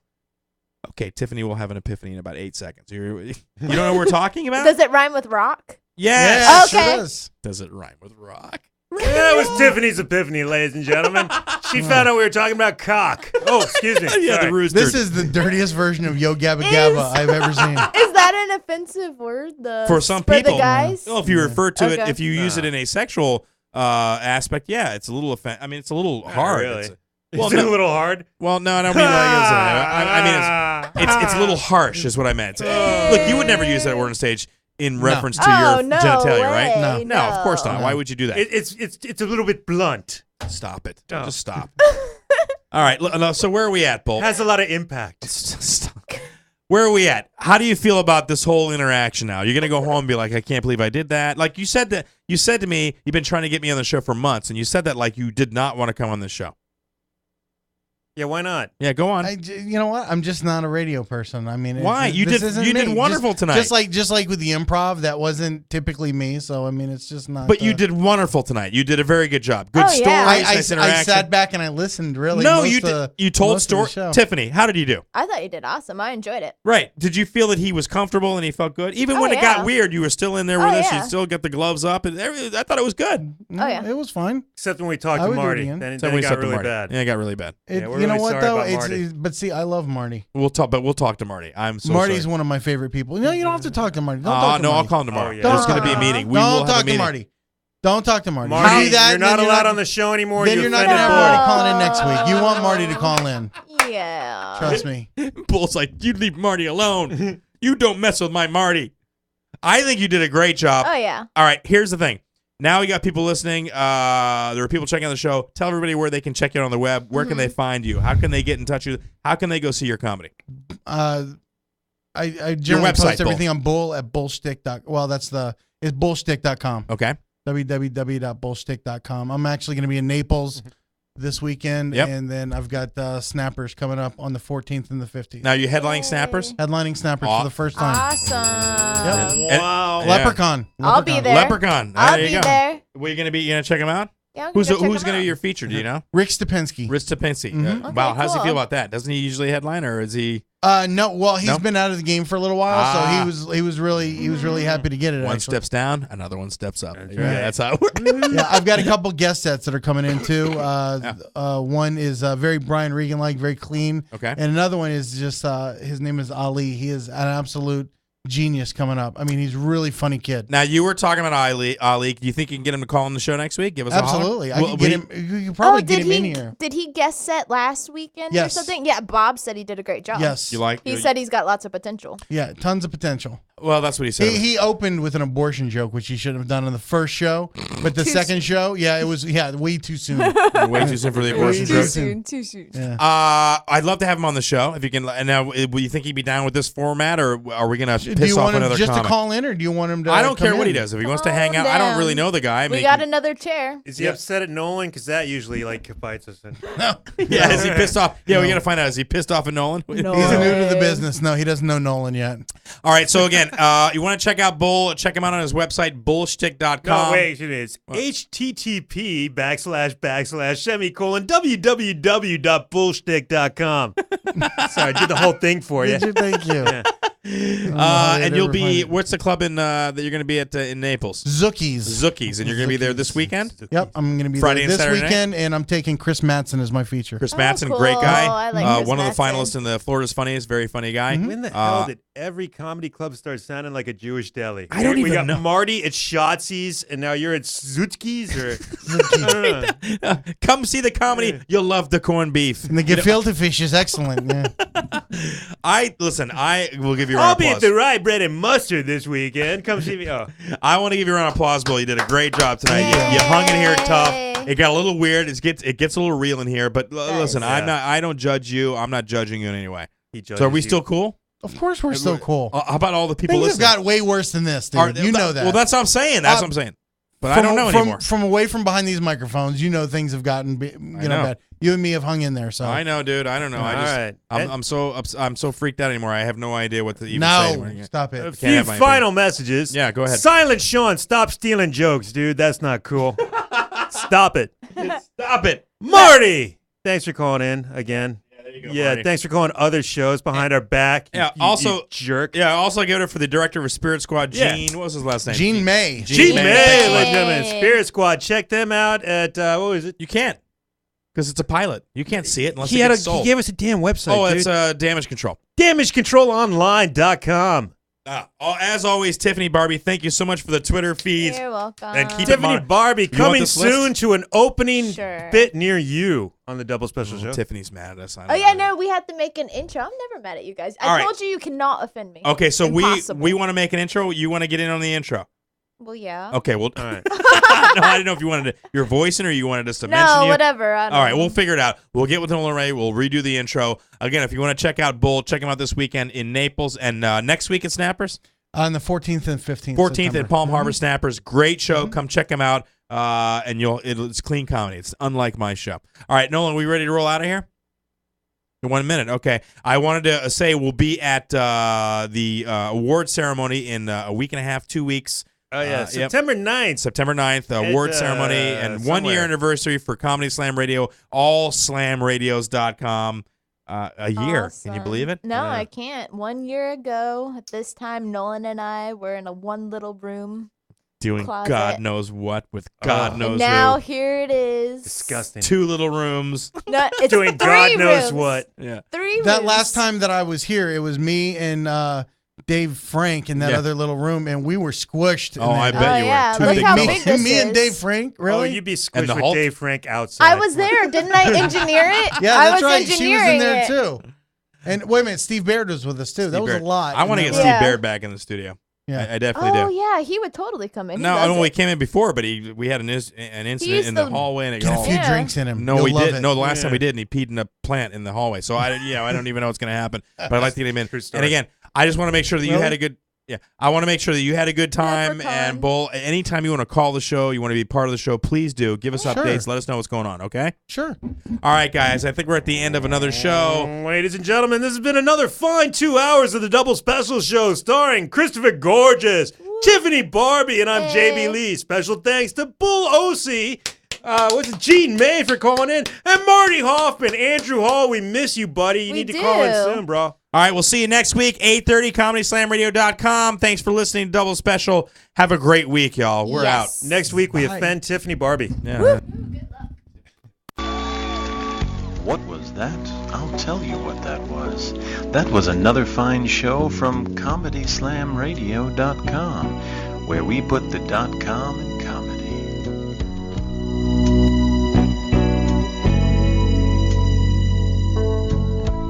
Okay, Tiffany will have an epiphany in about 8 seconds. You don't know what we're talking about? Does it rhyme with rock? Yes. Yeah, Okay. sure does. Does it rhyme with rock? That was Tiffany's epiphany, ladies and gentlemen. She found out we were talking about cock. Oh, excuse me. Yeah, Sorry. the rooster. This is the dirtiest version of Yo Gabba Gabba I've ever seen. Is that an offensive word? For some for people. the guys? Well, if you refer to it, Okay. if you use it in a sexual aspect, yeah, it's a little I mean, it's a little hard. Really? Well, Is it a little hard? Well, no, I don't mean I mean, it's a little harsh, is what I meant. Look, you would never use that word on stage in reference to your no genitalia, right? way, No, of course not. no. Why would you do that? It's a little bit blunt. Stop it. Oh. Just stop. All right. So where are we at, Bull? Has a lot of impact. Stop. Where are we at? How do you feel about this whole interaction now? You're gonna go home and be like, I can't believe I did that. Like you said to me, you've been trying to get me on the show for months, and you said that like you did not want to come on this show. Yeah, why not? Yeah, go on. You know what? I'm just not a radio person. I mean, Why? You this did isn't you me. did wonderful tonight. Just like with the improv, that wasn't typically me. So I mean, it's just not. But you did wonderful tonight. You did a very good job. Good stories, nice I interaction. sat back and I listened. Really? No, most you of did. You told most of the story. show. Tiffany, how did you do? I thought you did awesome. I enjoyed it. Right. Did you feel that he was comfortable and he felt good? Even when it got weird, you were still in there with us. yeah. You still got the gloves up. And I thought it was good. Oh yeah. It was fine. Except when we talked I to would do it Marty. again. Then So it we got said to really Marty. bad. Yeah, it got really bad. Yeah, we're You know really what sorry though? about Marty. But see, I love Marty. We'll talk, but we'll talk to Marty. I'm so Marty's sorry. one of my favorite people. No, you don't have to talk to Marty. Don't talk to No, Marty. I'll call him tomorrow. Oh, yeah. There's Don't going to be a talk- meeting. We will Don't have talk a to meeting. Marty. Don't talk to Marty. Marty, You do that, you're then not allowed on the show anymore. Then you you're not offended gonna have Marty Marty. calling in next week. You want Marty to call in. Yeah. Trust me. Bull's like, you leave Marty alone. You don't mess with my Marty. I think you did a great job. Oh yeah. All right, here's the thing. Now we got people listening. There are people checking out the show. Tell everybody where they can check you out on the web. Where can they find you? How can they get in touch with you? How can they go see your comedy? I generally website, post everything on Bull at bullshtick. Well, it's bullshtick.com. Okay. www.bullshtick.com. I'm actually going to be in Naples this weekend, Yep. and then I've got Snappers coming up on the 14th and the 15th. Now you headlining Snappers? Headlining Snappers for the first time. Awesome. Yep. Wow. Leprechaun. I'll be there. Leprechaun. I'll There you be go. there. Where you gonna be? You gonna check him out? Yeah, I'm Who's gonna check who's him gonna out. be your feature? Do you know? Rick Stupinski. Rich Stupinski. Mhm. Okay, Wow. How's he cool. feel about that? Doesn't he usually headline, or is he? No. Well, he's No? been out of the game for a little while, so he was really happy to get it. One actually. steps down, another one steps up. That's Yeah, right. that's how it works. Yeah, I've got a couple guest sets that are coming in too. One is very Brian Regan like, very clean. Okay. And another one is just his name is Ali. He is an absolute genius coming up. I mean, he's a really funny kid. Now, you were talking about Ali. Do you think you can get him to call on the show next week? Give us Absolutely. a holler? I can get him. You can probably get him in here. Did he guest set last weekend or Yes. something? Yeah, Bob said he did a great job. Yes. You like? He said he's got lots of potential. Yeah, tons of potential. Well, that's what he said. He opened with an abortion joke, which he should have done on the first show, but the second show, it was way too soon. Way too soon for the abortion joke. Too soon. Yeah. I'd love to have him on the show if you can. And now, will you think he'd be down with this format, or are we gonna Do piss you off want him another just comic? to call in, or do you want him to? I don't come care what he in? does. If he wants to hang out, I don't really know the guy. I We mean, got another chair. Is he upset at Nolan? Because that usually bites us in. yeah, is he pissed off? Yeah, we got to find out. Is he pissed off at Nolan? He's new to the business. No, he doesn't know Nolan yet. All right, so again, you want to check out Bull? Check him out on his website, bullshtick.com. No, wait, it's http://www.bullshtick.com. Sorry, I did the whole thing for you. Thank you. Yeah. And you'll be, what's the club in that you're going to be at in Naples? Zookies. And you're going to be there this weekend? Yep, I'm going to be Friday there and this Saturday night? weekend, and I'm taking Chris Mattson as my feature. Chris Mattson, great guy. I like Chris one of the Mattson. finalists in the Florida's Funniest, very funny guy. When the hell did every comedy club start sounding like a Jewish deli? I don't we even got know. Marty at Shotzi's, and now you're at Zutski's, or Come see the comedy. You'll love the corned beef. And the gefilte fish is excellent. Yeah. I will give you a round I'll of be applause. at the Rye Bread and Mustard this weekend. Come see me. Oh, I want to give you a round of applause, Bill. You did a great job tonight. You hung in here tough. It got a little weird. It gets a little real in here. But listen, I don't judge you. I'm not judging you in any way. So are we still cool? Of course we're still cool. How about all the people Things have listening? got way worse than this, dude. You know that. Well, that's what I'm saying. That's what I'm saying. But I don't know anymore. From away from behind these microphones, you know things have gotten bad. You and me have hung in there. So I know, dude. I don't know. I'm so freaked out anymore. I have no idea what to even say. No, stop it. a few final messages. Yeah, go ahead. Silent Sean, stop stealing jokes, dude. That's not cool. Stop it. Stop it. Marty, thanks for calling in again. Yeah, Marty. thanks for calling other shows behind our back. Yeah, you jerk. Yeah, also give it for the director of Spirit Squad, Yeah. Gene. What was his last name? Gene May. Gene May, Thanks a lot. ladies and gentlemen. Spirit Squad. Check them out at, what was it? You can't. Because it's a pilot. You can't see it unless He it had gets sold. he gave us a damn website, Oh, dude. it's Damage Control. DamageControlOnline.com. As always, Tiffany Barbee, thank you so much for the Twitter feeds. You're welcome. And keep Tiffany it Barbee You want coming this list? soon to an opening Sure. bit near you on the Double Special Show. Tiffany's mad at us. Oh yeah, no, we have to make an intro. I'm never mad at you guys. All I right. told you can not offend me. Okay, so Impossible. we want to make an intro. You want to get in on the intro? Well, yeah. Okay, well, All right. no, I didn't know if you wanted your voice in or you wanted us to mention No, you. whatever. I don't All right, know. we'll figure it out. We'll get with Nolan Ray. We'll redo the intro. Again, if you want to check out Bull, check him out this weekend in Naples. And next week at Snappers? On the 14th and 15th. 14th September. at Palm Harbor Snappers. Great show. Come check him out. And it's clean comedy. It's unlike my show. All right, Nolan, we ready to roll out of here? In 1 minute. Okay. I wanted to say we'll be at the award ceremony in a week and a half, 2 weeks. Oh, yeah. Yep. September 9th. September 9th, award ceremony, and 1 year anniversary for Comedy Slam Radio, allslamradios.com. A year. Awesome. Can you believe it? No, I can't. 1 year ago, at this time, Nolan and I were in a one little room. Doing closet. God knows what with God knows And now who. here it is. Disgusting. 2 little rooms. No, it's Doing three God knows rooms. what. Yeah. 3 That rooms. last time that I was here, it was me and Dave Frank in that Yeah. other little room, and we were squished. Oh, I in bet there. you were. yeah. Two Look big how people. big this me and is. Dave Frank, Oh, really? you'd be And squished the with Hulk? Dave Frank outside. I was there. Didn't I engineer it? Yeah, I that's was right. She was in engineering there it. too. And wait a minute, Steve Baird was with us too. That Steve was Baird. a lot. I want to in get that Steve Yeah. Baird back in the studio. Yeah. I definitely Oh do. yeah, he would totally come in. He No, does I know it. we came in before, but we had an incident used in the to hallway. And it Get a got few Yeah. drinks in him. No, You'll we love didn't. it. No, the last time Yeah. we did, and he peed in a plant in the hallway. So I don't even know what's going to happen. But I'd like to get him in. True story. And again, I just want to make sure that you Really? had a good. Yeah, I want to make sure that you had a good time. fun. And Bull, anytime you want to call the show, you want to be part of the show, please do. Give us Sure. updates. Let us know what's going on. Okay. Sure. All right, guys. I think we're at the end of another show. Ladies and gentlemen, this has been another fine 2 hours of the Double Special Show starring Christopher Gorges, Tiffany Barbee, and I'm JB Lee. Special thanks to Bull Ohse, Gene May for calling in, and Marty Hoffman. Andrew Hall, we miss you, buddy. You We need to call in do. soon, bro. All right, we'll see you next week, 8:30, ComedySlamRadio.com. Thanks for listening to Double Special. Have a great week, y'all. We're out. Next week, we offend Tiffany Barbee. Yeah. What was that? I'll tell you what that was. That was another fine show from ComedySlamRadio.com, where we put the .com in